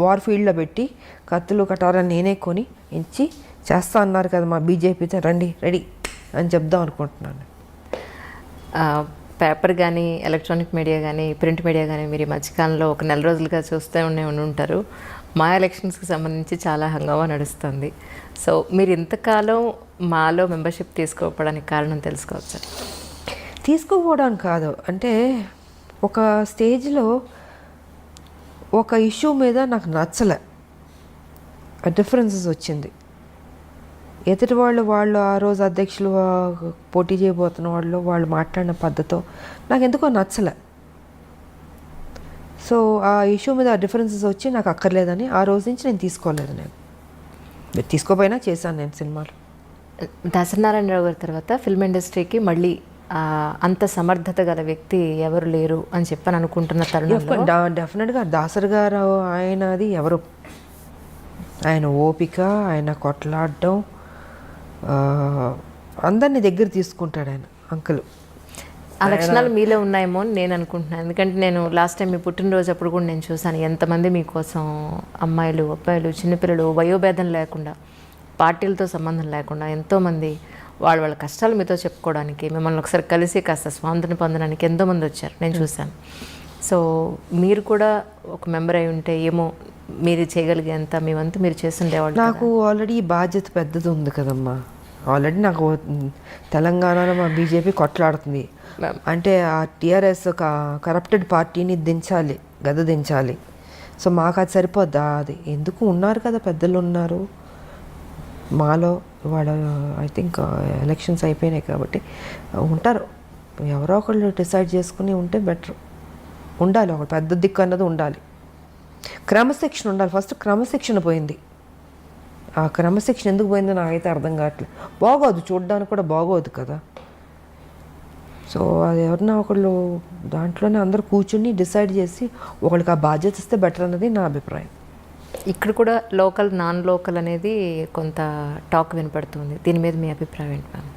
[SPEAKER 2] వార్ ఫీల్డ్లో పెట్టి కత్తులు కటారాలు నేనే కొని ఇచ్చి చేస్తా అన్నారు కదా మా బీజేపీతో, రండి రెడీ అని చెప్దాం అనుకుంటున్నాను.
[SPEAKER 1] పేపర్ కానీ, ఎలక్ట్రానిక్ మీడియా కానీ, ప్రింట్ మీడియా కానీ మీరు ఈ మధ్యకాలంలో ఒక నెల రోజులుగా చూస్తూ ఉంటారు. మా ఎలక్షన్స్కి సంబంధించి చాలా హంగామా నడుస్తుంది. సో మీరు ఇంతకాలం మాలో మెంబర్షిప్ తీసుకోకపోవడానికి కారణం తెలుసుకోవచ్చు?
[SPEAKER 2] తీసుకోపోవడానికి కాదు, అంటే ఒక స్టేజ్లో ఒక ఇష్యూ మీద నాకు నచ్చలే, డిఫరెన్సెస్ వచ్చింది. ఎదుటి వాళ్ళు ఆ రోజు అధ్యక్షులు పోటీ చేయబోతున్న వాళ్ళు మాట్లాడిన పద్ధతితో నాకు ఎందుకో నచ్చలే. సో ఆ ఇష్యూ మీద డిఫరెన్సెస్ వచ్చి నాకు అక్కర్లేదని ఆ రోజు నుంచి నేను తీసుకోలేదు. నేను తీసుకోపోయినా చేశాను నేను సినిమాలు.
[SPEAKER 1] దాసనారాయణరావు గారి తర్వాత ఫిల్మ్ ఇండస్ట్రీకి మళ్ళీ అంత సమర్థత గల వ్యక్తి ఎవరు లేరు అని చెప్పని అనుకుంటున్న తరుణంలో
[SPEAKER 2] డెఫినెట్గా దాసరి గారు ఆయనది ఎవరు, ఆయన ఓపిక, ఆయన కొట్లాడడం, అందరినీ దగ్గర తీసుకుంటాడు ఆయన అంకుల్.
[SPEAKER 1] ఆ లక్షణాలు మీలో ఉన్నాయేమో అని నేను అనుకుంటున్నాను. ఎందుకంటే నేను లాస్ట్ టైం మీ పుట్టినరోజు అప్పుడు కూడా నేను చూసాను ఎంతమంది మీకోసం, అమ్మాయిలు అబ్బాయిలు చిన్నపిల్లలు వయోభేదం లేకుండా, పార్టీలతో సంబంధం లేకుండా ఎంతోమంది వాళ్ళ కష్టాలు మీతో చెప్పుకోవడానికి, మిమ్మల్ని ఒకసారి కలిసి కాస్త స్వాతంత్రం పొందడానికి ఎంతోమంది వచ్చారు, నేను చూశాను. సో మీరు కూడా ఒక మెంబర్ అయి ఉంటే ఏమో మీరు చేయగలిగేంత మీ వంతు మీరు చేస్తుండేవాళ్ళు.
[SPEAKER 2] నాకు ఆల్రెడీ ఈ బాధ్యత పెద్దది ఉంది కదమ్మా. ఆల్రెడీ నాకు తెలంగాణలో మా బీజేపీ కొట్లాడుతుంది అంటే ఆ టీఆర్ఎస్ కరప్టెడ్ పార్టీని దించాలి, గద దించాలి. సో మాకు అది సరిపోద్దా? అది ఎందుకు ఉన్నారు కదా, పెద్దలు ఉన్నారు మాలో. వాళ్ళ ఐ థింక్ ఎలక్షన్స్ అయిపోయినాయి కాబట్టి ఉంటారు, ఎవరో ఒకళ్ళు డిసైడ్ చేసుకుని ఉంటే బెటర్. ఉండాలి ఒక పెద్ద దిక్కు అన్నది ఉండాలి, క్రమశిక్షణ ఉండాలి. ఫస్ట్ క్రమశిక్షణ పోయింది. ఆ క్రమశిక్షణ ఎందుకు పోయిందో నాకైతే అర్థం కావట్లేదు. బాగోదు, చూడడానికి కూడా బాగోదు కదా. సో అది ఎవరన్నా ఒకళ్ళు దాంట్లోనే అందరూ కూర్చుని డిసైడ్ చేసి ఒకళ్ళకి ఆ బాధ్యత ఇస్తే బెటర్ అన్నది నా అభిప్రాయం.
[SPEAKER 1] ఇక్కడ కూడా లోకల్ నాన్ లోకల్ అనేది కొంత టాక్ వినపడుతుంది. దీని మీద మీ అభిప్రాయం ఏంటి మ్యామ్?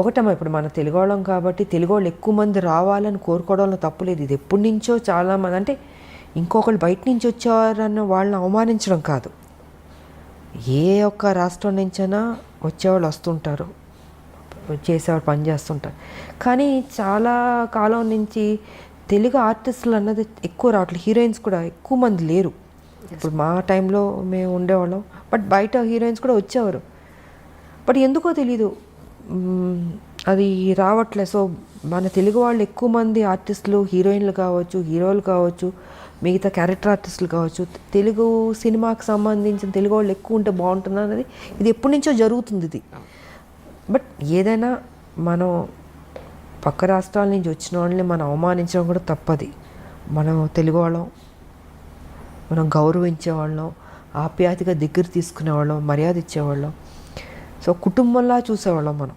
[SPEAKER 2] ఒకటమ్మా, ఇప్పుడు మన తెలుగు వాళ్ళం కాబట్టి తెలుగు వాళ్ళు ఎక్కువ మంది రావాలని కోరుకోవడంలో తప్పులేదు. ఇది ఎప్పటి నుంచో చాలామంది అంటే ఇంకొకళ్ళు బయట నుంచి వచ్చేవారన్న వాళ్ళని అవమానించడం కాదు. ఏ ఒక్క రాష్ట్రం నుంచైనా వచ్చేవాళ్ళు వస్తుంటారు, చేసేవాళ్ళు పని చేస్తుంటారు. కానీ చాలా కాలం నుంచి తెలుగు ఆర్టిస్టులు అన్నది ఎక్కువ రావట్లేదు. హీరోయిన్స్ కూడా ఎక్కువ మంది లేరు. ఇప్పుడు మా టైంలో మేము ఉండేవాళ్ళం, బట్ బయట హీరోయిన్స్ కూడా వచ్చేవారు. బట్ ఎందుకో తెలీదు అది రావట్లేదు. సో మన తెలుగు వాళ్ళు ఎక్కువ మంది ఆర్టిస్టులు, హీరోయిన్లు కావచ్చు, హీరోలు కావచ్చు, మిగతా క్యారెక్టర్ ఆర్టిస్టులు కావచ్చు, తెలుగు సినిమాకి సంబంధించిన తెలుగు వాళ్ళు ఎక్కువ ఉంటే బాగుంటుంది అన్నది ఇది ఎప్పటి నుంచో జరుగుతుంది ఇది. బట్ ఏదైనా మనం పక్క రాష్ట్రాల నుంచి వచ్చిన వాళ్ళని మనం అవమానించడం కూడా తప్పది. మనం తెలుగు వాళ్ళం, మనం గౌరవించేవాళ్ళం, ఆప్యాయతగా దగ్గర తీసుకునేవాళ్ళం, మర్యాద ఇచ్చేవాళ్ళం. సో కుటుంబంలా చూసేవాళ్ళం మనం.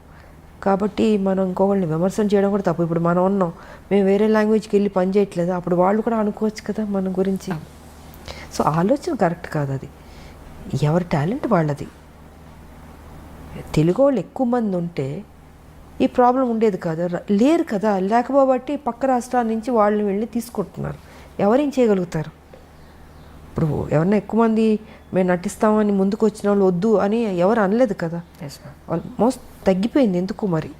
[SPEAKER 2] కాబట్టి మనం ఇంకొకళ్ళని విమర్శన చేయడం కూడా తప్పు. ఇప్పుడు మనం ఉన్నాం, మేము వేరే లాంగ్వేజ్కి వెళ్ళి పని చేయట్లేదు, అప్పుడు వాళ్ళు కూడా అనుకోవచ్చు కదా మన గురించి. సో ఆలోచన కరెక్ట్ కాదు అది. ఎవరి టాలెంట్ వాళ్ళది. తెలుగు వాళ్ళు ఎక్కువ మంది ఉంటే ఈ ప్రాబ్లం ఉండేది కాదు. లేరు కదా, లేకపోబట్టి పక్క రాష్ట్రాల నుంచి వాళ్ళని వెళ్ళి తీసుకుంటున్నారు. ఎవరేం చేయగలుగుతారు? ఇప్పుడు ఎవరన్నా ఎక్కువ మంది మేము నటిస్తామని ముందుకు వచ్చిన వాళ్ళు వద్దు అని ఎవరు అనలేదు కదా. ఆల్మోస్ట్ తగ్గిపోయింది. ఎందుకు మరి?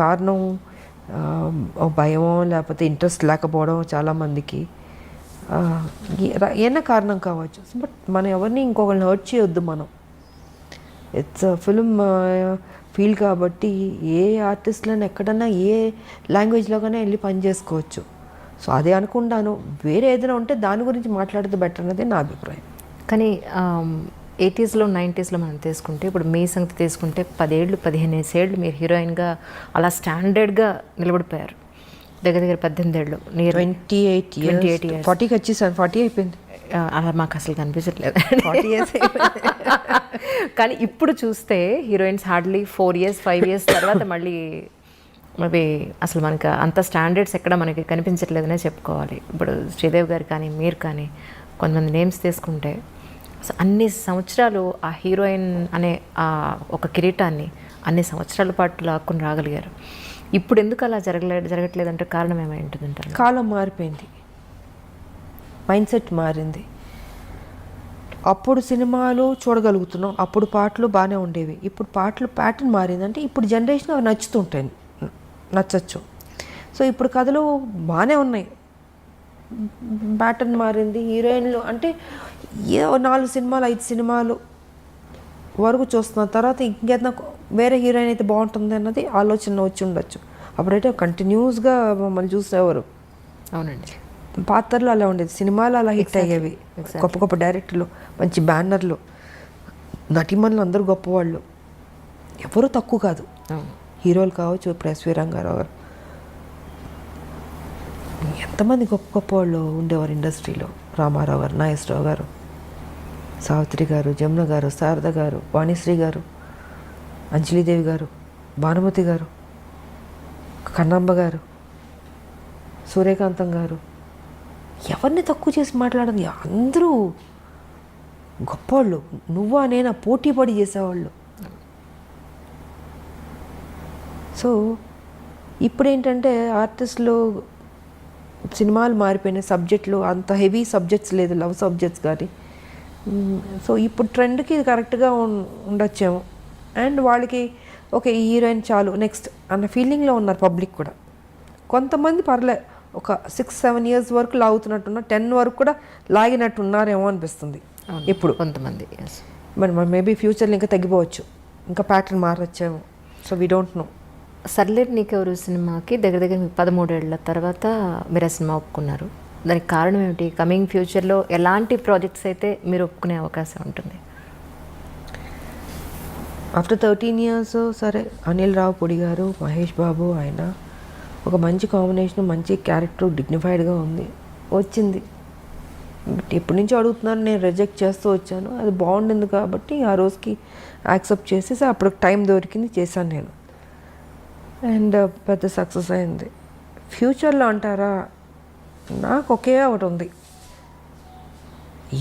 [SPEAKER 2] కారణం భయమో లేకపోతే ఇంట్రెస్ట్ లేకపోవడం చాలామందికి, ఏమైనా కారణం కావచ్చు. బట్ మనం ఎవరిని ఇంకొకరిని హర్ట్ చేయొద్దు. మనం ఇట్స్ ఫిల్మ్ ఫీల్డ్ కాబట్టి ఏ ఆర్టిస్ట్లను ఎక్కడన్నా ఏ లాంగ్వేజ్లోగానే వెళ్ళి పని చేసుకోవచ్చు. సో అదే అనుకుంటాను. వేరే ఏదైనా ఉంటే దాని గురించి మాట్లాడితే బెటర్ అన్నది నా అభిప్రాయం.
[SPEAKER 1] కానీ 80s, 90s మనం తీసుకుంటే, ఇప్పుడు మీ సంగతి తీసుకుంటే 10 ఏళ్ళు 15 ఏళ్ళు మీరు హీరోయిన్గా అలా స్టాండర్డ్గా నిలబడిపోయారు. దగ్గర 18 ఏళ్ళు,
[SPEAKER 2] 28 years 40కి వచ్చేసాను. 40 అయిపోయింది.
[SPEAKER 1] అలా మాకు అసలు కనిపించట్లేదు. 40 years కానీ ఇప్పుడు చూస్తే హీరోయిన్స్ హార్డ్లీ 4 years 5 years తర్వాత మళ్ళీ అవి అసలు మనకి అంత స్టాండర్డ్స్ ఎక్కడ మనకి కనిపించట్లేదనే చెప్పుకోవాలి. ఇప్పుడు శ్రీదేవి గారు కానీ మీరు కానీ కొంతమంది నేమ్స్ తీసుకుంటే అసలు అన్ని సంవత్సరాలు ఆ హీరోయిన్ అనే ఆ ఒక కిరీటాన్ని అన్ని సంవత్సరాల పాటు లాక్కుని రాగలిగారు. ఇప్పుడు ఎందుకు అలా జరగట్లేదంటే కారణం ఏమై ఉంటుందంటారు?
[SPEAKER 2] కాలం మారిపోయింది, మైండ్ సెట్ మారింది. అప్పుడు సినిమాలు చూడగలుగుతున్నాం, అప్పుడు పాటలు బాగానే ఉండేవి. ఇప్పుడు పాటలు ప్యాటర్న్ మారిందంటే ఇప్పుడు జనరేషన్ అవి నచ్చుతుంటాయి, నచ్చచ్చు. సో ఇప్పుడు కథలు బాగానే ఉన్నాయి, ప్యాటర్న్ మారింది. హీరోయిన్లు అంటే ఏ 4 సినిమాలు 5 సినిమాలు వరకు చూస్తున్న తర్వాత ఇంకేదైనా వేరే హీరోయిన్ అయితే బాగుంటుంది అన్నది ఆలోచన వచ్చి ఉండొచ్చు. అప్పుడైతే కంటిన్యూస్గా మమ్మల్ని చూసేవారు.
[SPEAKER 1] అవునండి.
[SPEAKER 2] పాత్రలు అలా ఉండేది, సినిమాలు అలా హిట్ అయ్యేవి. గొప్ప గొప్ప డైరెక్టర్లు, మంచి బ్యానర్లు, నటిమణులు అందరూ గొప్పవాళ్ళు, ఎవరు తక్కువ కాదు. హీరోలు కావచ్చు, ఇప్పుడు ఎస్వి రంగారావు గారు, ఎంతమంది గొప్ప గొప్ప వాళ్ళు ఉండేవారు ఇండస్ట్రీలో. రామారావు గారు, నాగేశ్వరరావు గారు, సావిత్రి గారు, జమున గారు, శారద గారు, వాణిశ్రీ గారు, అంజలీదేవి గారు, భానుమతి గారు, కన్నాంబ గారు, సూర్యకాంతం గారు, ఎవరిని తక్కువ చేసి మాట్లాడదు. అందరూ గొప్పవాళ్ళు. నువ్వా నేనా పోటీ పడి చేసేవాళ్ళు. సో ఇప్పుడు ఏంటంటే ఆర్టిస్టులు సినిమాలు మారిపోయినాయి, సబ్జెక్టులు అంత హెవీ సబ్జెక్ట్స్ లేదు, లవ్ సబ్జెక్ట్స్ కానీ. సో ఇప్పుడు ట్రెండ్కి కరెక్ట్గా ఉండొచ్చేమో. అండ్ వాళ్ళకి ఓకే ఈ హీరోయిన్ చాలు నెక్స్ట్ అన్న ఫీలింగ్లో ఉన్నారు పబ్లిక్ కూడా. కొంతమంది పర్లే ఒక 6-7 years వరకు లాగుతున్నట్టున్నారు, 10 వరకు కూడా లాగినట్టు ఉన్నారేమో అనిపిస్తుంది ఇప్పుడు
[SPEAKER 1] కొంతమంది.
[SPEAKER 2] మరి మేబీ ఫ్యూచర్లో ఇంకా తగ్గిపోవచ్చు, ఇంకా ప్యాటర్న్ మారొచ్చేమో. So we don't know.
[SPEAKER 1] Sarileru Neekevvaru సినిమాకి దగ్గర మీకు 13 ఏళ్ల తర్వాత మీరు ఆ సినిమా ఒప్పుకున్నారు. దానికి కారణం ఏమిటి? కమింగ్ ఫ్యూచర్లో ఎలాంటి ప్రాజెక్ట్స్ అయితే మీరు ఒప్పుకునే అవకాశం ఉంటుంది?
[SPEAKER 2] ఆఫ్టర్ 13 years సరే అనిల్ రావుపూడి గారు, మహేష్ బాబు, ఆయన ఒక మంచి కాంబినేషన్, మంచి క్యారెక్టర్, డిగ్నిఫైడ్గా ఉంది, వచ్చింది. బట్ ఎప్పటి నుంచో అడుగుతున్నాను, నేను రిజెక్ట్ చేస్తూ వచ్చాను. అది బాగుండింది కాబట్టి ఆ రోజుకి యాక్సెప్ట్ చేసేసి అప్పుడు టైం దొరికింది చేశాను నేను. అండ్ పెద్ద సక్సెస్ అయింది. ఫ్యూచర్లో అంటారా, నాకు ఒకే ఒకటి ఉంది,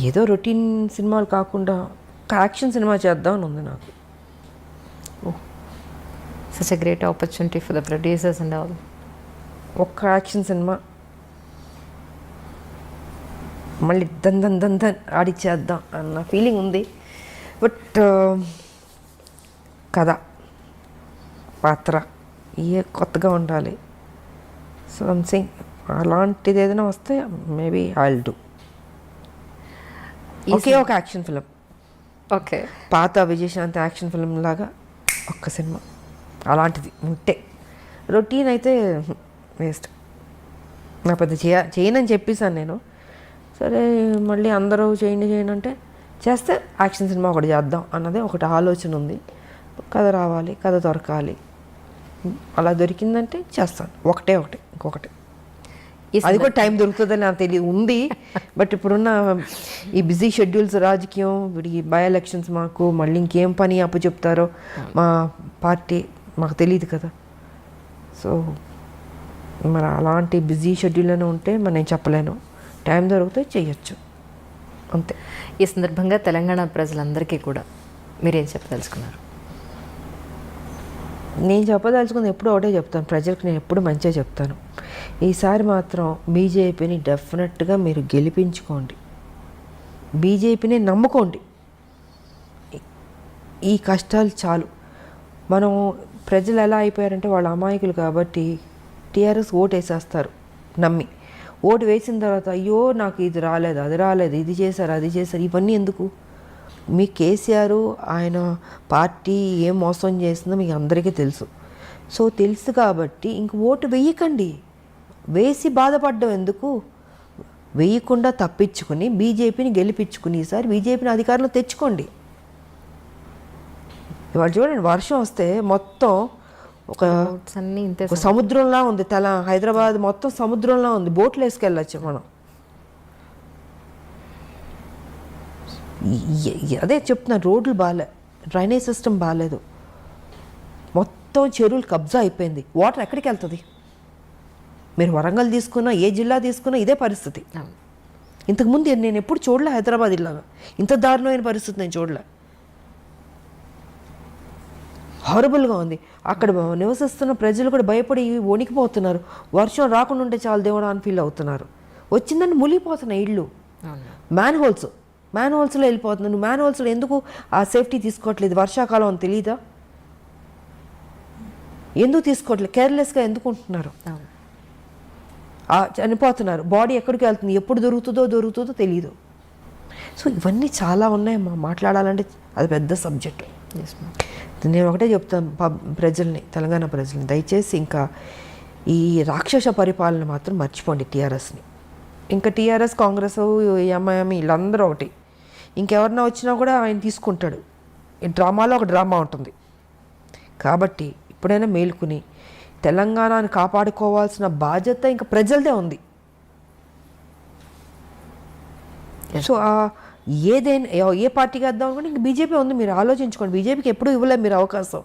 [SPEAKER 2] ఏదో రొటీన్ సినిమాలు కాకుండా ఒక యాక్షన్ సినిమా చేద్దామని ఉంది నాకు.
[SPEAKER 1] Such a great opportunity for the producers and all.
[SPEAKER 2] ఒక్క యాక్షన్ సినిమా మళ్ళీ దన్ ఆడిచ్చేద్దాం అన్న ఫీలింగ్ ఉంది. బట్ కథ, పాత్ర కొత్తగా ఉండాలి. సంథింగ్ అలాంటిది ఏదైనా వస్తే మేబీ ఐ విల్ డూ. ఒకే ఒక యాక్షన్ ఫిలిం,
[SPEAKER 1] ఓకే,
[SPEAKER 2] పాత విజయశాంతి యాక్షన్ ఫిలిం లాగా ఒక్క సినిమా అలాంటిది ఉంటే. రొటీన్ అయితే వేస్ట్, నా పెద్ద చేయనని చెప్పేసాను నేను. సరే మళ్ళీ అందరూ చేయండి అంటే చేస్తే యాక్షన్ సినిమా ఒకటి చేద్దాం అన్నదే ఒకటి ఆలోచన ఉంది. కథ రావాలి, కథ దొరకాలి, అలా దొరికిందంటే చేస్తాను. ఒకటి ఇంకొకటి, అది కూడా టైం దొరుకుతుందని నాకు తెలియదు ఉంది. బట్ ఇప్పుడున్న ఈ బిజీ షెడ్యూల్స్, రాజకీయం, ఈ బై ఎలక్షన్స్, మాకు మళ్ళీ ఇంకేం పని అప్పచెప్తారో మా పార్టీ మాకు తెలియదు కదా. సో మరి అలాంటి బిజీ షెడ్యూల్లోనే ఉంటే మరి నేను చెప్పలేను. టైం దొరికితే చేయొచ్చు, అంతే.
[SPEAKER 1] ఈ సందర్భంగా తెలంగాణ ప్రజలందరికీ కూడా మీరేం చెప్పదలుచుకున్నారు?
[SPEAKER 2] నేను చెప్పదలుచుకుంది ఎప్పుడు ఒకటే చెప్తాను, ప్రజలకు నేను ఎప్పుడు మంచిగా చెప్తాను. ఈసారి మాత్రం బీజేపీని డెఫినెట్గా మీరు గెలిపించుకోండి, బీజేపీని నమ్ముకోండి. ఈ కష్టాలు చాలు. మనం ప్రజలు ఎలా అయిపోయారంటే వాళ్ళ అమాయకులు కాబట్టి టీఆర్ఎస్ ఓటు వేసేస్తారు నమ్మి. ఓటు వేసిన తర్వాత అయ్యో నాకు ఇది రాలేదు, అది రాలేదు, ఇది చేశారు, అది చేశారు, ఇవన్నీ ఎందుకు? మీ కేసీఆర్ ఆయన పార్టీ ఏం మోసం చేసిందో మీకు అందరికీ తెలుసు. సో తెలుసు కాబట్టి ఇంక ఓటు వేయకండి, వేసి బాధపడ్డం ఎందుకు? వేయకుండా తప్పించుకుని బీజేపీని గెలిపించుకుని ఈసారి బీజేపీని అధికారంలో తెచ్చుకోండి. ఇవాళ చూడండి, వర్షం వస్తే మొత్తం ఒక సముద్రంలా ఉంది. హైదరాబాద్ మొత్తం సముద్రంలా ఉంది, బోట్లు వేసుకెళ్ళచ్చు మనం. అదే చెప్తున్నాను, రోడ్లు బాగాలే, డ్రైనేజ్ సిస్టమ్ బాగాలేదు, మొత్తం చెరువులు కబ్జా అయిపోయింది. వాటర్ ఎక్కడికి వెళ్తుంది? మీరు వరంగల్ తీసుకున్నా, ఏ జిల్లా తీసుకున్నా ఇదే పరిస్థితి. ఇంతకుముందు నేను ఎప్పుడు చూడలే హైదరాబాద్ ఇలాగా, ఇంత దారుణమైన పరిస్థితి నేను చూడలే. హారబుల్గా ఉంది. అక్కడ నివసిస్తున్న ప్రజలు కూడా భయపడి వణికిపోతున్నారు. వర్షం రాకుండా ఉంటే చాలు దేవుడా అని ఫీల్ అవుతున్నారు. వచ్చిందని మునిగిపోతున్నాయి ఇళ్ళు. మ్యాన్ హోల్స్లో వెళ్ళిపోతున్నాను. మ్యాన్ హోల్స్లో ఎందుకు ఆ సేఫ్టీ తీసుకోవట్లేదు? వర్షాకాలం అని తెలీదా? ఎందుకు తీసుకోవట్లేదు? కేర్లెస్గా ఎందుకు ఉంటున్నారు? చనిపోతున్నారు. బాడీ ఎక్కడికి వెళ్తుంది, ఎప్పుడు దొరుకుతుందో తెలియదు. సో ఇవన్నీ చాలా ఉన్నాయమ్మా, మాట్లాడాలంటే అది పెద్ద సబ్జెక్టు. నేను ఒకటే చెప్తాను ప్రజల్ని, తెలంగాణ ప్రజల్ని, దయచేసి ఇంకా ఈ రాక్షస పరిపాలన మాత్రం మర్చిపోండి టీఆర్ఎస్ని. ఇంకా టీఆర్ఎస్, కాంగ్రెస్, ఎంఐఎం వీళ్ళందరూ ఒకటి. ఇంకెవరన్నా వచ్చినా కూడా ఆయన తీసుకుంటాడు. ఈ డ్రామాలో ఒక డ్రామా ఉంటుంది. కాబట్టి ఇప్పుడైనా మేలుకుని తెలంగాణని కాపాడుకోవాల్సిన బాధ్యత ఇంకా ప్రజలదే ఉంది. సో ఏదైనా ఏ పార్టీకి వేద్దాం అనుకుంటే ఇంక బీజేపీ ఉంది. మీరు ఆలోచించుకోండి. బీజేపీకి ఎప్పుడూ ఇవ్వలేదు మీరు అవకాశం.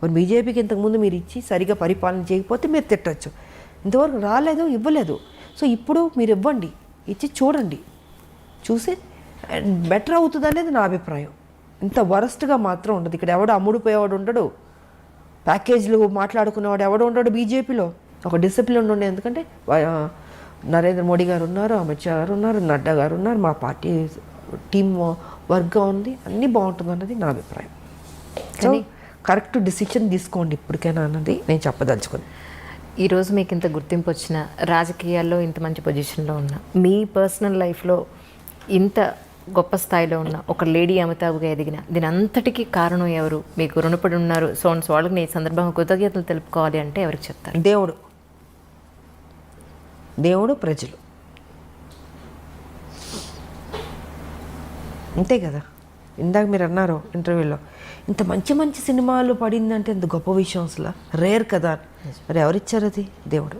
[SPEAKER 2] మరి బీజేపీకి ఇంతకుముందు మీరు ఇచ్చి సరిగా పరిపాలన చేయకపోతే మీరు తిట్టచ్చు. ఇంతవరకు రాలేదు, ఇవ్వలేదు. సో ఇప్పుడు మీరు ఇవ్వండి, ఇచ్చి చూడండి, చూసి బెటర్ అవుతుంది అనేది నా అభిప్రాయం. ఇంత వరస్ట్గా మాత్రం ఉండదు. ఇక్కడ ఎవడు అమ్ముడుపోయేవాడు ఉండడు, ప్యాకేజీలు మాట్లాడుకునేవాడు ఎవడు ఉంటాడు బీజేపీలో? ఒక డిసిప్లిన్ ఉండే, ఎందుకంటే నరేంద్ర మోడీ గారు ఉన్నారు, అమిత్ షా గారు ఉన్నారు, నడ్డా గారు ఉన్నారు, మా పార్టీ టీం వర్క్గా ఉంది, అన్నీ బాగుంటుంది అన్నది నా అభిప్రాయం. సో కరెక్ట్ డిసిషన్ తీసుకోండి ఇప్పటికైనా అన్నది నేను చెప్పదలుచుకుని.
[SPEAKER 1] ఈరోజు మీకు ఇంత గుర్తింపు వచ్చిన, రాజకీయాల్లో ఇంత మంచి పొజిషన్లో ఉన్న, మీ పర్సనల్ లైఫ్లో ఇంత గొప్ప స్థాయిలో ఉన్న ఒక లేడీ అమితాబ్గా ఎదిగిన, దీని అంతటికీ కారణం ఎవరు? మీకు రుణపడి ఉన్నారు, సో వాళ్ళకి నేను ఈ సందర్భంగా కృతజ్ఞతలు తెలుపుకోవాలి అంటే ఎవరికి చెప్తారు?
[SPEAKER 2] దేవుడు, ప్రజలు, అంతే కదా. ఇందాక మీరు అన్నారు ఇంటర్వ్యూలో, ఇంత మంచి మంచి సినిమాలు పడిందంటే ఎంత గొప్ప విషయం, అసలు రేర్ కదా. మరి ఎవరిచ్చారు అది? దేవుడు.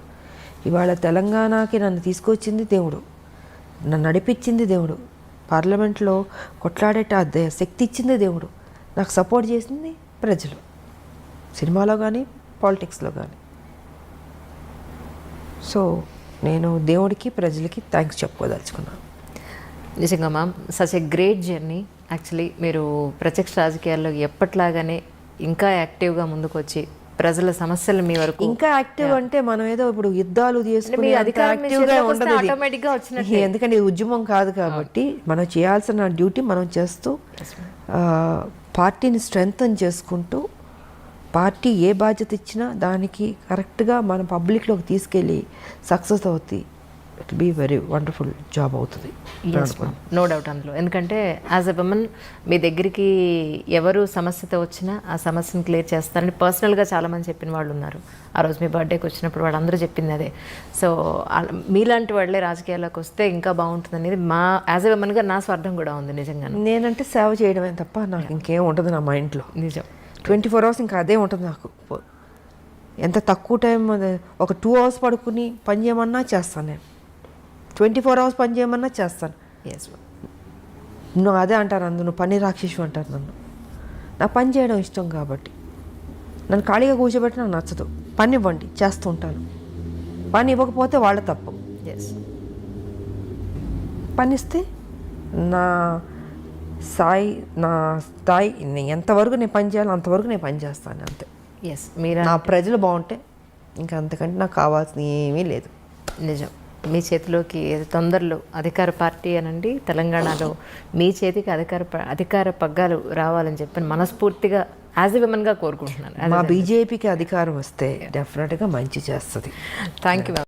[SPEAKER 2] ఇవాళ తెలంగాణకి నన్ను తీసుకొచ్చింది దేవుడు, నన్ను నడిపించింది దేవుడు, పార్లమెంట్లో కొట్లాడేట శక్తి ఇచ్చింది దేవుడు, నాకు సపోర్ట్ చేసింది ప్రజలు, సినిమాలో కానీ పాలిటిక్స్లో కానీ. సో నేను దేవుడికి ప్రజలకి థ్యాంక్స్ చెప్పుకోదలుచుకున్నాను.
[SPEAKER 1] నిజంగా ma'am, such a great journey. Actually మీరు ప్రత్యక్ష రాజకీయాల్లో ఎప్పట్లాగానే ఇంకా యాక్టివ్గా ముందుకు వచ్చి ప్రజల సమస్యలు మీ వరకు
[SPEAKER 2] ఇంకా యాక్టివ్ అంటే మనం ఏదో ఇప్పుడు యుద్ధాలు చేసుకుని యాక్టివ్గా ఉండదు,
[SPEAKER 1] ఆటోమేటిక్గా వచ్చిన,
[SPEAKER 2] ఎందుకంటే ఇది ఉద్యమం కాదు కాబట్టి మనం చేయాల్సిన డ్యూటీ మనం చేస్తూ పార్టీని స్ట్రెంగ్తన్ చేసుకుంటూ, పార్టీ ఏ బాధ్యత ఇచ్చినా దానికి కరెక్ట్గా మన పబ్లిక్లోకి తీసుకెళ్ళి సక్సెస్ అవుతుంది. It be very wonderful job అవుతుంది,
[SPEAKER 1] నో డౌట్ అందులో. ఎందుకంటే యాజ్ ఎ ఉమెన్ మీ దగ్గరికి ఎవరు సమస్యతో వచ్చినా ఆ సమస్యను క్లియర్ చేస్తారని పర్సనల్గా చాలామంది చెప్పిన వాళ్ళు ఉన్నారు. ఆ రోజు మీ బర్త్డేకి వచ్చినప్పుడు వాళ్ళందరూ చెప్పింది అదే. సో మీలాంటి వాళ్ళే రాజకీయాల్లోకి వస్తే ఇంకా బాగుంటుంది అనేది మా యాజ్ ఎ ఉమెన్గా నా స్వార్థం కూడా ఉంది నిజంగా.
[SPEAKER 2] నేనంటే సేవ చేయడమే తప్ప నాకు ఇంకేం ఉండదు నా మైండ్లో.
[SPEAKER 1] నిజం,
[SPEAKER 2] 24 hours ఇంకా అదే ఉంటుంది నాకు. ఎంత తక్కువ టైం, ఒక 2 hours పడుకుని పని చేయమన్నా చేస్తాను, నేను 24 hours పని చేయమన్నా చేస్తాను.
[SPEAKER 1] ఎస్,
[SPEAKER 2] నువ్వు అదే అంటారు, నువ్వు పని రాక్షసు అంటారు నన్ను. నా పని చేయడం ఇష్టం కాబట్టి, నన్ను ఖాళీగా కూర్చోబెట్టి నాకు నచ్చదు. పని ఇవ్వండి, చేస్తూ ఉంటాను. పని ఇవ్వకపోతే వాళ్ళ తప్పు.
[SPEAKER 1] ఎస్,
[SPEAKER 2] పని ఇస్తే నా స్థాయి ఎంతవరకు నేను పని చేయాలో అంతవరకు నేను పని చేస్తాను, అంతే.
[SPEAKER 1] ఎస్, మీరు
[SPEAKER 2] నా ప్రజలు బాగుంటే ఇంకా అంతకంటే నాకు కావాల్సిన ఏమీ లేదు.
[SPEAKER 1] నిజం. మీ చేతిలోకి తొందరలో అధికార పార్టీ అనండి, తెలంగాణలో మీ చేతికి అధికార పగ్గాలు రావాలని చెప్పి మనస్ఫూర్తిగా యాజ్ ఎ విమెన్గా కోరుకుంటున్నాను.
[SPEAKER 2] మా బీజేపీకి అధికారం వస్తే డెఫినెట్గా మంచి చేస్తుంది.
[SPEAKER 1] Thank you ma'am.